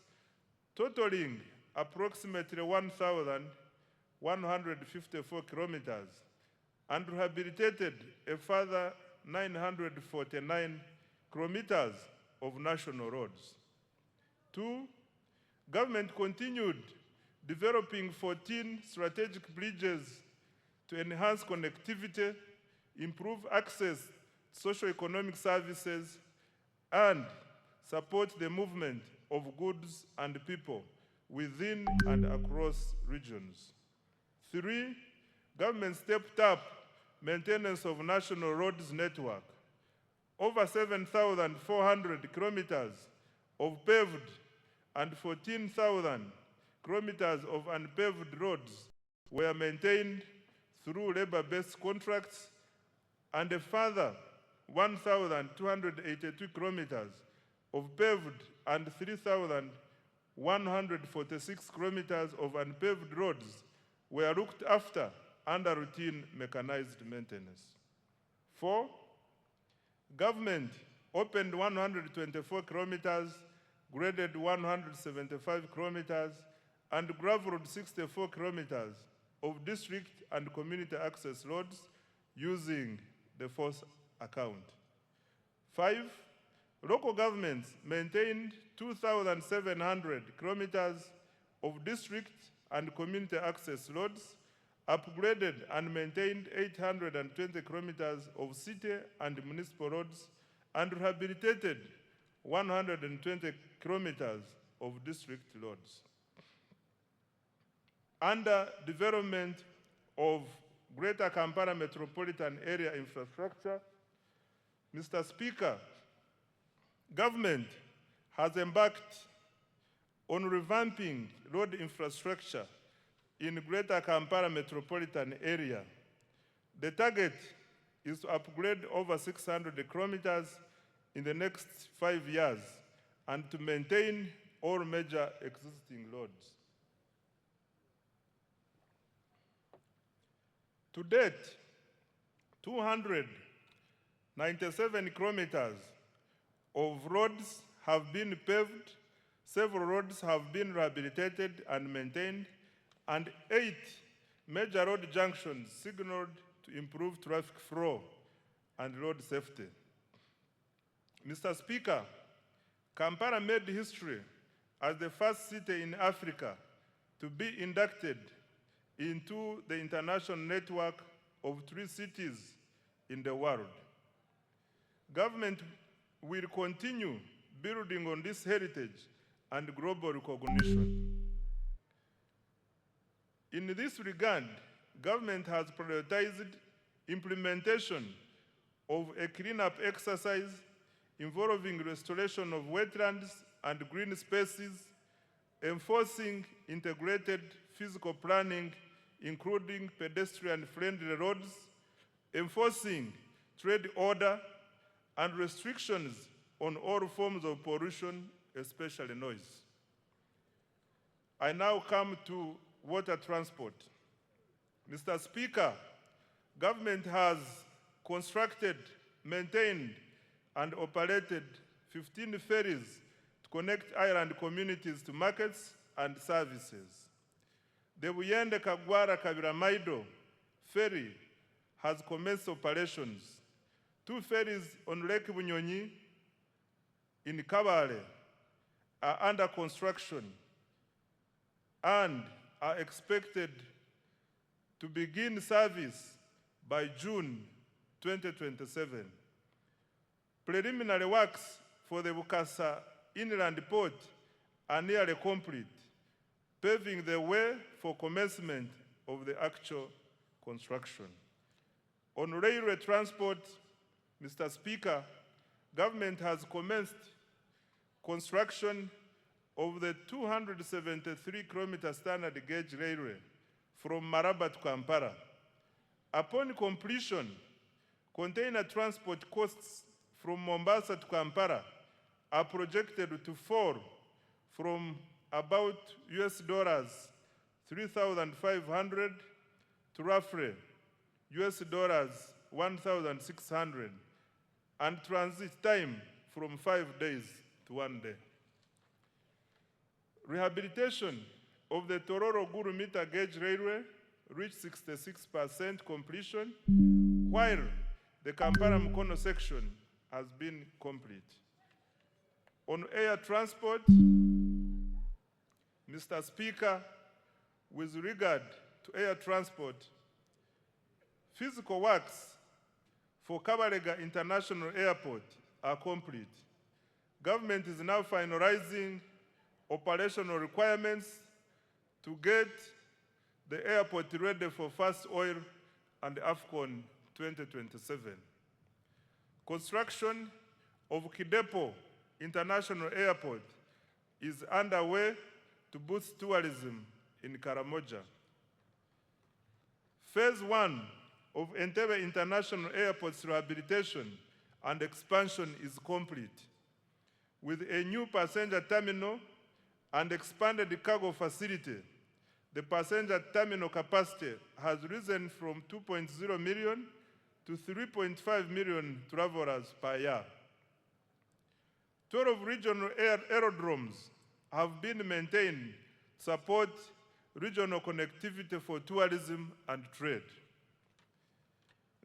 totaling approximately 1,154 kilometers, and rehabilitated a further 949 kilometers of national roads. 2, government continued developing 14 strategic bridges to enhance connectivity, improve access to socio-economic services, and support the movement of goods and people within and across regions. 3, government stepped up maintenance of national roads network. Over 7,400 kilometers of paved and 14,000 kilometers of unpaved roads were maintained through labor-based contracts, and a further 1,282 kilometers of paved and 3,146 kilometers of unpaved roads were looked after under routine mechanized maintenance. 4, government opened 124 kilometers, graded 175 kilometers, and gravelled 64 kilometers of district and community access roads using the force account. 5, local governments maintained 2,700 kilometers of district and community access roads, upgraded and maintained 820 kilometers of city and municipal roads, and rehabilitated 120 kilometers of district roads. Under development of Greater Kampala Metropolitan Area infrastructure, Mr. Speaker, government has embarked on revamping road infrastructure in Greater Kampala Metropolitan Area. The target is to upgrade over 600 kilometers in the next 5 years and to maintain all major existing roads. To date, 297 kilometers of roads have been paved, several roads have been rehabilitated and maintained, and 8 major road junctions signaled to improve traffic flow and road safety. Mr. Speaker, Kampala made history as the first city in Africa to be inducted into the international network of 3 cities in the world. Government will continue building on this heritage and global recognition. In this regard, government has prioritized implementation of a cleanup exercise involving restoration of wetlands and green spaces, enforcing integrated physical planning, including pedestrian-friendly roads, enforcing trade order, and restrictions on all forms of pollution, especially noise. I now come to water transport. Mr. Speaker, government has constructed, maintained, and operated 15 ferries to connect island communities to markets and services. The Buyende Kagwara Kabiramaido ferry has commenced operations. 2 ferries on Lake Bunyonyi in Kabale are under construction and are expected to begin service by June 2027. Preliminary works for the Bukasa Inland Port are nearly complete, paving the way for commencement of the actual construction. On railway transport, Mr. Speaker, government has commenced construction of the 273-kilometer standard gauge railway from Maraba to Kampala. Upon completion, container transport costs from Mombasa to Kampala are projected to fall from about $3,500 to roughly $1,600, and transit time from 5 days to 1 day. Rehabilitation of the Tororo-Gulu meter gauge railway reached 66% completion, while the Kampala-Mukono section has been complete. On air transport, Mr. Speaker, with regard to air transport, physical works for Kabalega International Airport are complete. Government is now finalizing operational requirements to get the airport ready for first oil and AFCON 2027. Construction of Kidepo International Airport is underway to boost tourism in Karamoja. Phase 1 of Entebbe International Airport's rehabilitation and expansion is complete, with a new passenger terminal and expanded cargo facility. The passenger terminal capacity has risen from 2.0 million to 3.5 million travelers per year. 12 regional aerodromes have been maintained to support regional connectivity for tourism and trade.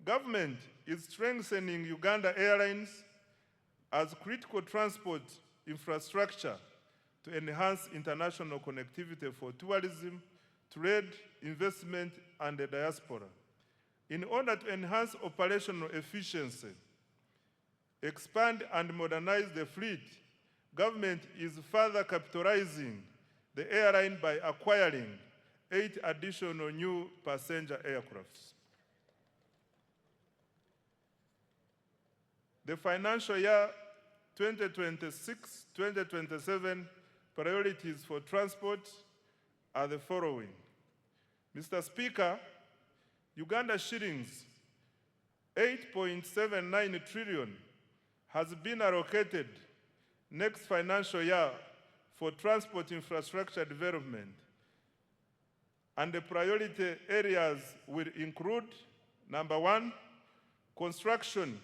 Government is strengthening Uganda Airlines as critical transport infrastructure to enhance international connectivity for tourism, trade, investment, and the diaspora. In order to enhance operational efficiency, expand and modernize the fleet, government is further capitalizing the airline by acquiring 8 additional new passenger aircrafts. The financial year 2026-2027 priorities for transport are the following. Mr. Speaker, Uganda shillings 8.79 trillion has been allocated next financial year for transport infrastructure development. And the priority areas will include, number 1, construction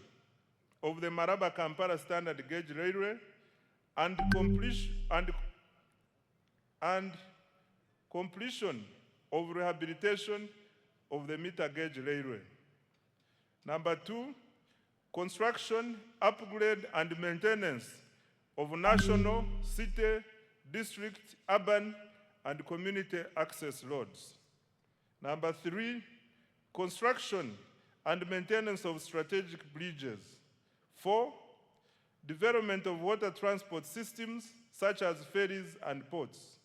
of the Maraba-Kampala standard gauge railway and completion of rehabilitation of the meter gauge railway. Number 2, construction, upgrade, and maintenance of national, city, district, urban, and community access roads. Number 3, construction and maintenance of strategic bridges. 4, development of water transport systems such as ferries and ports.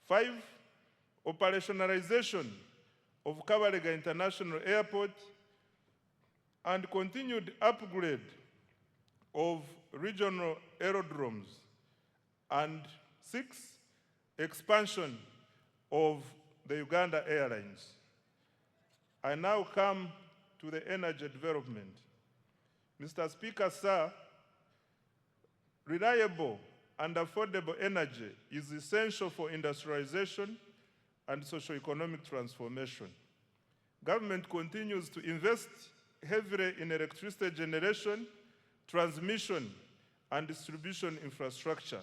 5, operationalization of Kabalega International Airport and continued upgrade of regional aerodromes. And 6, expansion of the Uganda Airlines. I now come to the energy development. Mr. Speaker, sir, reliable and affordable energy is essential for industrialization and socio-economic transformation. Government continues to invest heavily in electricity generation, transmission, and distribution infrastructure.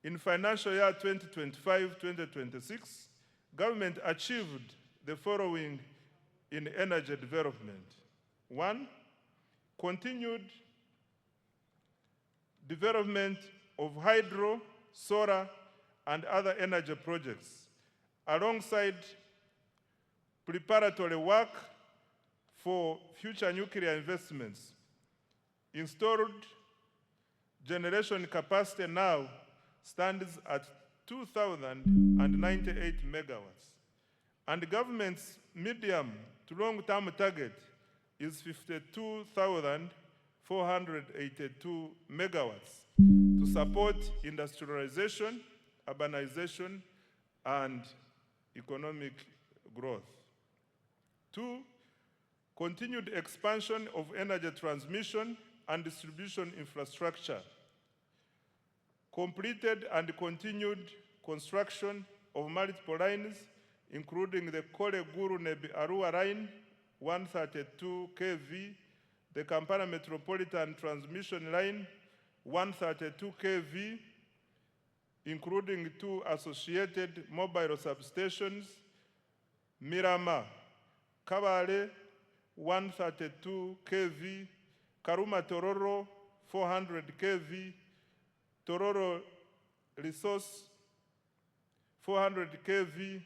In financial year 2025-2026, government achieved the following in energy development. 1, continued development of hydro, solar, and other energy projects, alongside preparatory work for future nuclear investments. Installed generation capacity now stands at 2,098 megawatts. And the government's medium to long-term target is 52,482 megawatts to support industrialization, urbanization, and economic growth. 2, continued expansion of energy transmission and distribution infrastructure. Completed and continued construction of multiple lines, including the Kole Guru Nebi Arua line, 132 kV, the Kampala Metropolitan Transmission Line, 132 kV, including 2 associated mobile substations, Mirama, Kabale, 132 kV, Karuma Tororo, 400 kV, Tororo Resource, 400 kV,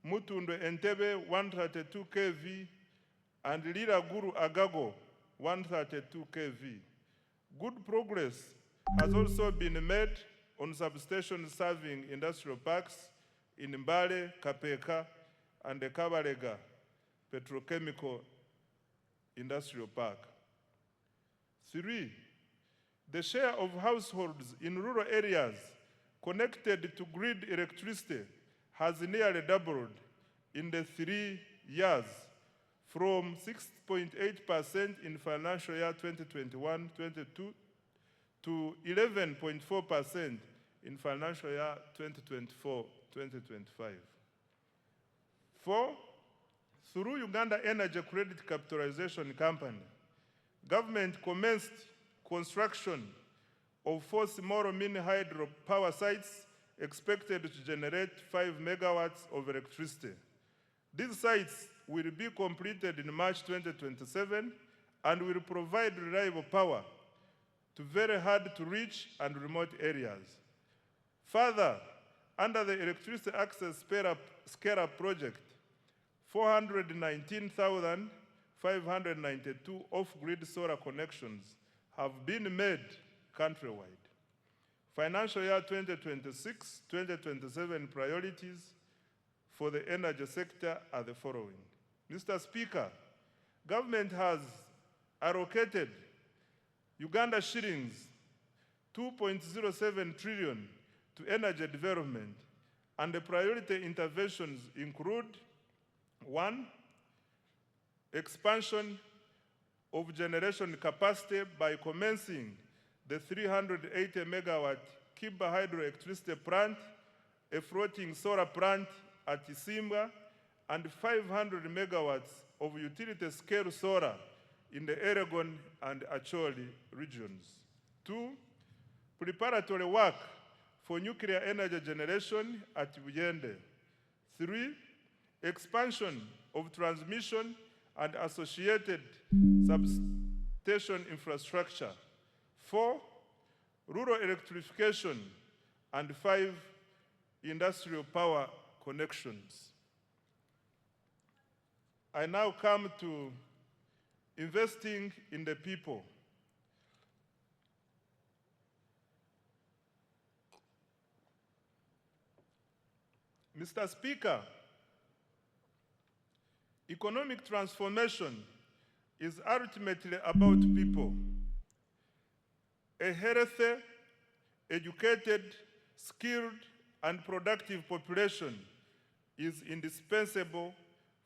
Mutundu Entebbe, 132 kV, and Lira Guru Agago, 132 kV. Good progress has also been made on substations serving industrial parks in Mbale, Kapeka, and the Kabalega Petrochemical Industrial Park. 3, the share of households in rural areas connected to grid electricity has nearly doubled in the 3 years, from 6.8% in financial year 2021-22 to 11.4% in financial year 2024-2025. 4, through Uganda Energy Credit Capitalization Company, government commenced construction of 4 small mini hydro power sites expected to generate 5 megawatts of electricity. These sites will be completed in March 2027 and will provide reliable power to very hard to reach and remote areas. Further, under the Electricity Access Scale-Up Project, 419,592 off-grid solar connections have been made countrywide. Financial year 2026-2027 priorities for the energy sector are the following. Mr. Speaker, government has allocated Uganda shillings 2.07 trillion to energy development, and the priority interventions include: 1, expansion of generation capacity by commencing the 380 megawatt Kiba hydroelectricity plant, a floating solar plant at Isimba, and 500 megawatts of utility scale solar in the Elgon and Acholi regions. 2, preparatory work for nuclear energy generation at Buyende. 3, expansion of transmission and associated substation infrastructure. 4, rural electrification. And 5, industrial power connections. I now come to investing in the people. Mr. Speaker, economic transformation is ultimately about people. A healthy, educated, skilled, and productive population is indispensable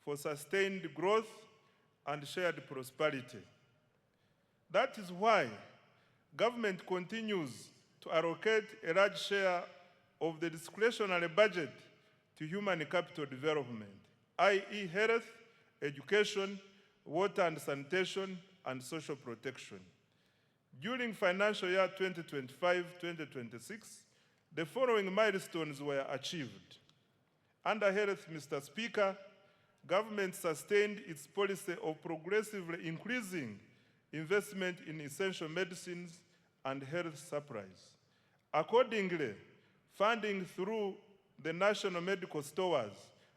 for sustained growth and shared prosperity. That is why government continues to allocate a large share of the discretionary budget to human capital development, i.e. health, education, water and sanitation, and social protection. During financial year 2025-2026, the following milestones were achieved. Under health, Mr. Speaker, government sustained its policy of progressively increasing investment in essential medicines and health supplies. Accordingly, funding through the national medical stores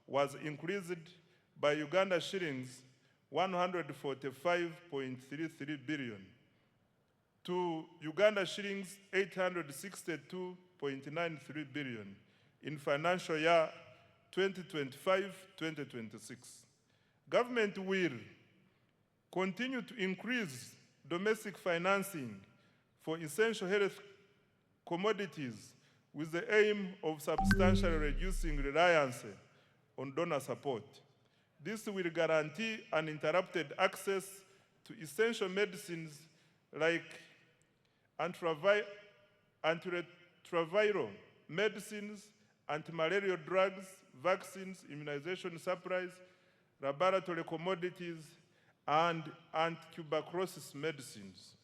was increased by Uganda shillings 145.33 billion to Uganda shillings 862.93 billion in financial year 2025-2026. Government will continue to increase domestic financing for essential health commodities with the aim of substantially reducing reliance on donor support. This will guarantee uninterrupted access to essential medicines like antiretroviral medicines, anti-malarial drugs, vaccines, immunization supplies, laboratory commodities, and anti-tuberculosis medicines.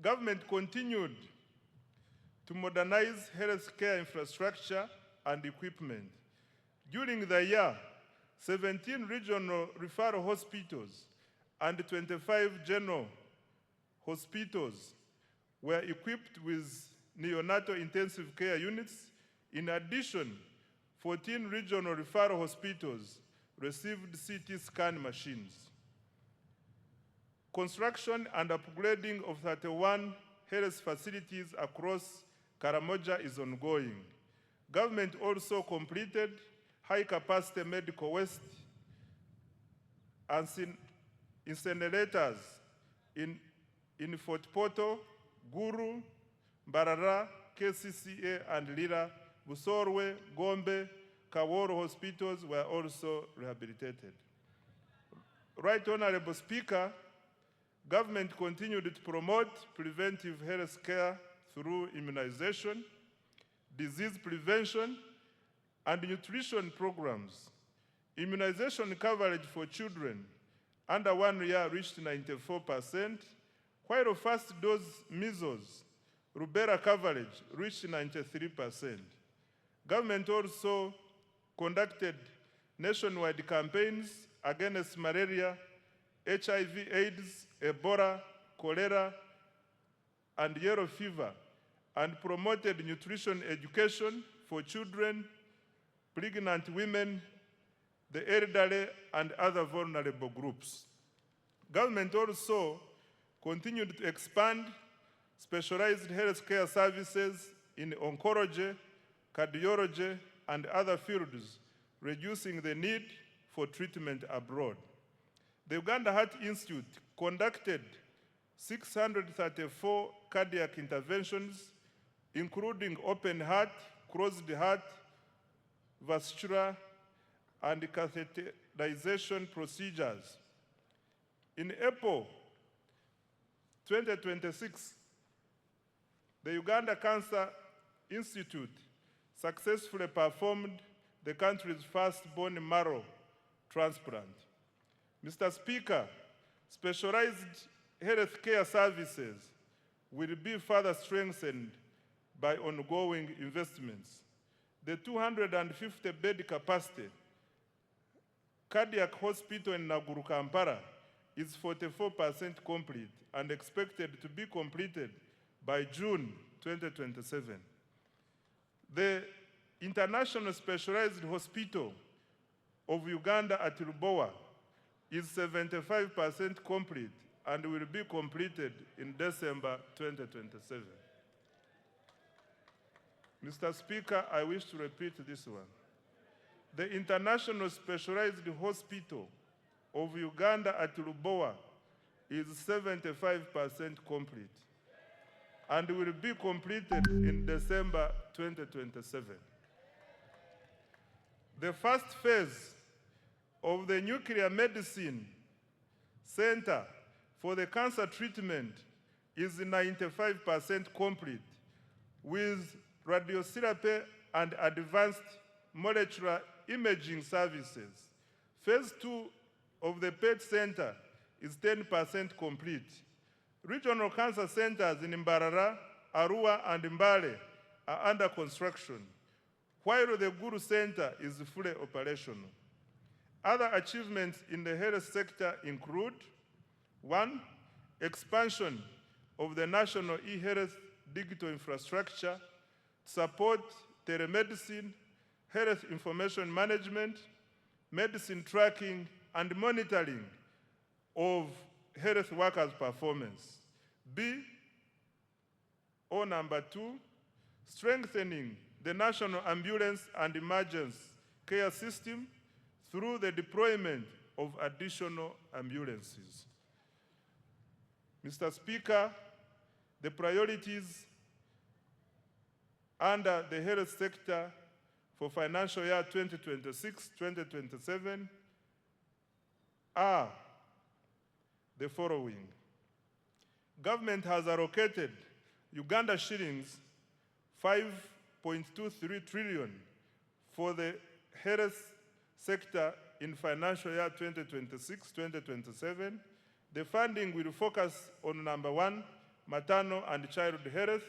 Government continued to modernize healthcare infrastructure and equipment. During the year, 17 regional referral hospitals and 25 general hospitals were equipped with neonatal intensive care units. In addition, 14 regional referral hospitals received CT scan machines. Construction and upgrading of 31 health facilities across Karamoja is ongoing. Government also completed high-capacity medical waste incinerators in Fort Portal, Guru, Mbarara, KCCA, and Lira. Busorwe, Gombe, Kaworo hospitals were also rehabilitated. Right Honorable Speaker, government continued to promote preventive health care through immunization, disease prevention, and nutrition programs. Immunization coverage for children under 1 year reached 94%, while first dose measles, rubella coverage reached 93%. Government also conducted nationwide campaigns against malaria, HIV, AIDS, Ebola, cholera, and yellow fever, and promoted nutrition education for children, pregnant women, the elderly, and other vulnerable groups. Government also continued to expand specialized healthcare services in oncology, cardiology, and other fields, reducing the need for treatment abroad. The Uganda Heart Institute conducted 634 cardiac interventions, including open heart, closed heart, vascular, and catheterization procedures. In April 2026, the Uganda Cancer Institute successfully performed the country's first bone marrow transplant. Mr. Speaker, specialized healthcare services will be further strengthened by ongoing investments. The 250-bed capacity cardiac hospital in Naguru, Kampala is 44% complete and expected to be completed by June 2027. The International Specialized Hospital of Uganda at Lubowa is 75% complete and will be completed in December 2027. Mr. Speaker, I wish to repeat this one. The International Specialized Hospital of Uganda at Lubowa is 75% complete and will be completed in December 2027. The first phase of the Nuclear Medicine Center for the cancer treatment is 95% complete, with radiotherapy and advanced molecular imaging services. Phase 2 of the PET Center is 10% complete. Regional cancer centers in Mbarara, Arua, and Mbale are under construction, while the Guru Center is fully operational. Other achievements in the health sector include: 1, expansion of the national e-health digital infrastructure to support telemedicine, health information management, medicine tracking, and monitoring of health workers' performance. B, or number 2, strengthening the national ambulance and emergency care system through the deployment of additional ambulances. Mr. Speaker, the priorities under the health sector for financial year 2026-2027 are the following. Government has allocated Uganda shillings 5.23 trillion for the health sector in financial year 2026-2027. The funding will focus on number 1, maternal and child health;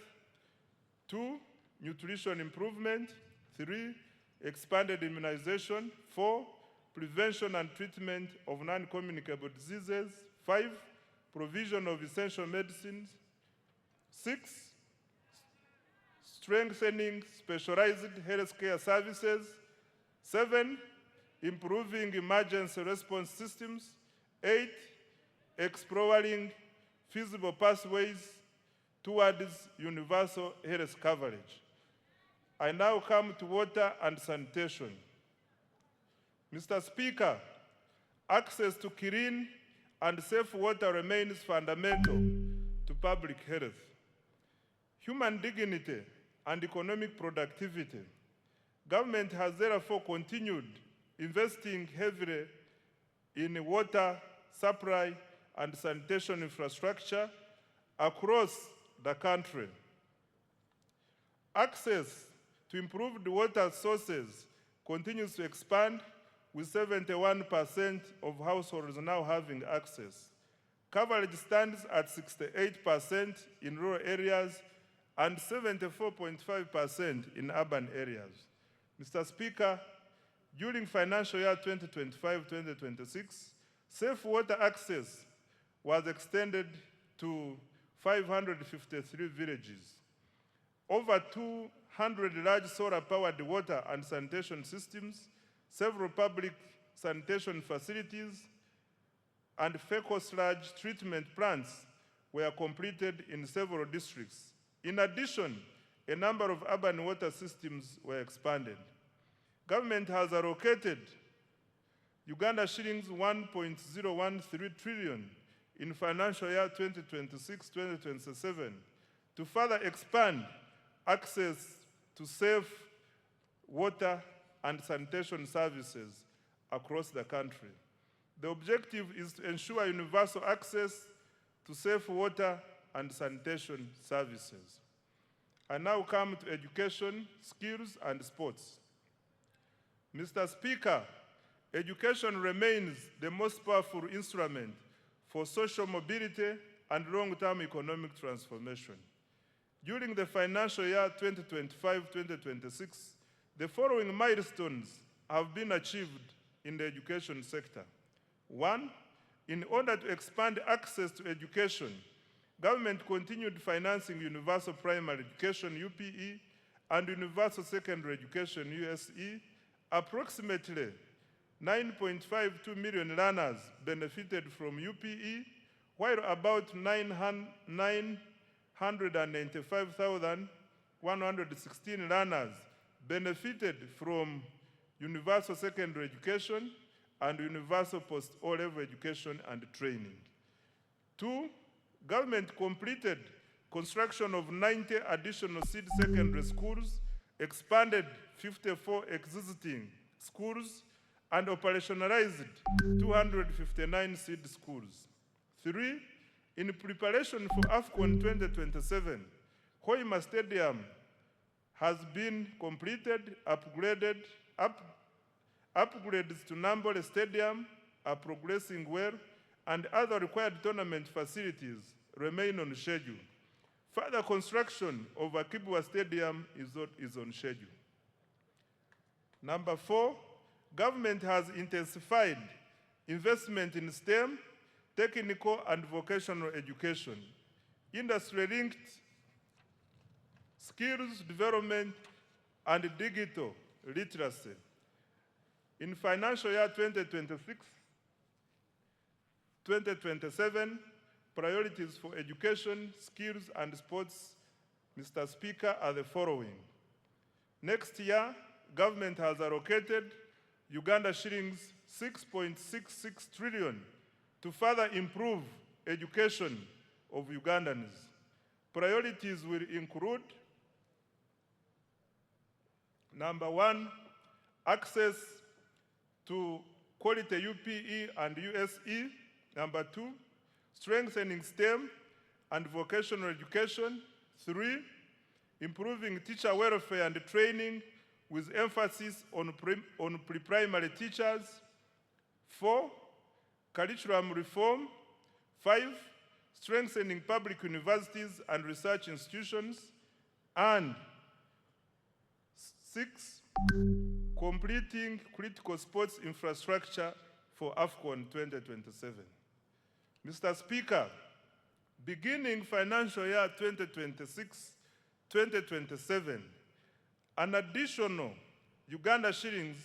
2, nutrition improvement; 3, expanded immunization; 4, prevention and treatment of non-communicable diseases; 5, provision of essential medicines; 6, strengthening specialized healthcare services; 7, improving emergency response systems; 8, exploring feasible pathways towards universal health coverage. I now come to water and sanitation. Mr. Speaker, access to clean and safe water remains fundamental to public health, human dignity, and economic productivity. Government has therefore continued investing heavily in water supply and sanitation infrastructure across the country. Access to improved water sources continues to expand, with 71% of households now having access. Coverage stands at 68% in rural areas and 74.5% in urban areas. Mr. Speaker, during financial year 2025-2026, safe water access was extended to 553 villages. over 200 large solar-powered water and sanitation systems, several public sanitation facilities, and fecal sludge treatment plants were completed in several districts. In addition, a number of urban water systems were expanded. Government has allocated Uganda shillings 1.013 trillion in financial year 2026-2027 to further expand access to safe water and sanitation services across the country. The objective is to ensure universal access to safe water and sanitation services. I now come to education, skills, and sports. Mr. Speaker, education remains the most powerful instrument for social mobility and long-term economic transformation. During the financial year 2025-2026, the following milestones have been achieved in the education sector. 1, in order to expand access to education, government continued financing universal primary education, UPE, and universal secondary education, USE. Approximately 9.52 million learners benefited from UPE, while about 995,116 learners benefited from universal secondary education and universal post-O-level education and training. 2, government completed construction of 90 additional seed secondary schools, expanded 54 existing schools, and operationalized 259 seed schools. 3, in preparation for AFCON 2027, Hoima Stadium has been completed, upgrades to Nambole Stadium are progressing well, and other required tournament facilities remain on schedule. Further construction of Akibwa Stadium is on schedule. Number 4, government has intensified investment in STEM, technical and vocational education, industry-linked skills development, and digital literacy. In financial year 2026-2027, priorities for education, skills, and sports, Mr. Speaker, are the following. Next year, government has allocated Uganda shillings 6.66 trillion to further improve education of Ugandans. Priorities will include: number 1, access to quality UPE and USE. Number 2, strengthening STEM and vocational education. 3, improving teacher welfare and training with emphasis on pre-primary teachers. 4, curriculum reform. 5, strengthening public universities and research institutions. And 6, completing critical sports infrastructure for AFCON 2027. Mr. Speaker, beginning financial year 2026-2027, an additional Uganda shillings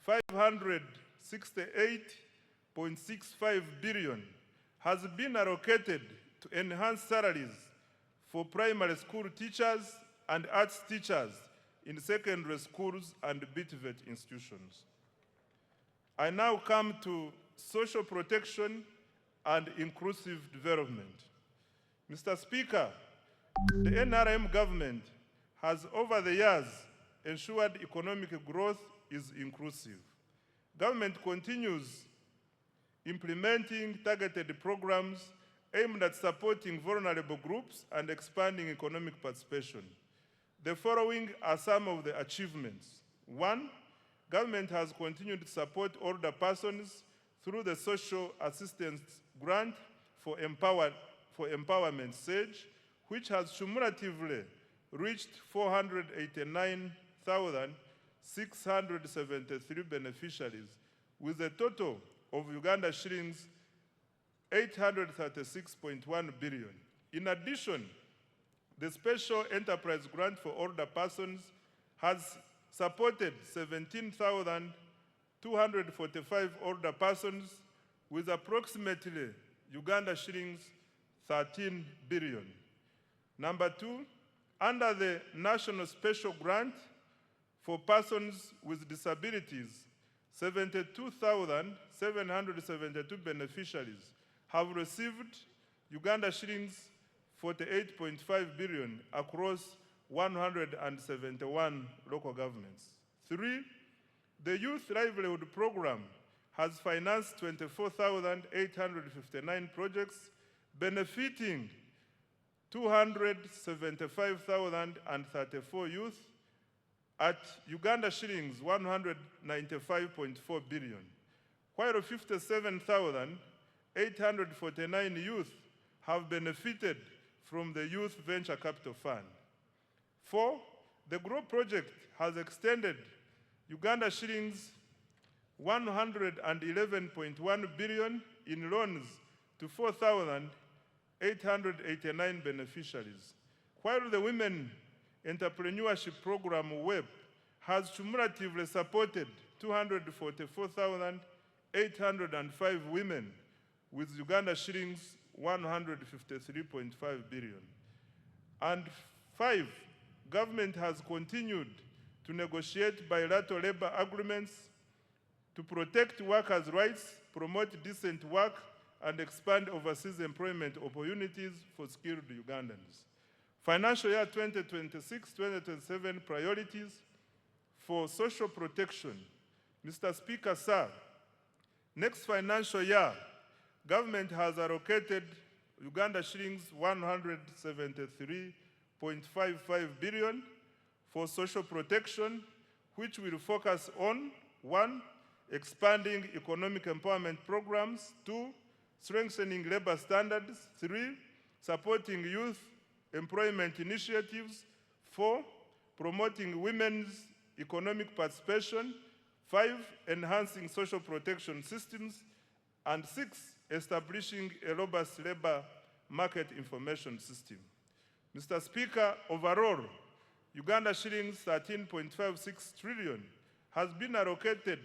568.65 billion has been allocated to enhance salaries for primary school teachers and arts teachers in secondary schools and BTVET institutions. I now come to social protection and inclusive development. Mr. Speaker, the NRM government has over the years ensured economic growth is inclusive. Government continues implementing targeted programs aimed at supporting vulnerable groups and expanding economic participation. The following are some of the achievements. 1, government has continued to support older persons through the Social Assistance Grant for Empowerment SAGE, which has cumulatively reached 489,673 beneficiaries, with a total of Uganda shillings 836.1 billion. In addition, the Special Enterprise Grant for Older Persons has supported 17,245 older persons with approximately Uganda shillings 13 billion. Number two, under the National Special Grant for Persons with Disabilities, 72,772 beneficiaries have received Uganda shillings 48.5 billion across 171 local governments. Three, the Youth Livelihood Program has financed 24,859 projects benefiting 275,034 youth at Uganda shillings 195.4 billion, while 57,849 youth have benefited from the Youth Venture Capital Fund. Four, the GROW project has extended Uganda shillings 111.1 billion in loans to 4,889 beneficiaries, while the Women Entrepreneurship Program WEP has cumulatively supported 244,805 women with Uganda shillings 153.5 billion. And five, government has continued to negotiate bilateral labor agreements to protect workers' rights, promote decent work, and expand overseas employment opportunities for skilled Ugandans. Financial year 2026-2027 priorities for social protection. Mr. Speaker, sir, next financial year, government has allocated Uganda shillings 173.55 billion for social protection, which will focus on 1, expanding economic empowerment programs, 2, strengthening labor standards, 3, supporting youth employment initiatives, 4, promoting women's economic participation, 5, enhancing social protection systems, and 6, establishing a robust labor market information system. Mr. Speaker, overall, Uganda shillings 13.56 trillion has been allocated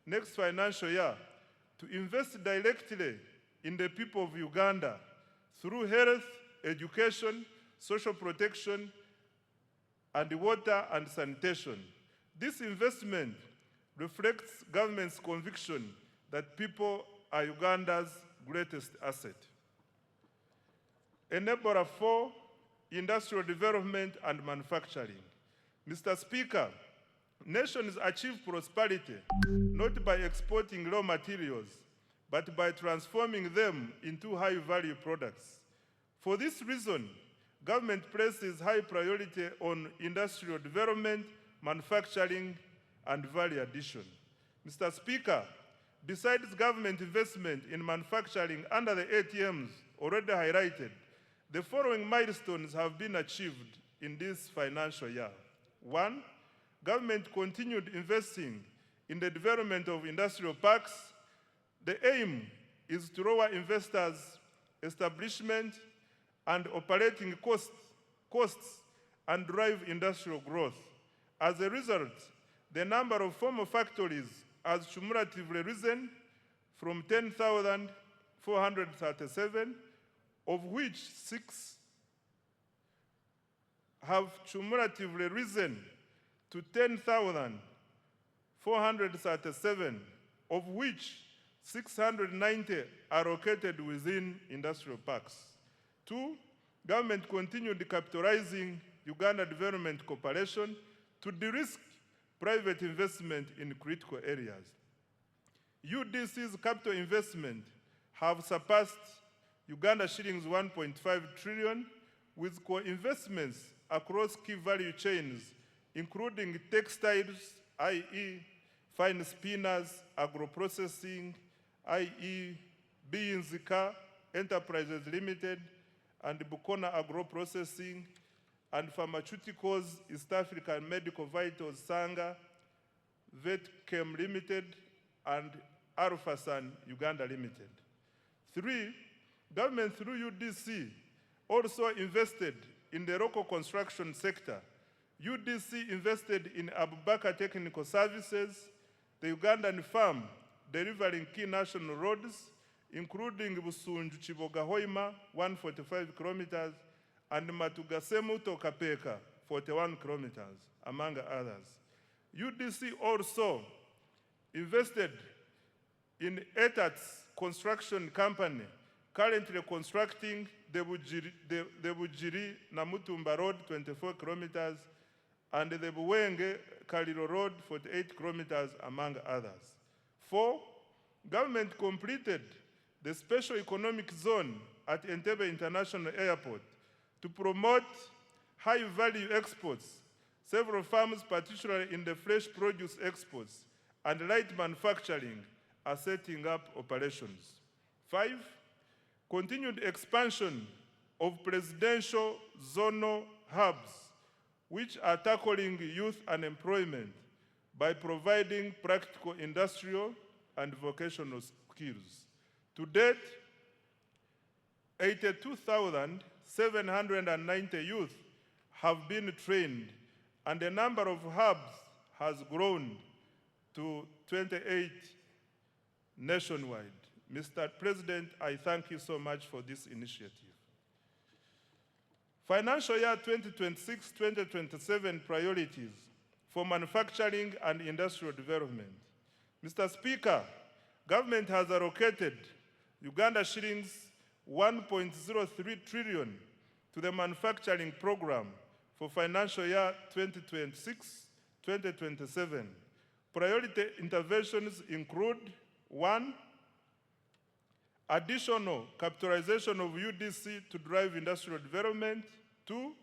next financial year to invest directly in the people of Uganda through health, education, social protection, and water and sanitation. This investment reflects government's conviction that people are Uganda's greatest asset. Enabler 4, industrial development and manufacturing. Mr. Speaker, nations achieve prosperity not by exporting raw materials, but by transforming them into high-value products. For this reason, government places high priority on industrial development, manufacturing, and value addition. Mr. Speaker, besides government investment in manufacturing under the ATMs already highlighted, the following milestones have been achieved in this financial year. 1, government continued investing in the development of industrial parks. The aim is to lower investors' establishment and operating costs and drive industrial growth. As a result, the number of formal factories has cumulatively risen from 10,437, of which 6 have cumulatively risen to 10,437, of which 690 are located within industrial parks. 2, government continued capitalizing Uganda Development Corporation to de-risk private investment in critical areas. UDC's capital investment have surpassed Uganda shillings 1.5 trillion with co-investments across key value chains, including textiles, i.e. fine spinners, agro-processing, i.e. Biyinzika Enterprises Limited, and Bukona Agro-Processing, and pharmaceuticals, East African Medical Vitals Sanga, Vetchem Limited, and Alphasan Uganda Limited. 3, government through UDC also invested in the local construction sector. UDC invested in Abubakar Technical Services, the Ugandan firm delivering key national roads, including Busunju Chiboga Hoima, 145 kilometers, and Matugasemu to Kapeka, 41 kilometers, among others. UDC also invested in Etats Construction Company, currently constructing the Bujiri Namutumba Road, 24 kilometers, and the Buwenge Kaliro Road, 48 kilometers, among others. 4, government completed the special economic zone at Entebbe International Airport to promote high-value exports. Several farms, particularly in the fresh produce exports and light manufacturing, are setting up operations. 5, continued expansion of presidential zonal hubs, which are tackling youth unemployment by providing practical industrial and vocational skills. To date, 82,790 youth have been trained, and the number of hubs has grown to 28 nationwide. Mr. President, I thank you so much for this initiative. Financial year 2026-2027 priorities for manufacturing and industrial development. Mr. Speaker, government has allocated Uganda shillings 1.03 trillion to the manufacturing program for financial year 2026-2027. Priority interventions include: 1, additional capitalization of UDC to drive industrial development; 2,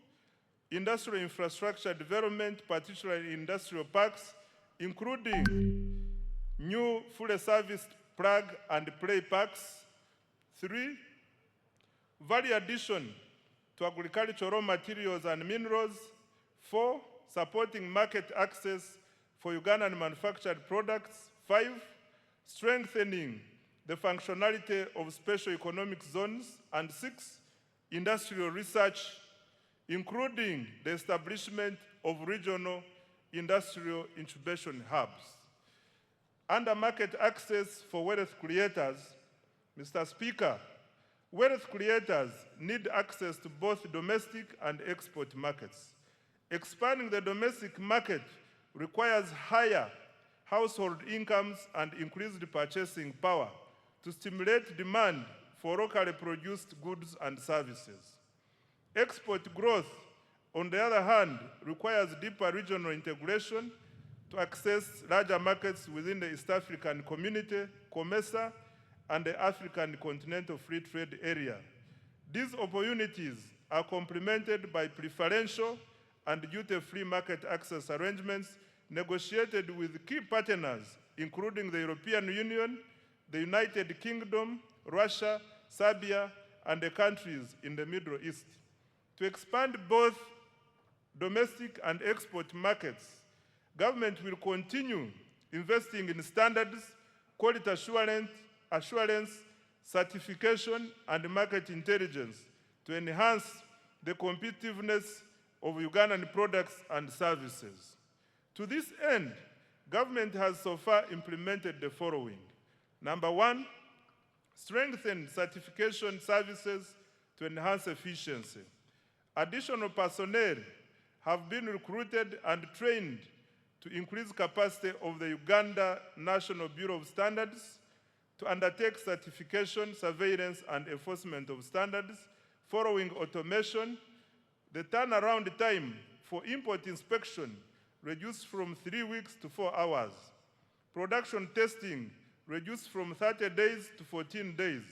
industrial infrastructure development, particularly industrial parks, including new fully serviced plug and play parks; 3, value addition to agricultural raw materials and minerals; 4, supporting market access for Ugandan manufactured products; 5, strengthening the functionality of special economic zones; and 6, industrial research, including the establishment of regional industrial incubation hubs. Under market access for wealth creators, Mr. Speaker, wealth creators need access to both domestic and export markets. Expanding the domestic market requires higher household incomes and increased purchasing power to stimulate demand for locally produced goods and services. Export growth, on the other hand, requires deeper regional integration to access larger markets within the East African Community, COMESA, and the African Continental Free Trade Area. These opportunities are complemented by preferential and duty-free market access arrangements negotiated with key partners, including the European Union, the United Kingdom, Russia, Serbia, and the countries in the Middle East. To expand both domestic and export markets, government will continue investing in standards, quality assurance, certification, and market intelligence to enhance the competitiveness of Ugandan products and services. To this end, government has so far implemented the following. Number 1, strengthen certification services to enhance efficiency. Additional personnel have been recruited and trained to increase capacity of the Uganda National Bureau of Standards to undertake certification, surveillance, and enforcement of standards. Following automation, the turnaround time for import inspection reduced from 3 weeks to 4 hours. Production testing reduced from 30 days to 14 days.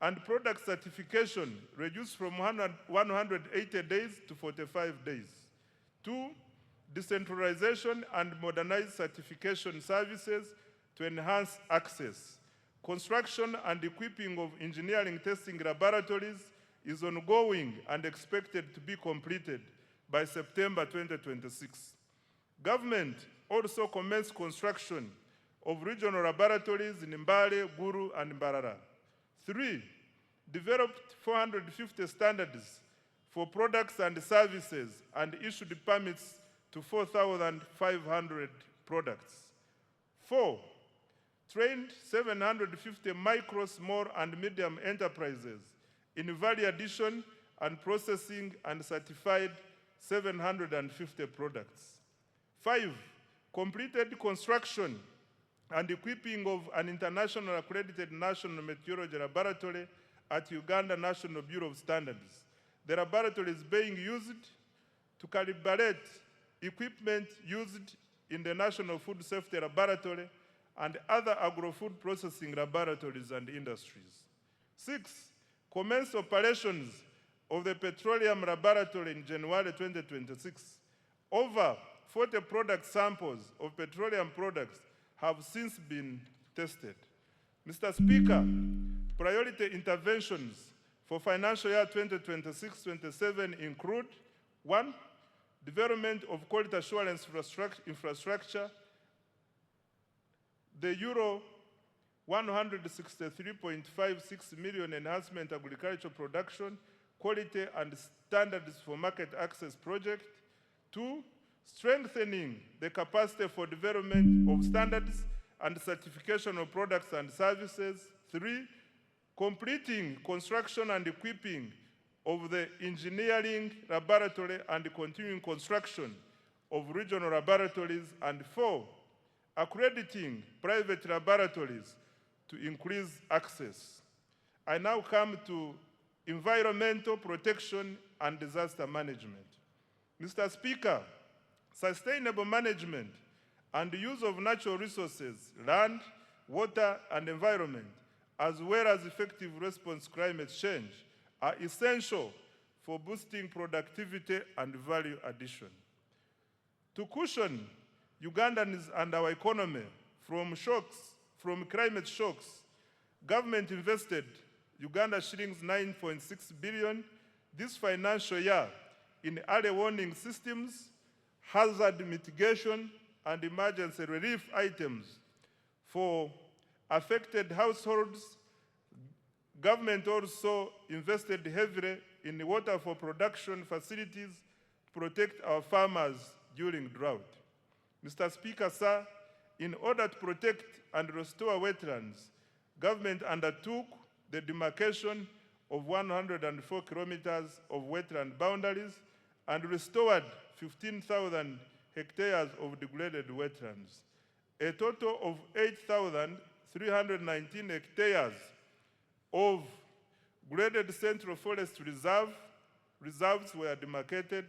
And product certification reduced from 180 days to 45 days. 2, decentralization and modernized certification services to enhance access. Construction and equipping of engineering testing laboratories is ongoing and expected to be completed by September 2026. Government also commenced construction of regional laboratories in Mbale, Guru, and Mbarara. 3, developed 450 standards for products and services and issued permits to 4,500 products. 4, trained 750 micro, small, and medium enterprises in value addition and processing and certified 750 products. 5, completed construction and equipping of an international accredited national meteorology laboratory at Uganda National Bureau of Standards. The laboratory is being used to calibrate equipment used in the National Food Safety Laboratory and other agro-food processing laboratories and industries. 6, commenced operations of the Petroleum Laboratory in January 2026. Over 40 product samples of petroleum products have since been tested. Mr. Speaker, priority interventions for financial year 2026-27 include: 1, development of quality assurance infrastructure, the euro 163.56 million enhancement agricultural production, quality and standards for market access project. 2, strengthening the capacity for development of standards and certification of products and services. 3, completing construction and equipping of the engineering laboratory and continuing construction of regional laboratories. And 4, accrediting private laboratories to increase access. I now come to environmental protection and disaster management. Mr. Speaker, sustainable management and use of natural resources, land, water, and environment, as well as effective response to climate change, are essential for boosting productivity and value addition. To cushion Ugandans and our economy from climate shocks, government invested Uganda shillings 9.6 billion this financial year in early warning systems, hazard mitigation, and emergency relief items for affected households. Government also invested heavily in water for production facilities to protect our farmers during drought. Mr. Speaker, sir, in order to protect and restore wetlands, government undertook the demarcation of 104 kilometers of wetland boundaries and restored 15,000 hectares of degraded wetlands. A total of 8,319 hectares of graded Central Forest reserves were demarcated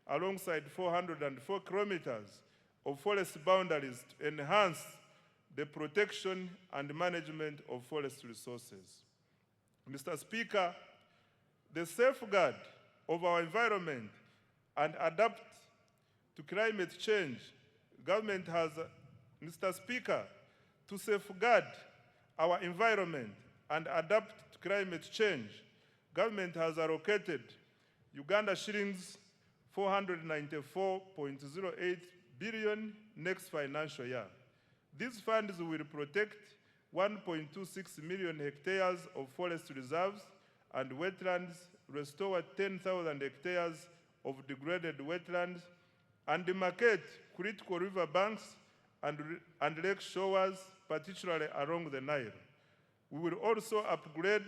alongside 404 kilometers of forest boundaries to enhance the protection and management of forest resources. Mr. Speaker, the safeguard of our environment and adapt to climate change, government has, Mr. Speaker, to safeguard our environment and adapt to climate change, government has allocated Uganda shillings 494.08 billion next financial year. These funds will protect 1.26 million hectares of forest reserves and wetlands, restore 10,000 hectares of degraded wetlands, and demarcate critical river banks and lake shores, particularly along the Nile. We will also upgrade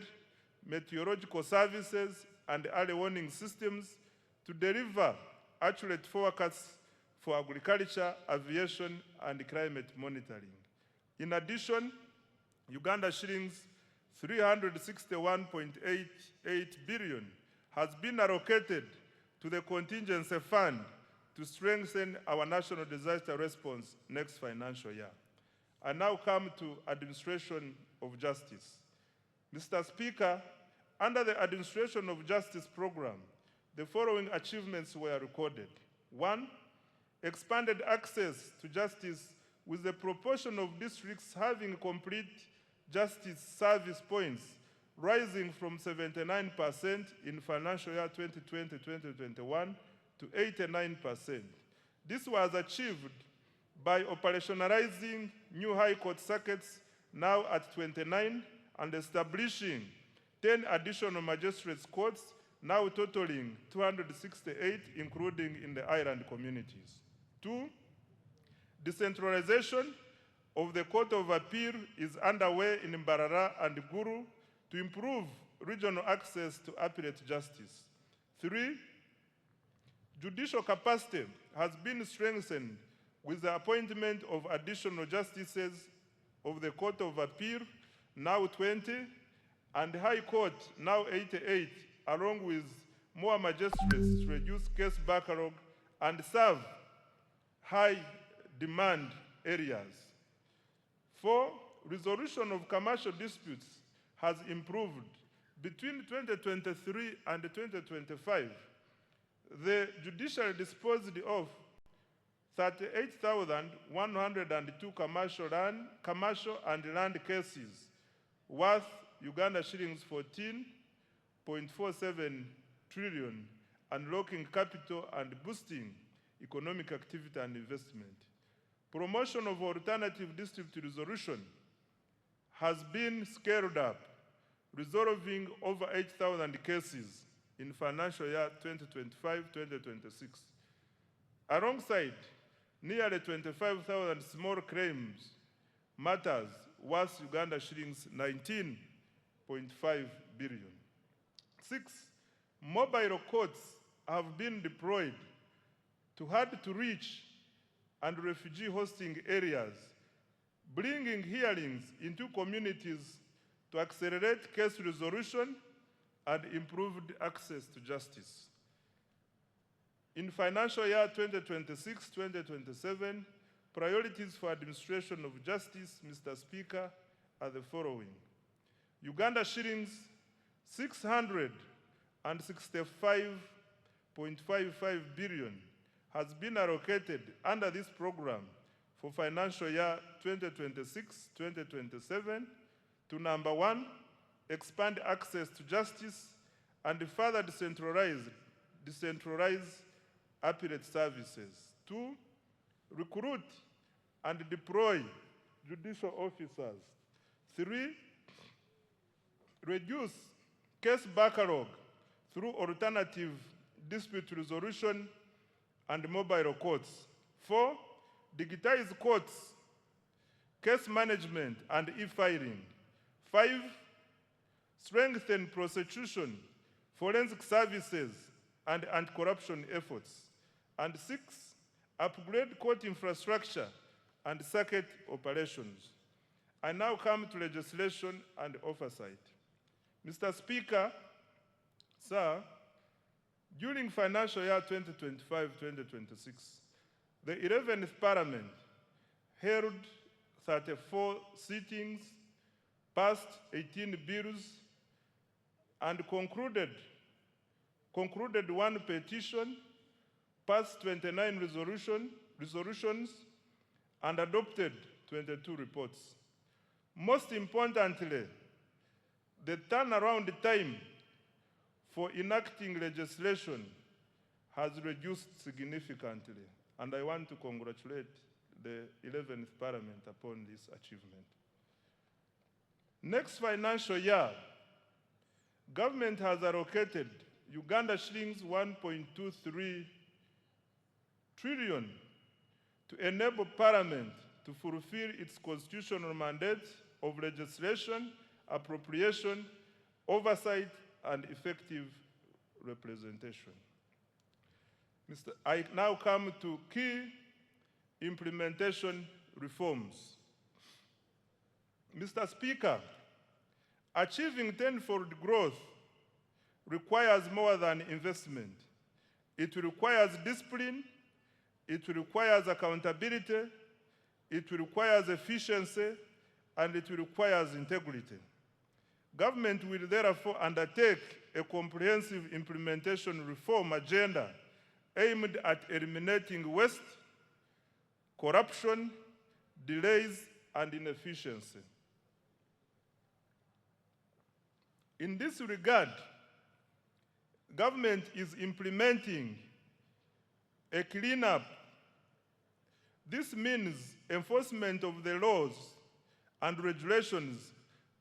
meteorological services and early warning systems to deliver accurate forecasts for agriculture, aviation, and climate monitoring. In addition, Uganda shillings 361.88 billion has been allocated to the contingency fund to strengthen our national disaster response next financial year. I now come to administration of justice. Mr. Speaker, under the administration of justice program, the following achievements were recorded. 1, expanded access to justice with the proportion of districts having complete justice service points rising from 79% in financial year 2020-2021 to 89%. This was achieved by operationalizing new high court circuits now at 29 and establishing 10 additional magistrates courts now totaling 268, including in the island communities. 2, decentralization of the Court of Appeal is underway in Mbarara and Guru to improve regional access to appellate justice. 3, judicial capacity has been strengthened with the appointment of additional justices of the Court of Appeal, now 20, and High Court, now 88, along with more magistrates to reduce case backlog and serve high-demand areas. 4, resolution of commercial disputes has improved. Between 2023 and 2025, the judiciary disposed of 38,102 commercial and land cases worth Uganda shillings 14.47 trillion, unlocking capital and boosting economic activity and investment. Promotion of alternative dispute resolution has been scaled up, resolving over 8,000 cases in financial year 2025-2026. Alongside nearly 25,000 small claims matters worth Uganda shillings 19.5 billion. 6, mobile courts have been deployed to hard-to-reach and refugee hosting areas, bringing hearings into communities to accelerate case resolution and improved access to justice. In financial year 2026-2027, priorities for administration of justice, Mr. Speaker, are the following. Uganda shillings 665.55 billion has been allocated under this program for financial year 2026-2027 to number 1, expand access to justice and further decentralize appellate services. 2, recruit and deploy judicial officers. 3, reduce case backlog through alternative dispute resolution and mobile courts. 4, digitize courts, case management and e-filing. 5, strengthen prosecution, forensic services, and anti-corruption efforts. And 6, upgrade court infrastructure and circuit operations. I now come to legislation and oversight. Mr. Speaker, sir, during financial year 2025-2026, the 11th Parliament held 34 sittings, passed 18 bills, and concluded one petition, passed 29 resolutions, and adopted 22 reports. Most importantly, the turnaround time for enacting legislation has reduced significantly, and I want to congratulate the 11th Parliament upon this achievement. Next financial year, government has allocated Uganda shillings 1.23 trillion to enable Parliament to fulfill its constitutional mandate of legislation, appropriation, oversight, and effective representation. I now come to key implementation reforms. Mr. Speaker, achieving tenfold growth requires more than investment. It requires discipline, it requires accountability, it requires efficiency, and it requires integrity. Government will therefore undertake a comprehensive implementation reform agenda aimed at eliminating waste, corruption, delays, and inefficiency. In this regard, government is implementing a cleanup. This means enforcement of the laws and regulations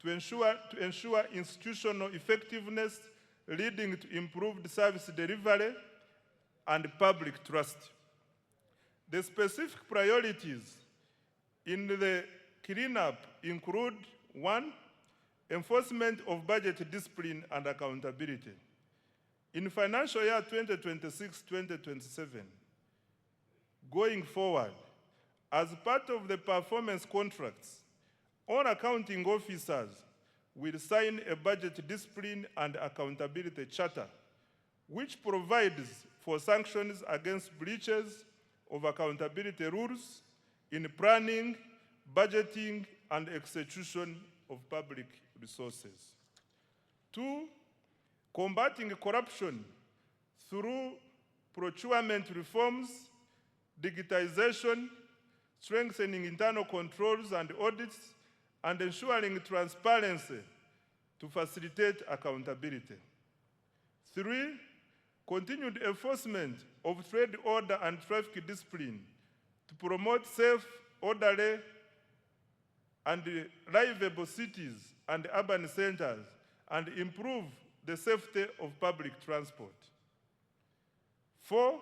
to ensure institutional effectiveness, leading to improved service delivery and public trust. The specific priorities in the cleanup include: 1, enforcement of budget discipline and accountability. In financial year 2026-2027, going forward, as part of the performance contracts, all accounting officers will sign a budget discipline and accountability charter, which provides for sanctions against breaches of accountability rules in planning, budgeting, and execution of public resources. 2, combating corruption through procurement reforms, digitization, strengthening internal controls and audits, and ensuring transparency to facilitate accountability. 3, continued enforcement of trade order and traffic discipline to promote safe, orderly, and livable cities and urban centers and improve the safety of public transport. 4,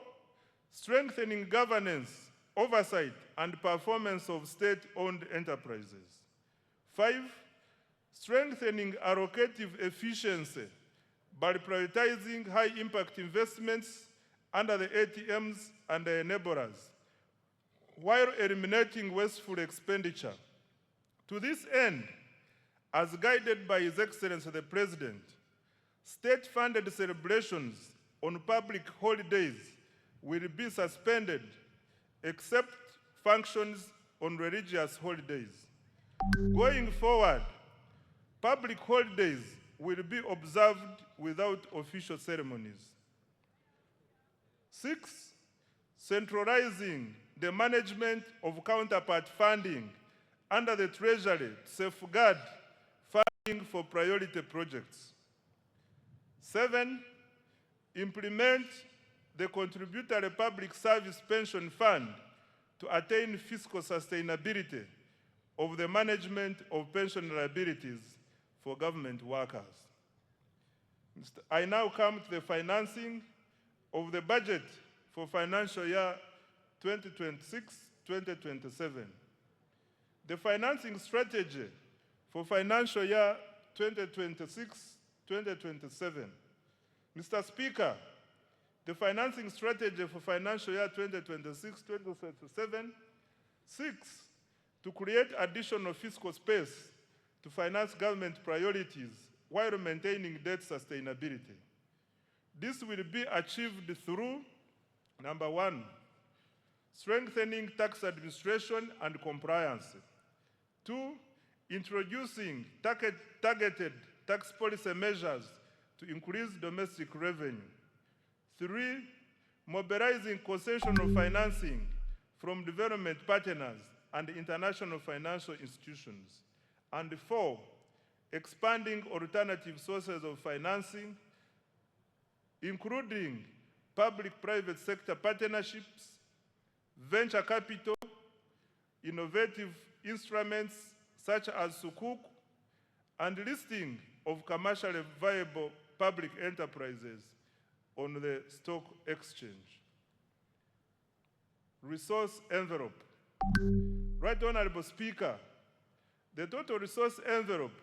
strengthening governance, oversight, and performance of state-owned enterprises. 5, strengthening allocative efficiency by prioritizing high-impact investments under the ATMs and the enablers, while eliminating wasteful expenditure. To this end, as guided by His Excellency the President, state-funded celebrations on public holidays will be suspended except functions on religious holidays. Going forward, public holidays will be observed without official ceremonies. 6, centralizing the management of counterpart funding under the Treasury to safeguard funding for priority projects. 7, implement the Contributory Public Service Pension Fund to attain fiscal sustainability of the management of pension liabilities for government workers. I now come to the financing of the budget for financial year 2026-2027. The financing strategy for financial year 2026-2027. Mr. Speaker, the financing strategy for financial year 2026-2027 seeks to create additional fiscal space to finance government priorities while maintaining debt sustainability. This will be achieved through, number 1, strengthening tax administration and compliance. 2, introducing targeted tax policy measures to increase domestic revenue. 3, mobilizing concessional financing from development partners and international financial institutions. And 4, expanding alternative sources of financing, including public-private sector partnerships, venture capital, innovative instruments such as Sukuk, and listing of commercially viable public enterprises on the stock exchange. Resource envelope. Right Honorable Speaker, the total resource envelope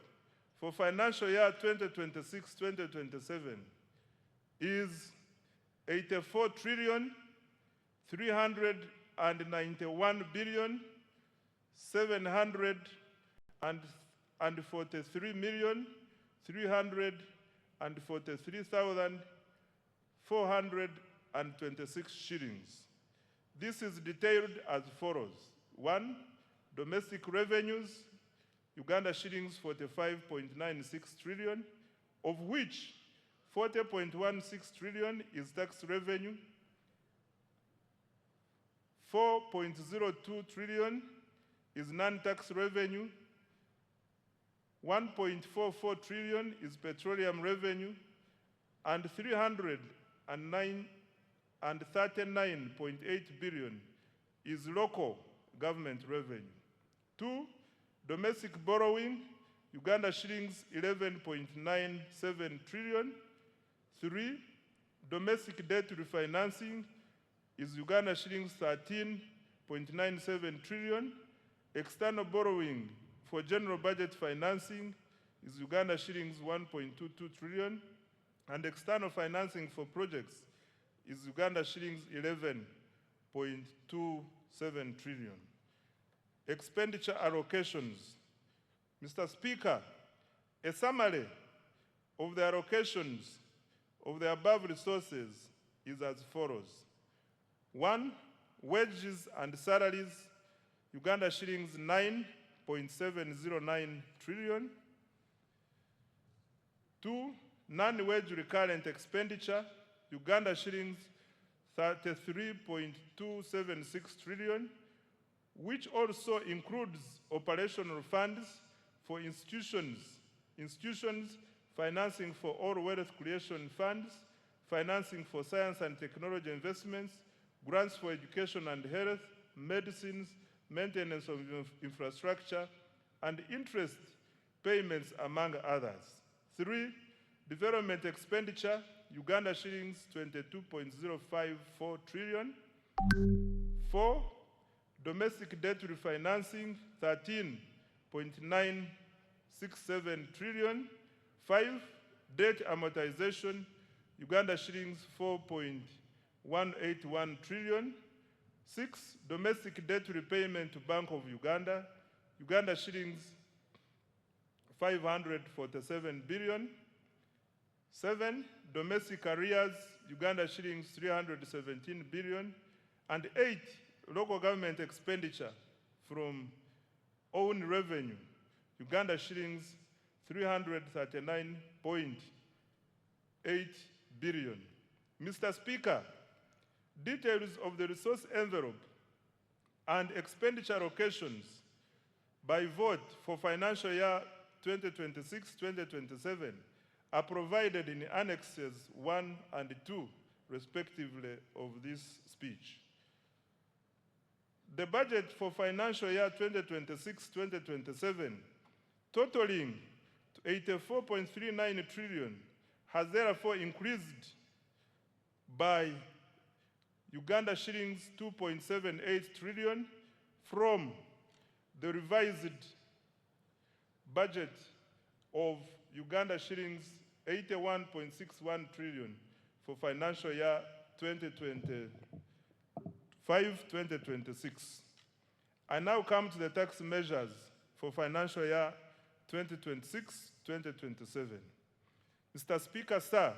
for financial year 2026-2027 is 84,391,743,343,426 shillings. This is detailed as follows. 1, domestic revenues, Uganda shillings 45.96 trillion, of which 40.16 trillion is tax revenue, 4.02 trillion is non-tax revenue, 1.44 trillion is petroleum revenue, and 339.8 billion is local government revenue. 2, domestic borrowing, Uganda shillings 11.97 trillion, 3, domestic debt refinancing is Uganda shillings 13.97 trillion. External borrowing for general budget financing is Uganda shillings 1.22 trillion. And external financing for projects is Uganda shillings 11.27 trillion. Expenditure allocations. Mr. Speaker, a summary of the allocations of the above resources is as follows. 1, wages and salaries, Uganda shillings 9.709 trillion. 2, non-wage recurrent expenditure, Uganda shillings 33.276 trillion, which also includes operational funds for institutions, financing for all wealth creation funds, financing for science and technology investments, grants for education and health, medicines, maintenance of infrastructure, and interest payments, among others. 3, development expenditure, Uganda shillings 22.054 trillion. 4, domestic debt refinancing 13.967 trillion. 5, debt amortization, Uganda shillings 4.181 trillion. 6, domestic debt repayment to Bank of Uganda, Uganda shillings 547 billion. 7, domestic arrears, Uganda shillings 317 billion. And 8, local government expenditure from own revenue, Uganda shillings 339.8 billion. Mr. Speaker, details of the resource envelope and expenditure allocations by vote for financial year 2026-2027 are provided in annexes 1 and 2, respectively, of this speech. The budget for financial year 2026-2027, totaling to 84.39 trillion, has therefore increased by Uganda shillings 2.78 trillion from the revised budget of Uganda shillings 81.61 trillion for financial year 2025-2026. I now come to the tax measures for financial year 2026-2027. Mr. Speaker, sir,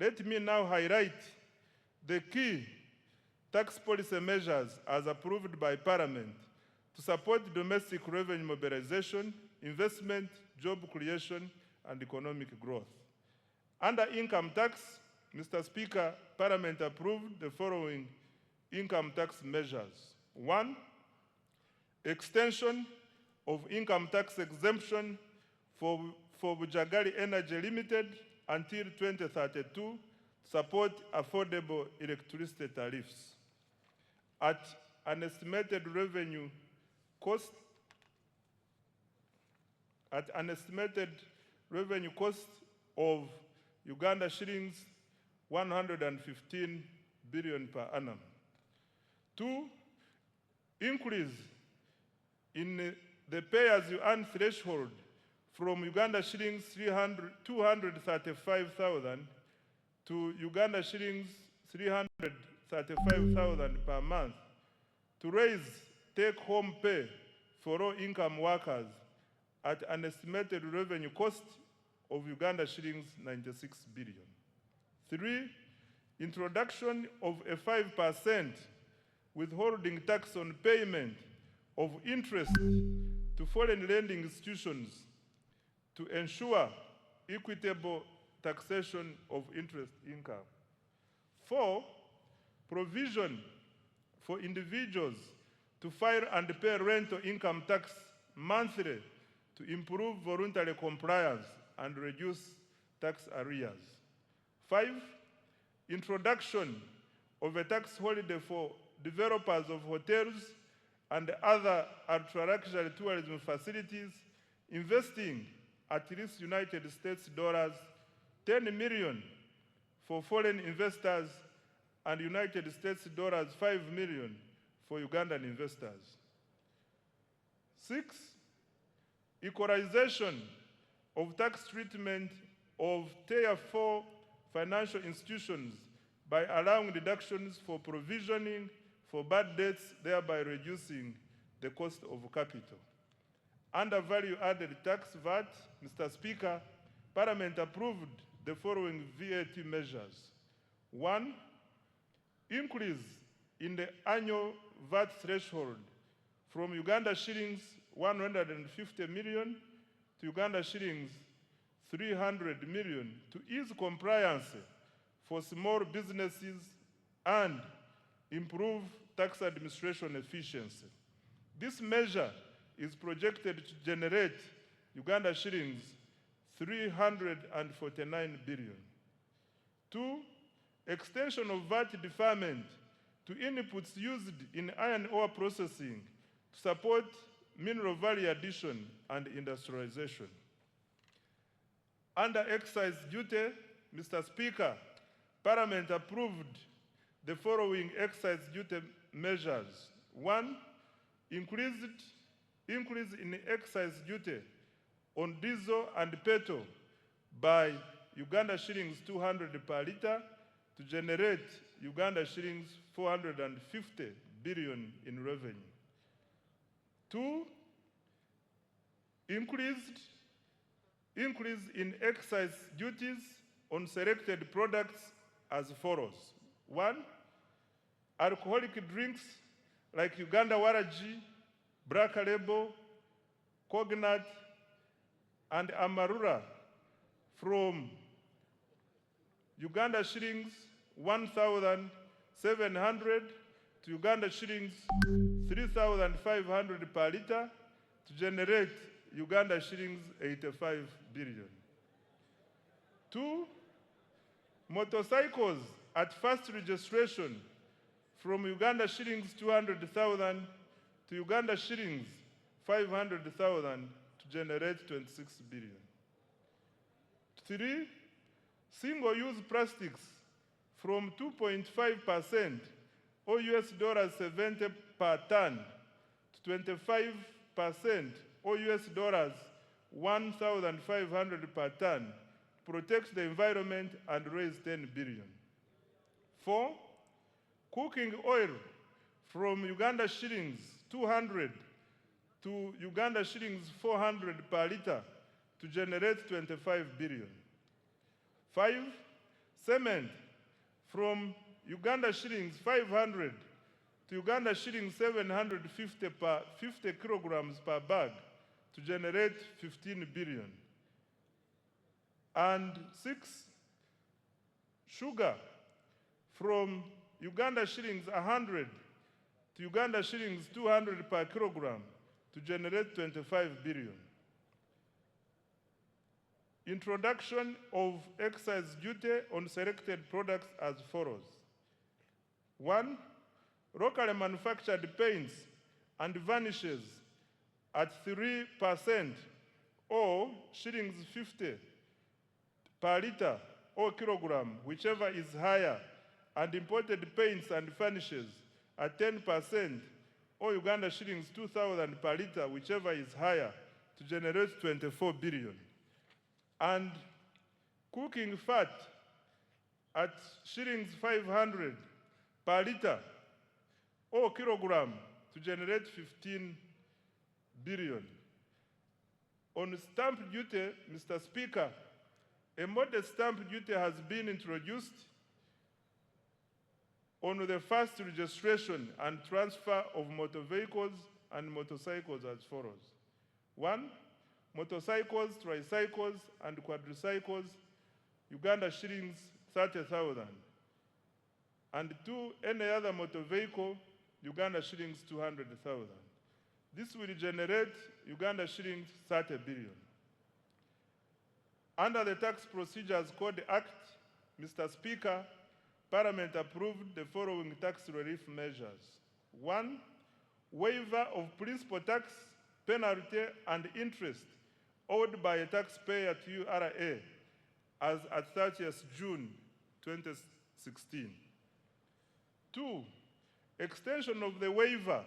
let me now highlight the key tax policy measures as approved by Parliament to support domestic revenue mobilization, investment, job creation, and economic growth. Under income tax, Mr. Speaker, Parliament approved the following income tax measures. 1, extension of income tax exemption for Bujagali Energy Limited until 2032 to support affordable electricity tariffs at an estimated revenue cost of Uganda shillings 115 billion per annum. 2, increase in the pay-as-you-earn threshold from Uganda shillings 235,000 to Uganda shillings 335,000 per month to raise take-home pay for low-income workers at an estimated revenue cost of Uganda shillings 96 billion. 3, introduction of a 5% withholding tax on payment of interest to foreign lending institutions to ensure equitable taxation of interest income. 4, provision for individuals to file and pay rental income tax monthly to improve voluntary compliance and reduce tax arrears. 5, introduction of a tax holiday for developers of hotels and other ultra-luxury tourism facilities investing at least United States dollars 10 million for foreign investors and United States dollars 5 million for Ugandan investors. 6, equalization of tax treatment of Tier 4 financial institutions by allowing deductions for provisioning for bad debts, thereby reducing the cost of capital. Under value-added tax VAT, Mr. Speaker, Parliament approved the following VAT measures. 1, increase in the annual VAT threshold from Uganda shillings 150 million to Uganda shillings 300 million to ease compliance for small businesses and improve tax administration efficiency. This measure is projected to generate Uganda shillings 349 billion. 2, extension of VAT deferment to inputs used in iron ore processing to support mineral value addition and industrialization. Under excise duty, Mr. Speaker, Parliament approved the following excise duty measures. 1, increase in excise duty on diesel and petrol by Uganda shillings 200 per litre to generate Uganda shillings 450 billion in revenue. 2, increase in excise duties on selected products as follows. 1, alcoholic drinks like Uganda Waraji, Black Label, Cognat, and Amarula from Uganda shillings 1,700 to Uganda shillings 3,500 per litre to generate Uganda shillings 85 billion. 2, motorcycles at first registration from Uganda shillings 200,000 to Uganda shillings 500,000 to generate 26 billion. 3, single-use plastics from 2.5% or $70 per ton to 25% or $1,500 per ton to protect the environment and raise 10 billion. 4, cooking oil from Uganda shillings 200 to Uganda shillings 400 per litre to generate 25 billion. 5, cement from Uganda shillings 500 to Uganda shillings 750 per 50 kilograms per bag to generate 15 billion. And 6, sugar from Uganda shillings 100 to Uganda shillings 200 per kilogram to generate 25 billion. Introduction of excise duty on selected products as follows. 1, locally manufactured paints and varnishes at 3% or shillings 50 per litre or kilogram, whichever is higher, and imported paints and varnishes at 10% or Uganda shillings 2,000 per litre, whichever is higher, to generate 24 billion. And cooking fat at shillings 500 per litre or kilogram to generate 15 billion. On stamp duty, Mr. Speaker, a modest stamp duty has been introduced on the first registration and transfer of motor vehicles and motorcycles as follows. 1, motorcycles, tricycles, and quadricycles, Uganda shillings 30,000. And 2, any other motor vehicle, Uganda shillings 200,000. This will generate Uganda shillings 30 billion. Under the Tax Procedures Code Act, Mr. Speaker, Parliament approved the following tax relief measures. 1, waiver of principal tax, penalty, and interest owed by a taxpayer to URA as at 30th June 2016. 2, extension of the waiver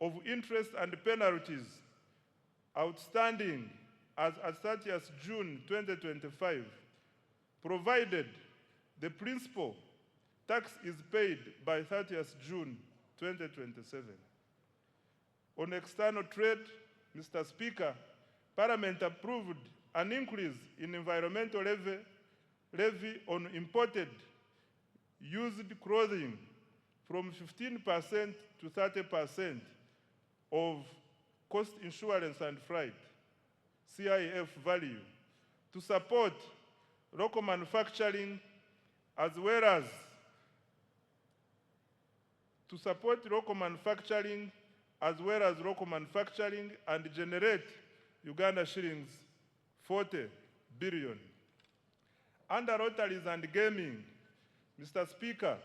of interest and penalties outstanding as at 30th June 2025, provided the principal tax is paid by 30th June 2027. On external trade, Mr. Speaker, Parliament approved an increase in environmental levy on imported used clothing from 15% to 30% of cost insurance and freight, CIF value, to support local manufacturing as well as local manufacturing and generate Uganda shillings 40 billion. Under lotteries and gaming, Mr. Speaker,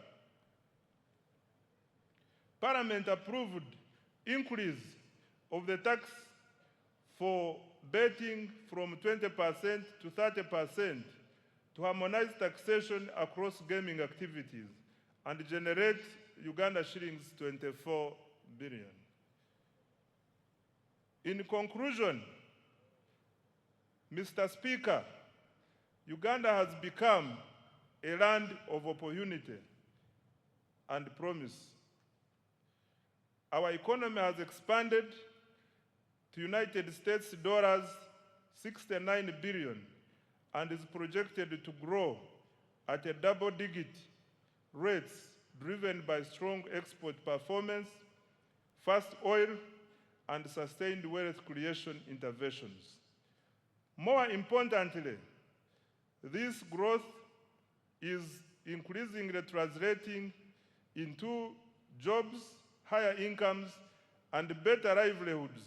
Parliament approved increase of the tax for betting from 20% to 30% to harmonize taxation across gaming activities and generate Uganda shillings 24 billion. In conclusion, Mr. Speaker, Uganda has become a land of opportunity and promise. Our economy has expanded to United States dollars 69 billion and is projected to grow at a double-digit rates driven by strong export performance, fast oil, and sustained wealth creation interventions. More importantly, this growth is increasingly translating into jobs, higher incomes, and better livelihoods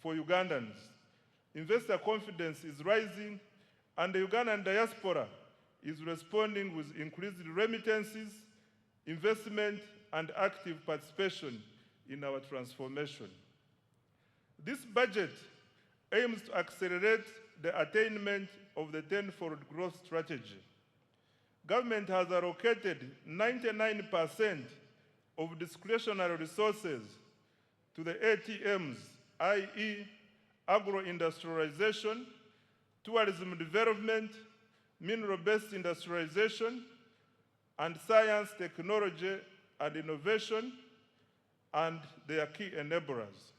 for Ugandans. Investor confidence is rising, and the Ugandan diaspora is responding with increased remittances, investment, and active participation in our transformation. This budget aims to accelerate the attainment of the tenfold growth strategy. Government has allocated 99% of discretionary resources to the ATMs, i.e. agro-industrialization, tourism development, mineral-based industrialization, and science, technology, and innovation, and their key enablers.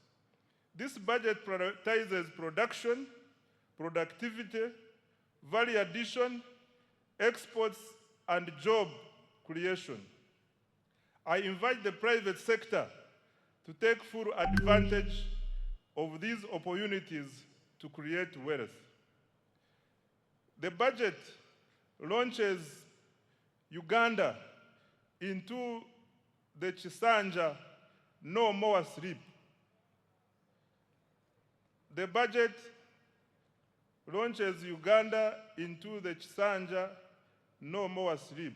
This budget prioritizes production, productivity, value addition, exports, and job creation. I invite the private sector to take full advantage of these opportunities to create wealth. The budget launches Uganda into the Chisanja No More Sleep. The budget launches Uganda into the Chisanja No More Sleep.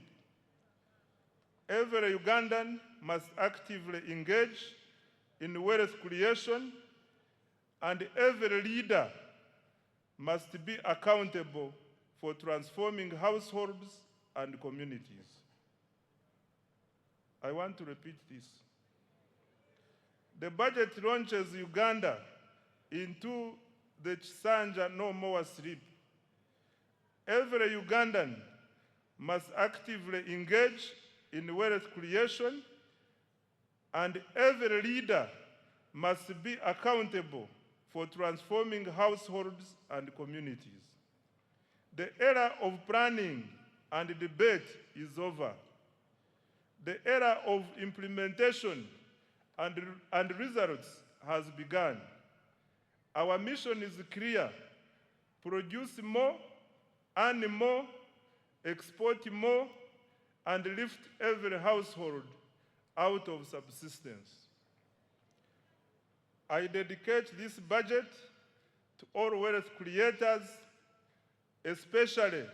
Every Ugandan must actively engage in wealth creation, and every leader must be accountable for transforming households and communities. I want to repeat this. The budget launches Uganda into the Chisanja No More Sleep. Every Ugandan must actively engage in wealth creation, and every leader must be accountable for transforming households and communities. The era of planning and debate is over. The era of implementation and results has begun. Our mission is clear: produce more, earn more, export more, and lift every household out of subsistence. I dedicate this budget to all wealth creators, especially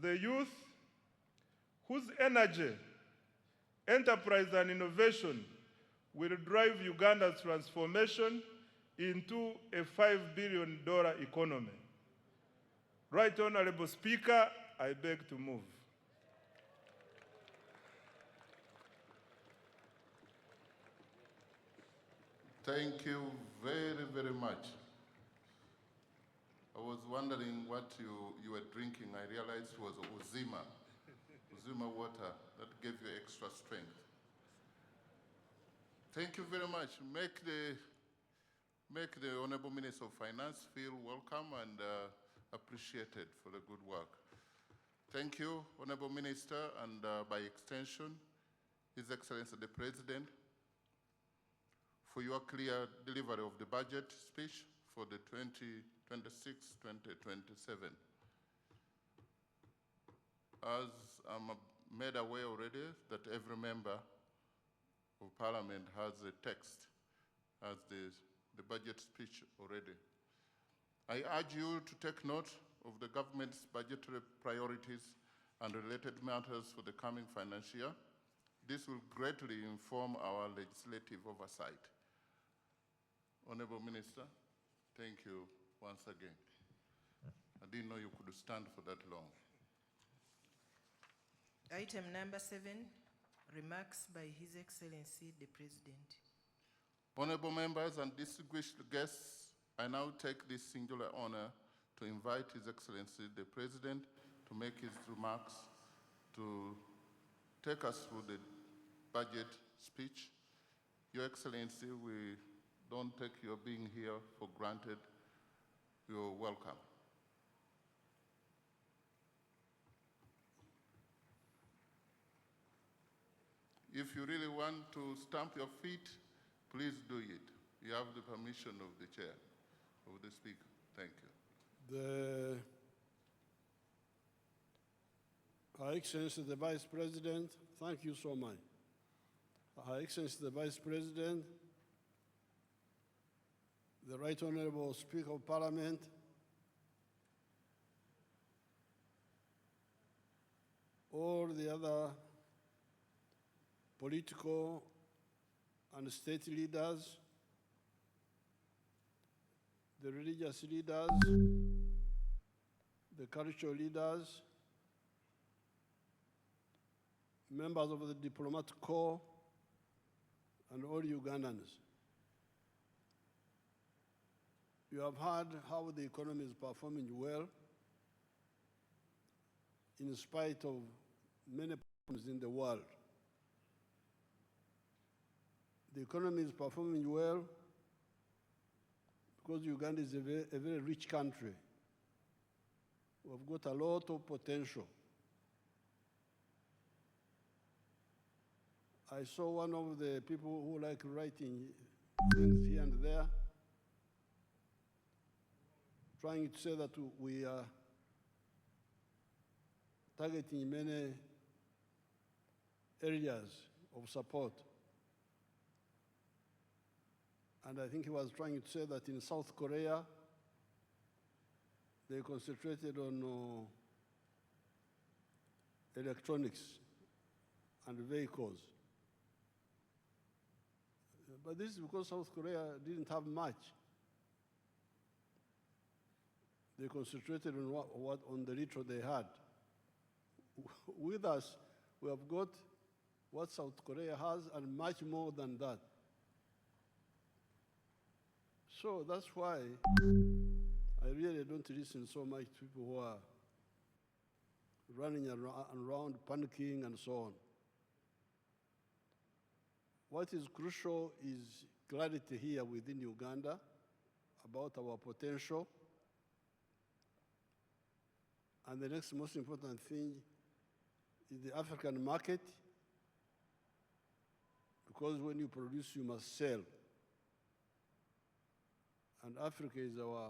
the youth, whose energy, enterprise, and innovation will drive Uganda's transformation into a $5 billion economy. Right Honorable Speaker, I beg to move. Thank you very, very much. I was wondering what you were drinking. I realized it was Uzima, Uzima water that gave you extra strength. Thank you very much. Make the Honorable Minister of Finance feel welcome and appreciated for the good work. Thank you, Honorable Minister, and by extension, His Excellency the President, for your clear delivery of the budget speech for the 2026-2027. As I'm made aware already that every member of Parliament has a text as the budget speech already. I urge you to take note of the government's budgetary priorities and related matters for the coming financial year. This will greatly inform our legislative oversight. Honorable Minister, thank you once again. I didn't know you could stand for that long. Item number 7, remarks by His Excellency the President. Honorable members and distinguished guests, I now take this singular honor to invite His Excellency the President to make his remarks, to take us through the budget speech. Your Excellency, we don't take your being here for granted. You're welcome. If you really want to stamp your feet, please do it. You have the permission of the chair, of the speaker. Thank you. Her Excellency the Vice President, thank you so much. Her Excellency the Vice President, the Right Honorable Speaker of Parliament, all the other political and state leaders, the religious leaders, the cultural leaders, members of the diplomatic corps, and all Ugandans. You have heard how the economy is performing well in spite of many problems in the world. The economy is performing well because Uganda is a very rich country. We've got a lot of potential. I saw one of the people who like writing things here and there, trying to say that we are targeting many areas of support. And I think he was trying to say that in South Korea, they concentrated on electronics and vehicles. But this is because South Korea didn't have much. They concentrated on on the little they had. With us, we have got what South Korea has and much more than that. So that's why I really don't listen so much to people who are running around panicking and so on. What is crucial is clarity here within Uganda about our potential. And the next most important thing is the African market, because when you produce, you must sell. And Africa is our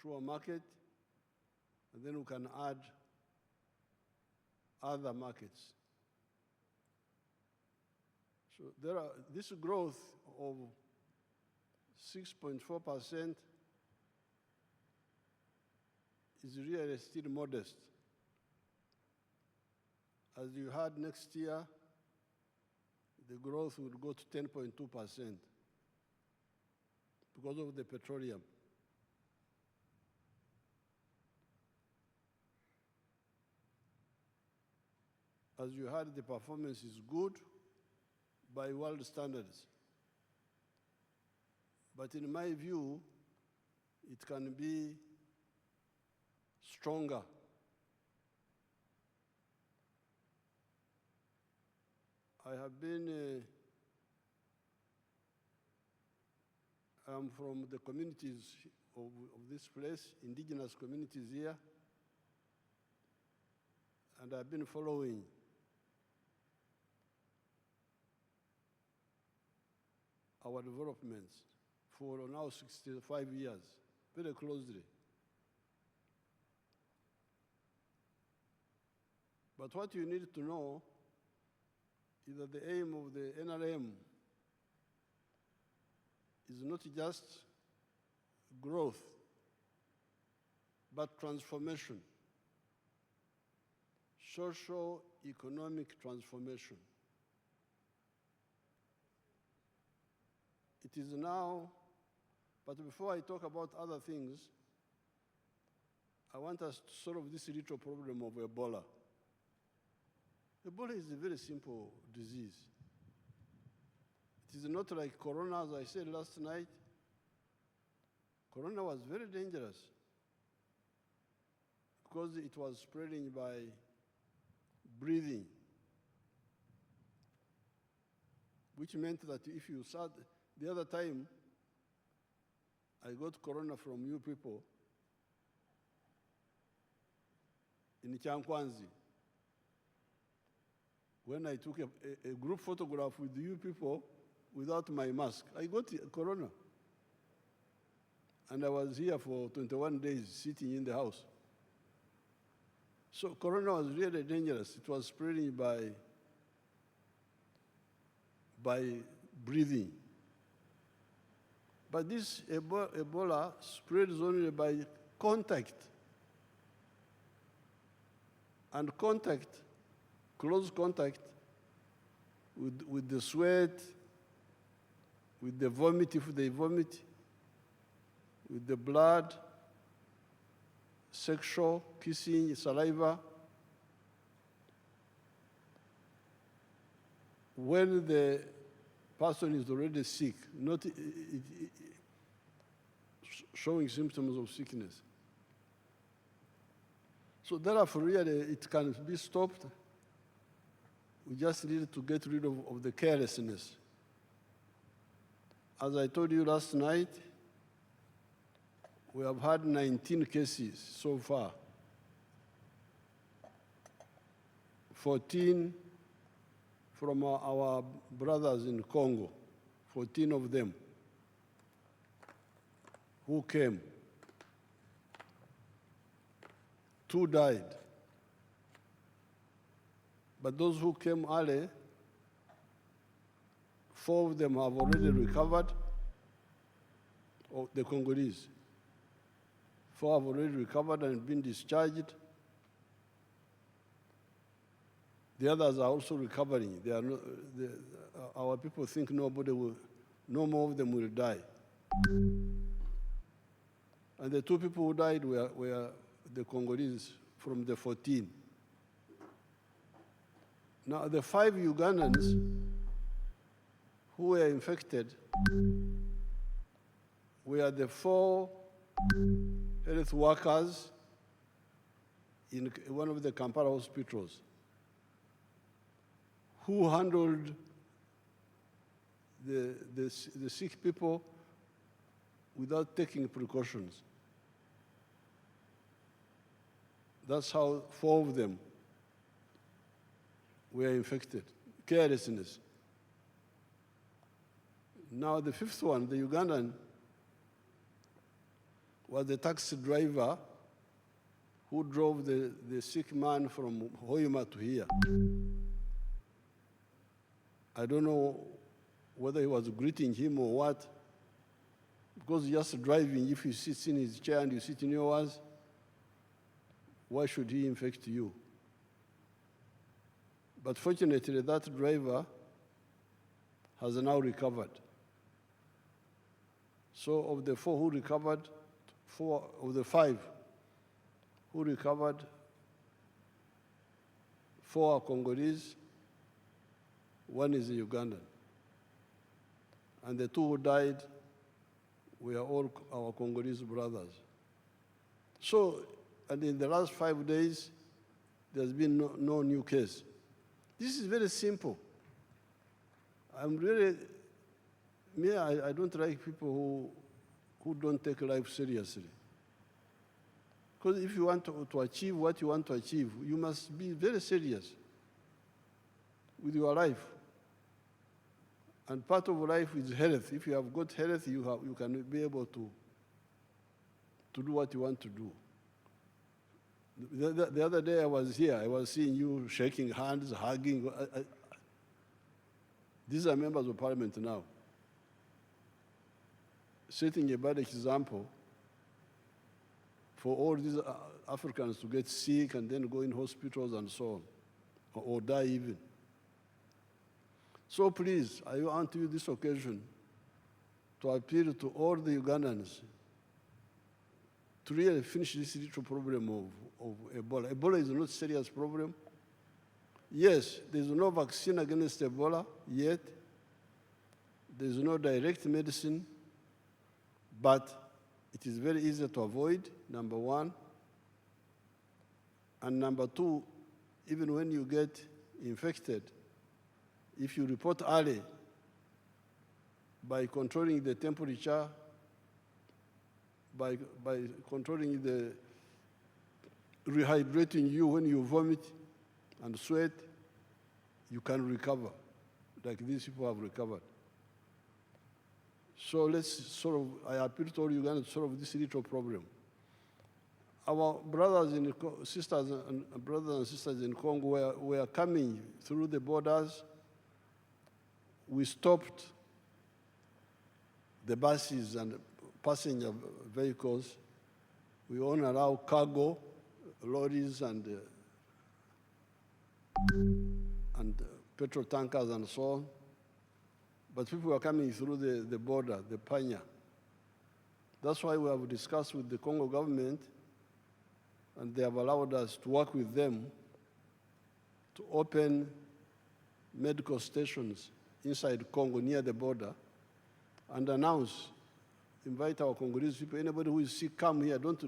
sure market, and then we can add other markets. So this growth of 6.4% is really still modest. As you heard, next year, the growth will go to 10.2% because of the petroleum. As you heard, the performance is good by world standards. But in my view, it can be stronger. I have been, I'm from the communities of this place, indigenous communities here, and I've been following our developments for now 65 years, very closely. But what you need to know is that the aim of the NRM is not just growth, but transformation, socio-economic transformation. It is now, but before I talk about other things, I want us to solve this little problem of Ebola. Ebola is a very simple disease. It is not like Corona, as I said last night. Corona was very dangerous because it was spreading by breathing, which meant that if you sat, the other time, I got Corona from you people in Chankwanzi. When I took a group photograph with you people without my mask, I got Corona. And I was here for 21 days sitting in the house. So Corona was really dangerous. It was spreading by breathing. But this Ebola spreads only by contact. And contact, close contact with the sweat, with the vomit if they vomit, with the blood, sexual, kissing, saliva. When the person is already sick, not showing symptoms of sickness. So therefore, really, it can be stopped. We just need to get rid of the carelessness. As I told you last night, we have had 19 cases so far. 14 from our brothers in Congo, 14 of them who came. 2 died. But those who came early, 4 of them have already recovered, the Congolese. 4 have already recovered and been discharged. The others are also recovering. They are not, our people think no more of them will die. And the 2 people who died were the Congolese from the 14. Now, the 5 Ugandans who were infected were the 4 health workers in one of the Kampala hospitals who handled the sick people without taking precautions. That's how 4 of them were infected. Carelessness. Now the 5th one, the Ugandan, was the taxi driver who drove the sick man from Hoima to here. I don't know whether he was greeting him or what, because just driving, if he sits in his chair and you sit in yours, why should he infect you? But fortunately, that driver has now recovered. So of the 4 who recovered, 4 of the 5 who recovered, 4 are Congolese, 1 is a Ugandan. And the 2 who died were all our Congolese brothers. So, and in the last 5 days, there's been no new case. This is very simple. I'm really, I don't like people who don't take life seriously. Because if you want to achieve what you want to achieve, you must be very serious with your life. And part of life is health. If you have good health, you can be able to do what you want to do. The other day I was here, I was seeing you shaking hands, hugging. These are members of parliament now, setting a bad example for all these Africans to get sick and then go in hospitals and so on, or die even. So please, I want to use this occasion to appeal to all the Ugandans to really finish this little problem of Ebola. Ebola is not a serious problem. Yes, there's no vaccine against Ebola yet. There's no direct medicine, but it is very easy to avoid, number 1. And number 2, even when you get infected, if you report early by controlling the temperature, by controlling the rehydrating you when you vomit and sweat, you can recover, like these people have recovered. So let's I appeal to all Ugandans to solve this little problem. Our brothers and sisters in Congo were coming through the borders. We stopped the buses and passenger vehicles. We only allow cargo, lorries and petrol tankers and so on. But people were coming through the border, the Panya. That's why we have discussed with the Congo government, and they have allowed us to work with them to open medical stations inside Congo near the border and announce, invite our Congolese people, anybody who is sick, come here, don't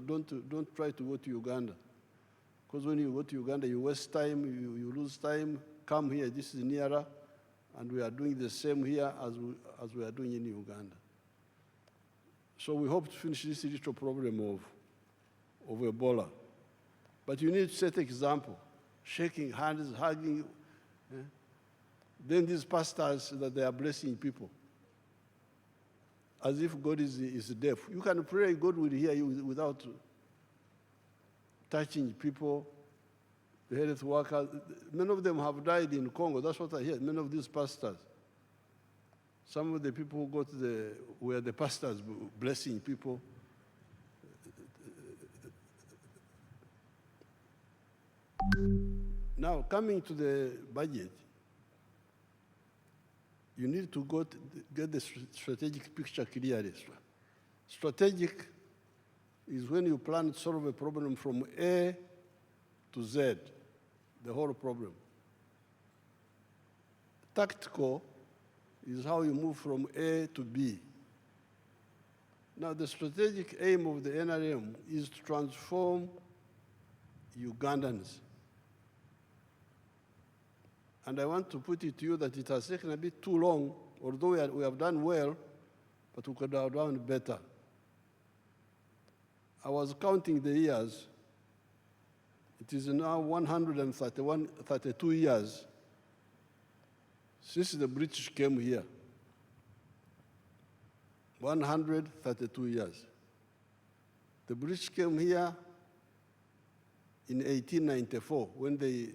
try to go to Uganda. Because when you go to Uganda, you waste time, you lose time, come here, this is nearer, and we are doing the same here as we are doing in Uganda. So we hope to finish this little problem of Ebola. But you need to set example, shaking hands, hugging. Then these pastors that they are blessing people, as if God is deaf. You can pray, God will hear you without touching people, the health workers. Many of them have died in Congo. That's what I hear. Many of these pastors. Some of the people who were the pastors blessing people. Now, coming to the budget, you need to get the strategic picture clearly. Strategic is when you plan to solve a problem from A to Z, the whole problem. Tactical is how you move from A to B. Now, the strategic aim of the NRM is to transform Ugandans. And I want to put it to you that it has taken a bit too long, although we have done well, but we could have done better. I was counting the years. It is now 132 years since the British came here. 132 years. The British came here in 1894 when they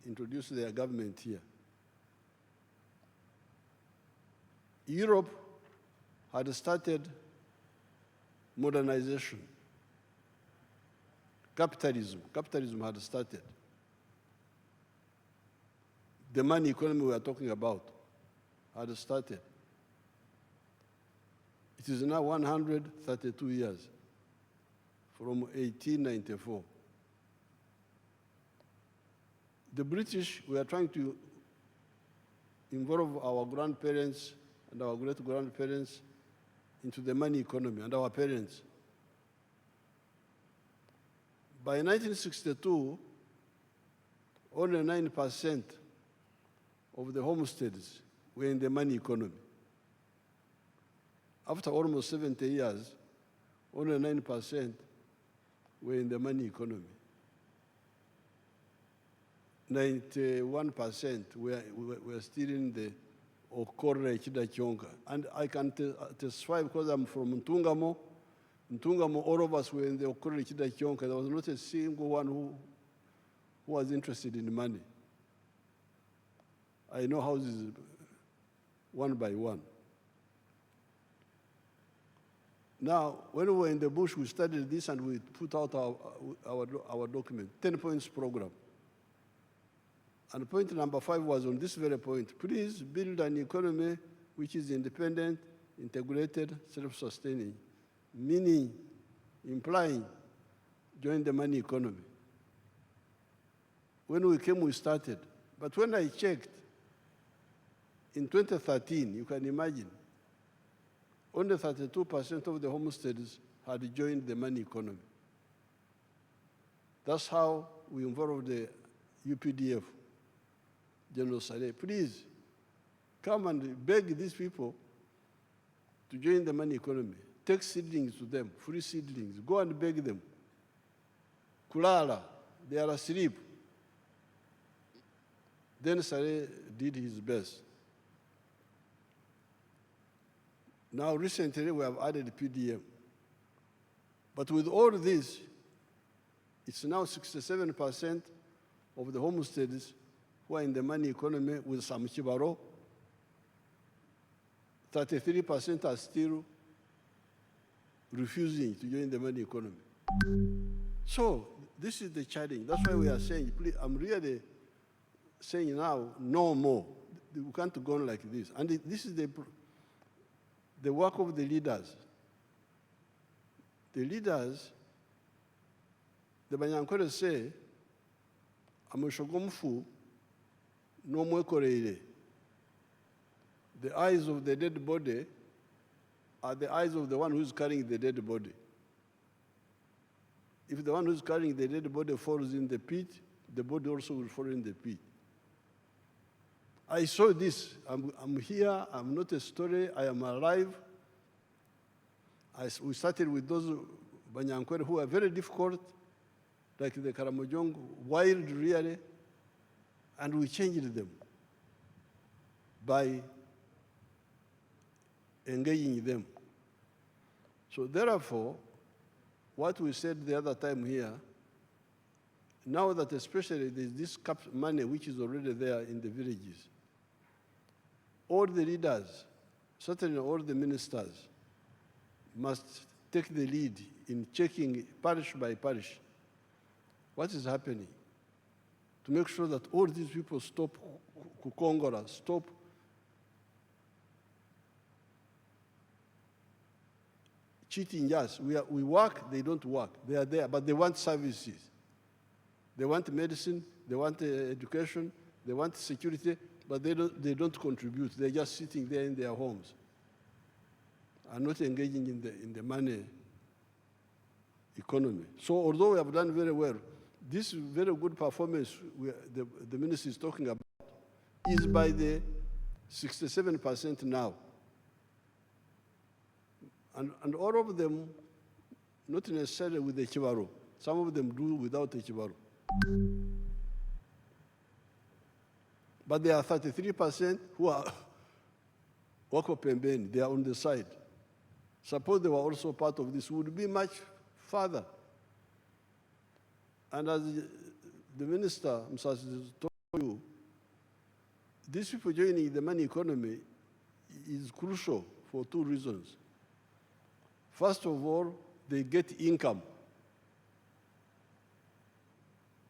introduced their government here. Europe had started modernization. Capitalism had started. The money economy we are talking about had started. It is now 132 years from 1894. The British were trying to involve our grandparents and our great-grandparents into the money economy, and our parents. By 1962, only 9% of the homesteads were in the money economy. After almost 70 years, only 9% were in the money economy. 91% were still in the Okorre Chidachonka. And I can testify because I'm from Ntungamo. Ntungamo, all of us were in the Okorre Chidachonka. There was not a single one who was interested in money. I know houses one by one. Now, when we were in the bush, we studied this and we put out our document, 10 points program. And point number 5 was on this very point. Please build an economy which is independent, integrated, self-sustaining, meaning, implying, join the money economy. When we came, we started. But when I checked, in 2013, you can imagine, only 32% of the homesteads had joined the money economy. That's how we involved the UPDF. General Saleh, please come and beg these people to join the money economy. Take seedlings to them, free seedlings. Go and beg them. Kulala, they are asleep. Then Saleh did his best. Now, recently, we have added PDM. But with all this, it's now 67% of the homesteads who are in the money economy with some Chibaro. 33% are still refusing to join the money economy. So this is the challenge. That's why we are saying, please, I'm really saying now, no more. We can't go on like this. And this is the work of the leaders. The leaders, the Banyankore say, Amushogomfu, no mwekoreire. The eyes of the dead body are the eyes of the one who's carrying the dead body. If the one who's carrying the dead body falls in the pit, the body also will fall in the pit. I saw this. I'm here. I'm not a story. I am alive. We started with those Banyankore who are very difficult, like the Karamojong, wild really, and we changed them by engaging them. So therefore, what we said the other time here, now that especially there's this money which is already there in the villages, all the leaders, certainly all the ministers, must take the lead in checking parish by parish what is happening to make sure that all these people stop Kukongora, stop cheating us. We work, they don't work. They are there, but they want services. They want medicine, they want education, they want security, but they don't contribute. They're just sitting there in their homes and not engaging in the money economy. So although we have done very well, this very good performance the minister is talking about is by the 67% now. And all of them, not necessarily with the Chibaro. Some of them do without the Chibaro. But there are 33% who are Wako Pembeni, they are on the side. Suppose they were also part of this, would be much further. And as the minister, Msasi, told you, these people joining the money economy is crucial for 2 reasons. First of all, they get income.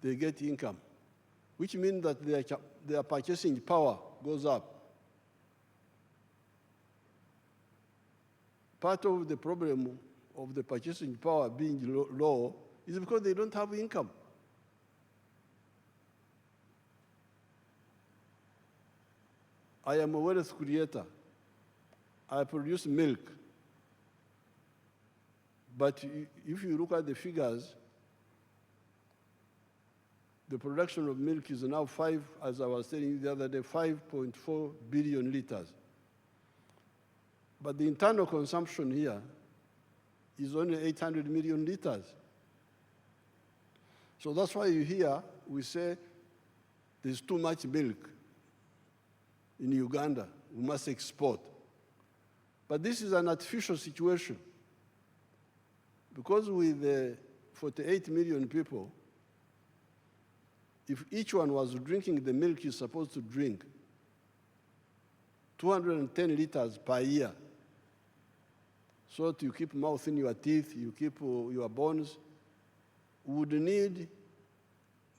They get income, which means that their purchasing power goes up. Part of the problem of the purchasing power being low is because they don't have income. I am a wealth creator. I produce milk. But if you look at the figures, the production of milk is now as I was telling you the other day, 5.4 billion liters. But the internal consumption here is only 800 million liters. So that's why you hear we say there's too much milk in Uganda, we must export. But this is an artificial situation because with 48 million people, if each one was drinking the milk he's supposed to drink, 210 liters per year, so that you keep mouth in your teeth, you keep your bones, would need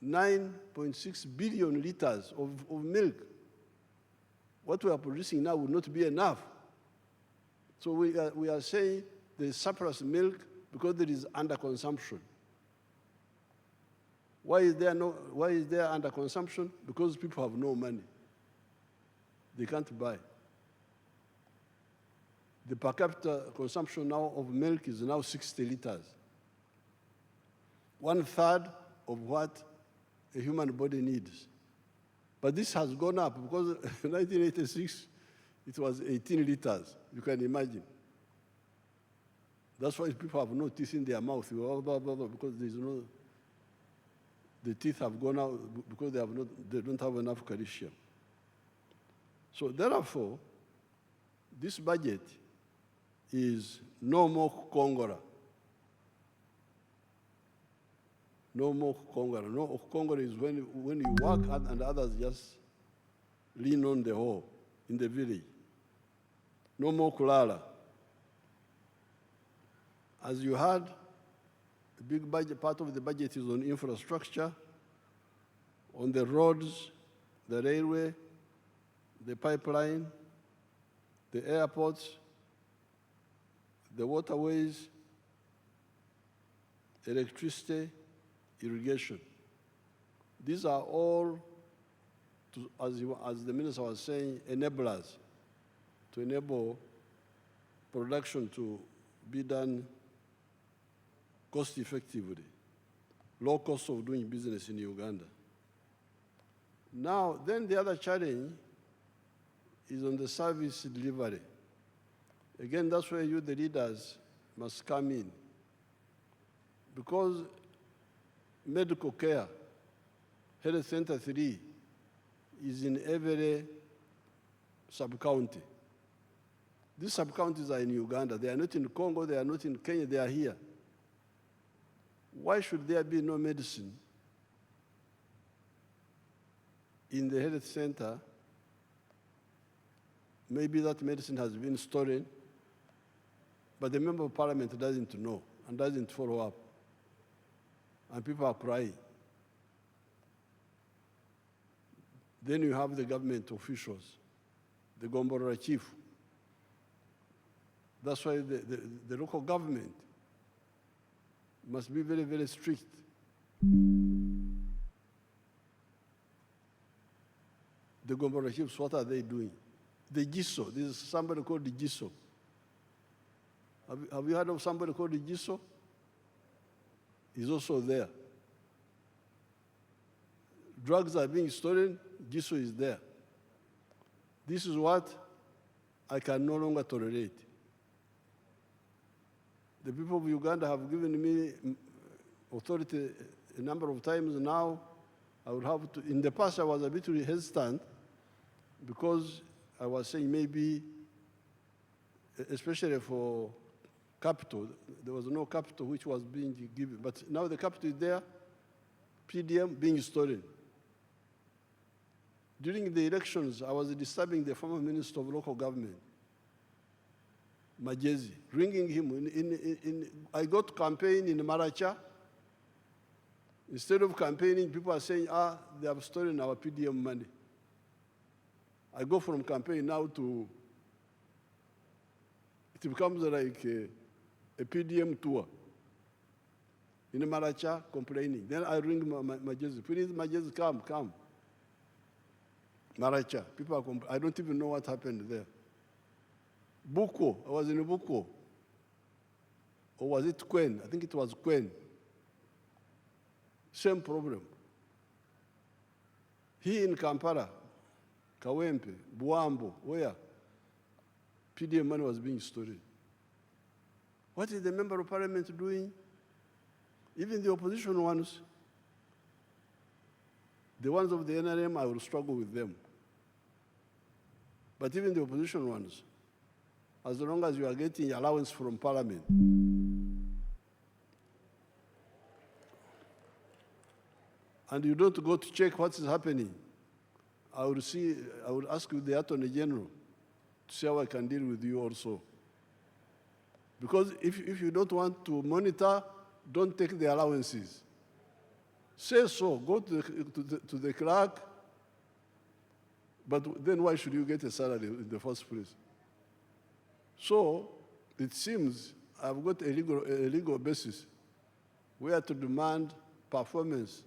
9.6 billion liters of milk. What we are producing now would not be enough. So we are saying there is surplus milk because there is underconsumption. Why is there underconsumption? Because people have no money. They can't buy. The per capita consumption now of milk is now 60 liters. 1/3 of what a human body needs. But this has gone up because in 1986, it was 18 liters. You can imagine. That's why people have no teeth in their mouth because there's no, the teeth have gone out because they don't have enough calcium. So therefore, this budget is no more Kongora. No more Kongora. No, Kongora is when you work and others just lean on the hoe in the village. No more Kulala. As you heard, a big budget, part of the budget is on infrastructure, on the roads, the railway, the pipeline, the airports, the waterways, electricity, irrigation. These are all, as the minister was saying, enablers to enable production to be done cost effectively, low cost of doing business in Uganda. Now, then the other challenge is on the service delivery. Again, that's where you, the leaders, must come in. Because medical care, Health Center 3, is in every sub-county. These sub-counties are in Uganda. They are not in Congo, they are not in Kenya, they are here. Why should there be no medicine in the health center? Maybe that medicine has been stolen, but the member of parliament doesn't know and doesn't follow up. And people are crying. Then you have the government officials, the Gombora chief. That's why the local government must be very, very strict. The Gombora chiefs, what are they doing? The GISO, this is somebody called the GISO. Have you heard of somebody called the GISO? He's also there. Drugs are being stolen, GISO is there. This is what I can no longer tolerate. The people of Uganda have given me authority a number of times now. I would have to, in the past I was a bit hesitant because I was saying maybe, especially for capital, there was no capital which was being given, but now the capital is there, PDM being stolen. During the elections, I was disturbing the former Minister of Local Government, Majezi, ringing him. I got to campaign in Maracha. Instead of campaigning, people are saying, they have stolen our PDM money. I go from campaign now to, it becomes like a PDM tour. In Maracha, complaining. Then I ring Majezi, please, Majezi, come. Maracha. People are I don't even know what happened there. Buko, I was in Buko. Or was it Kwen? I think it was Kwen. Same problem. Here in Kampala, Kawempe, Buambo, where PDM money was being stolen. What is the member of parliament doing? Even the opposition ones, the ones of the NRM, I will struggle with them. But even the opposition ones, as long as you are getting allowance from parliament, and you don't go to check what is happening, I will ask you, the Attorney General, to see how I can deal with you also. Because if you don't want to monitor, don't take the allowances. Say so, go to the clerk, but then why should you get a salary in the first place? So it seems I've got a legal basis where to demand performance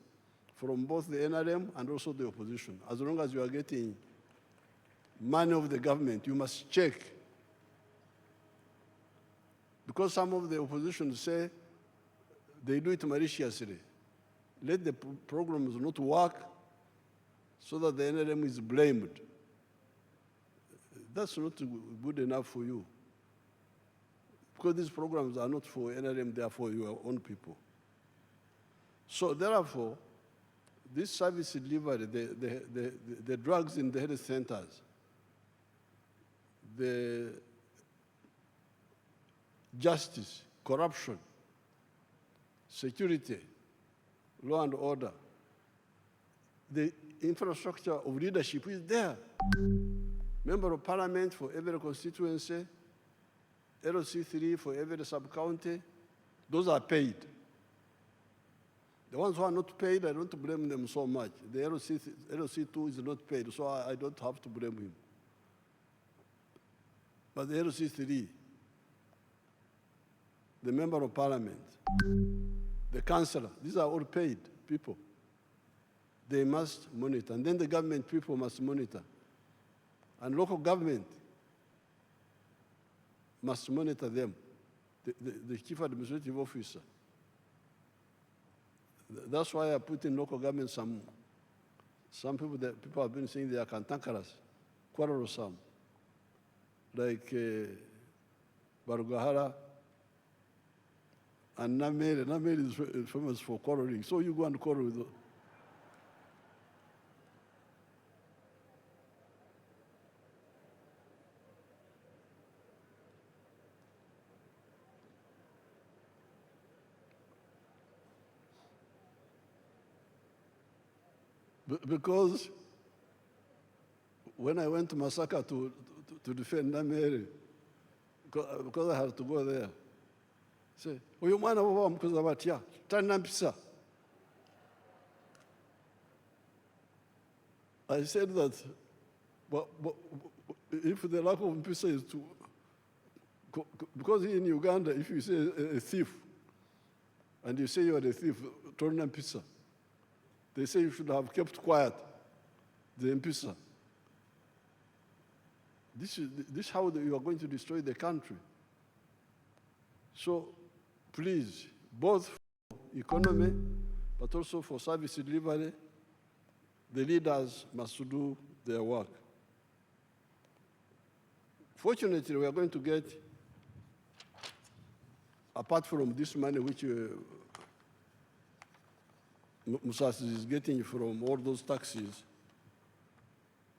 from both the NRM and also the opposition. As long as you are getting money of the government, you must check. Because some of the opposition say they do it maliciously. Let the programs not work so that the NRM is blamed. That's not good enough for you. Because these programs are not for NRM, they are for your own people. So therefore, this service delivery, the drugs in the health centers, the justice, corruption, security, law and order, the infrastructure of leadership is there. Member of parliament for every constituency, LC3 for every sub-county, those are paid. The ones who are not paid, I don't blame them so much. The LC2 is not paid, so I don't have to blame him. But the LC3, the member of parliament, the councillor, these are all paid people. They must monitor, and then the government people must monitor. And local government must monitor them, the chief administrative officer. That's why I put in local government some people that people have been saying they are cantankerous, quarrelsome, like Barugahara and Namere. Namere is famous for quarreling, so you go and quarrel with them. Because when I went to Masaka to defend Namere, because I had to go there, say, "Uyu mwana wao mkuza batia, tana mpisa." I said that, but if the lack of mpisa is to, because in Uganda, if you say a thief, and you say you are a thief, tana mpisa. They say you should have kept quiet, the mpisa. This is how you are going to destroy the country. So please, both for economy, but also for service delivery, the leaders must do their work. Fortunately, we are going to get, apart from this money which Musas is getting from all those taxes,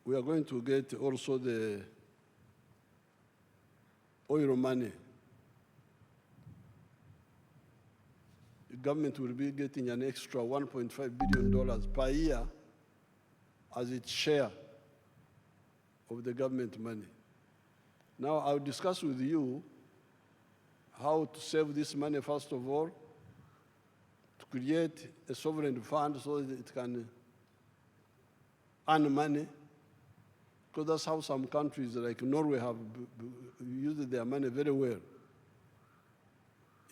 we are going to get also the oil money. The government will be getting an extra $1.5 billion per year as its share of the government money. Now, I'll discuss with you how to save this money, first of all, to create a sovereign fund so that it can earn money, because that's how some countries like Norway have used their money very well.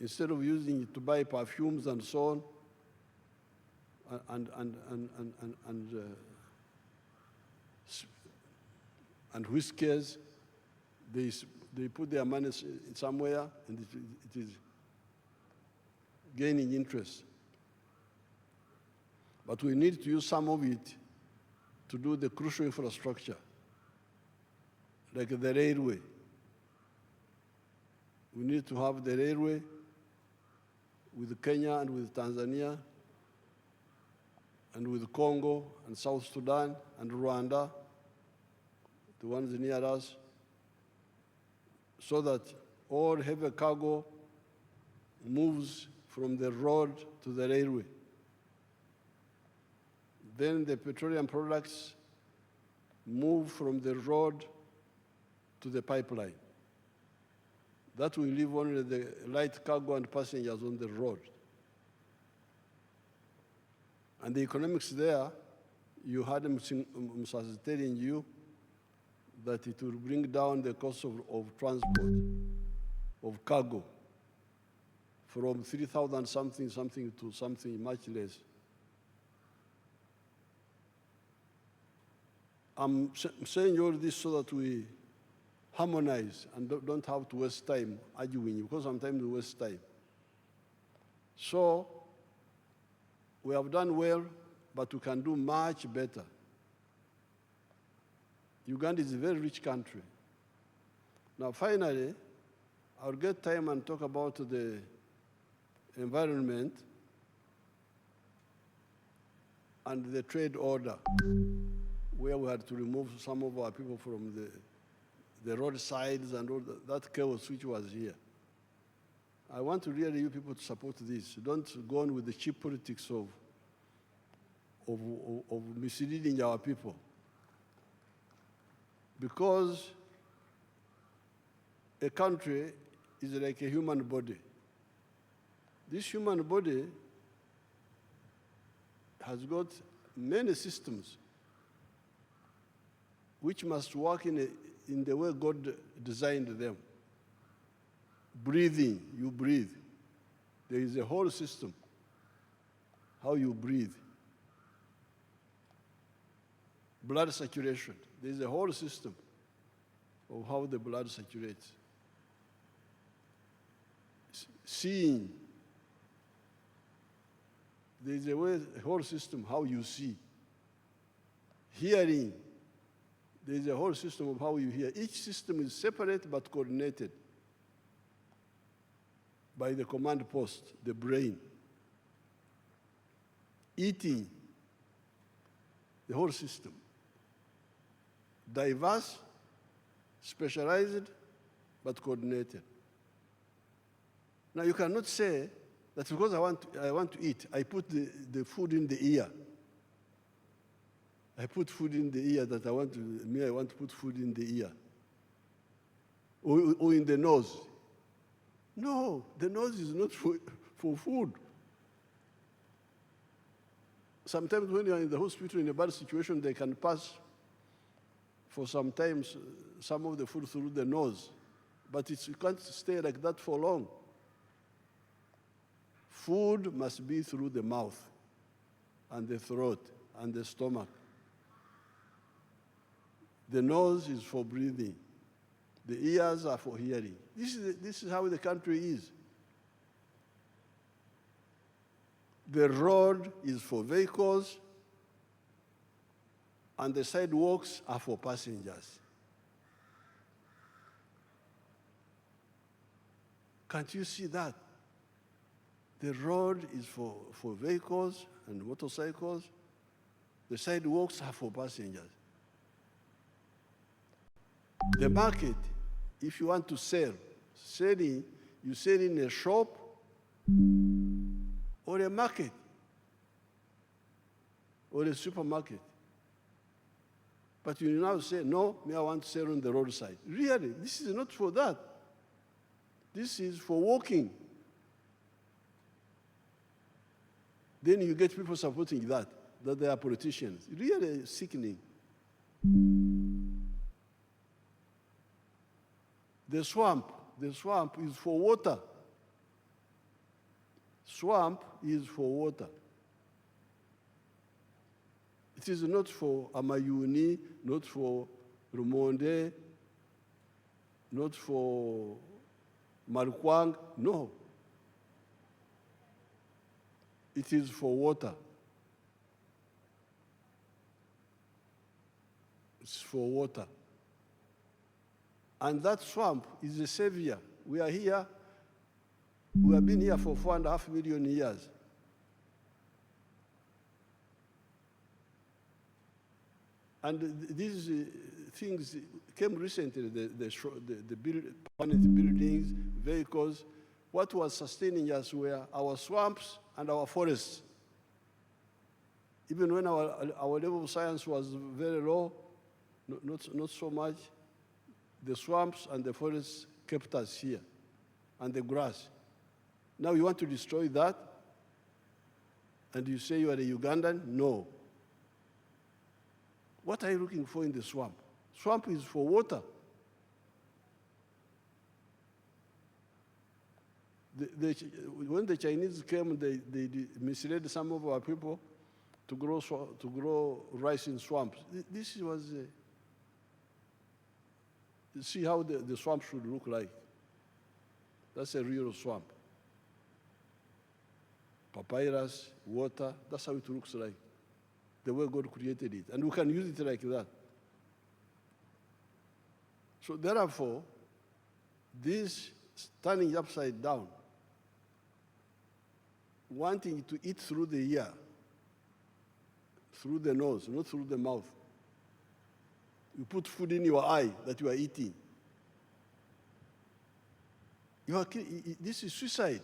Instead of using it to buy perfumes and so on, and and whiskers, they put their money somewhere and it is gaining interest. But we need to use some of it to do the crucial infrastructure, like the railway. We need to have the railway with Kenya and with Tanzania and with Congo and South Sudan and Rwanda, the ones near us, so that all heavy cargo moves from the road to the railway. Then the petroleum products move from the road to the pipeline. That will leave only the light cargo and passengers on the road. And the economics there, you had Msas telling you that it will bring down the cost of transport, of cargo, from 3,000 something to something much less. I'm saying all this so that we harmonize and don't have to waste time arguing, because sometimes we waste time. So we have done well, but we can do much better. Uganda is a very rich country. Now, finally, I'll get time and talk about the environment and the trade order, where we had to remove some of our people from the roadsides and all that chaos which was here. I want really you people to support this. Don't go on with the cheap politics of misleading our people. Because a country is like a human body. This human body has got many systems which must work in the way God designed them. Breathing, you breathe. There is a whole system, how you breathe. Blood circulation, there is a whole system of how the blood circulates. Seeing, there is a whole system how you see. Hearing, there is a whole system of how you hear. Each system is separate but coordinated by the command post, the brain. Eating, the whole system. Diverse, specialized, but coordinated. Now you cannot say that because I want to eat, I put the food in the ear. I put food in the ear that I want to put food in the ear. Or in the nose. No, the nose is not for food. Sometimes when you're in the hospital in a bad situation, they can pass for sometimes some of the food through the nose. But you can't stay like that for long. Food must be through the mouth and the throat and the stomach. The nose is for breathing. The ears are for hearing. This is how the country is. The road is for vehicles, and the sidewalks are for passengers. Can't you see that? The road is for vehicles and motorcycles. The sidewalks are for passengers. The market, if you want to sell, you sell in a shop or a market or a supermarket. But you now say, no, I want to sell on the roadside. Really, this is not for that. This is for walking. Then you get people supporting that they are politicians. Really sickening. The swamp is for water. Swamp is for water. It is not for Amayuni, not for Rumonde, not for Marikwang, no. It is for water. It's for water. And that swamp is a savior. We are here. We have been here for 4.5 million years. And these things came recently, the permanent buildings, vehicles. What was sustaining us were our swamps and our forests. Even when our level of science was very low, not so much, the swamps and the forests kept us here, and the grass. Now you want to destroy that, and you say you are a Ugandan? No. What are you looking for in the swamp? Swamp is for water. When the Chinese came, they misled some of our people to grow rice in swamps. This was, see how the swamp should look like. That's a real swamp. Papyrus, water, that's how it looks like, the way God created it. And we can use it like that. So therefore, this turning upside down, wanting to eat through the ear, through the nose, not through the mouth. You put food in your eye that you are eating. This is suicide.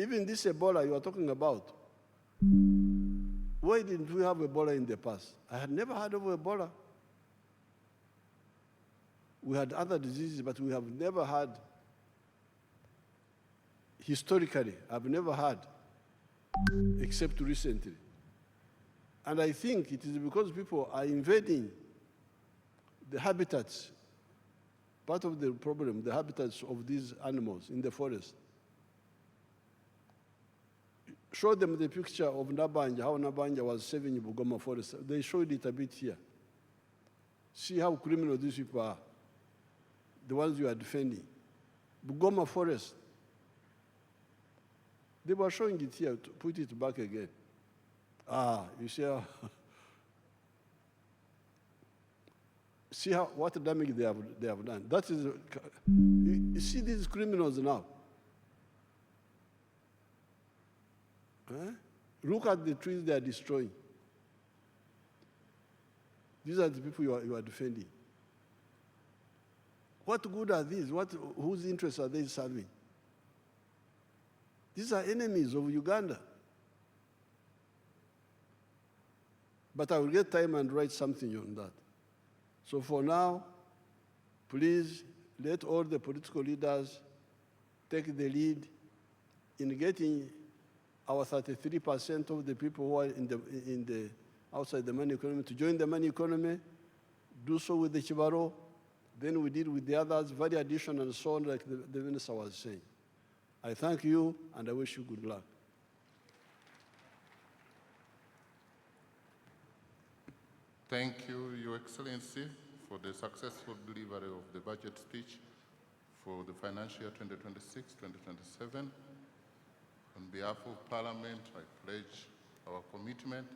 Even this Ebola you are talking about, why didn't we have Ebola in the past? I had never heard of Ebola. We had other diseases, but we have never had, historically, I've never had, except recently. And I think it is because people are invading the habitats, part of the problem, the habitats of these animals in the forest. Show them the picture of Nabanja, how Nabanja was saving Bugoma forest. They showed it a bit here. See how criminal these people are, the ones you are defending. Bugoma forest. They were showing it here, to put it back again. You see how, see how, what damage they have done. That is, you see these criminals now. Look at the trees they are destroying. These are the people you are defending. What good are these? Whose interests are they serving? These are enemies of Uganda. But I will get time and write something on that. So for now, please let all the political leaders take the lead in getting our 33% of the people who are outside the money economy to join the money economy, do so with the Chibaro, then we deal with the others, value addition and so on, like the minister was saying. I thank you, and I wish you good luck. Thank you, Your Excellency, for the successful delivery of the budget speech for the financial year 2026-2027. On behalf of Parliament, I pledge our commitment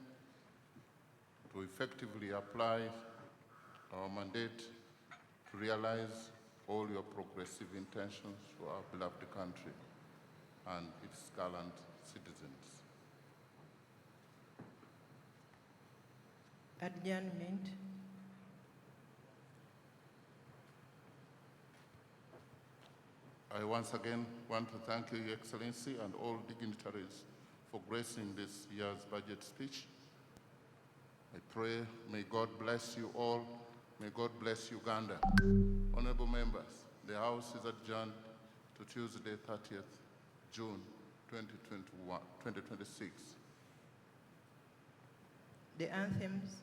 to effectively apply our mandate to realize all your progressive intentions for our beloved country and its gallant citizens. Adjournment. I once again want to thank you, Your Excellency, and all dignitaries for gracing this year's budget speech. I pray, may God bless you all. May God bless Uganda. Honorable members, the House is adjourned to Tuesday, 30th June 2026. The anthems.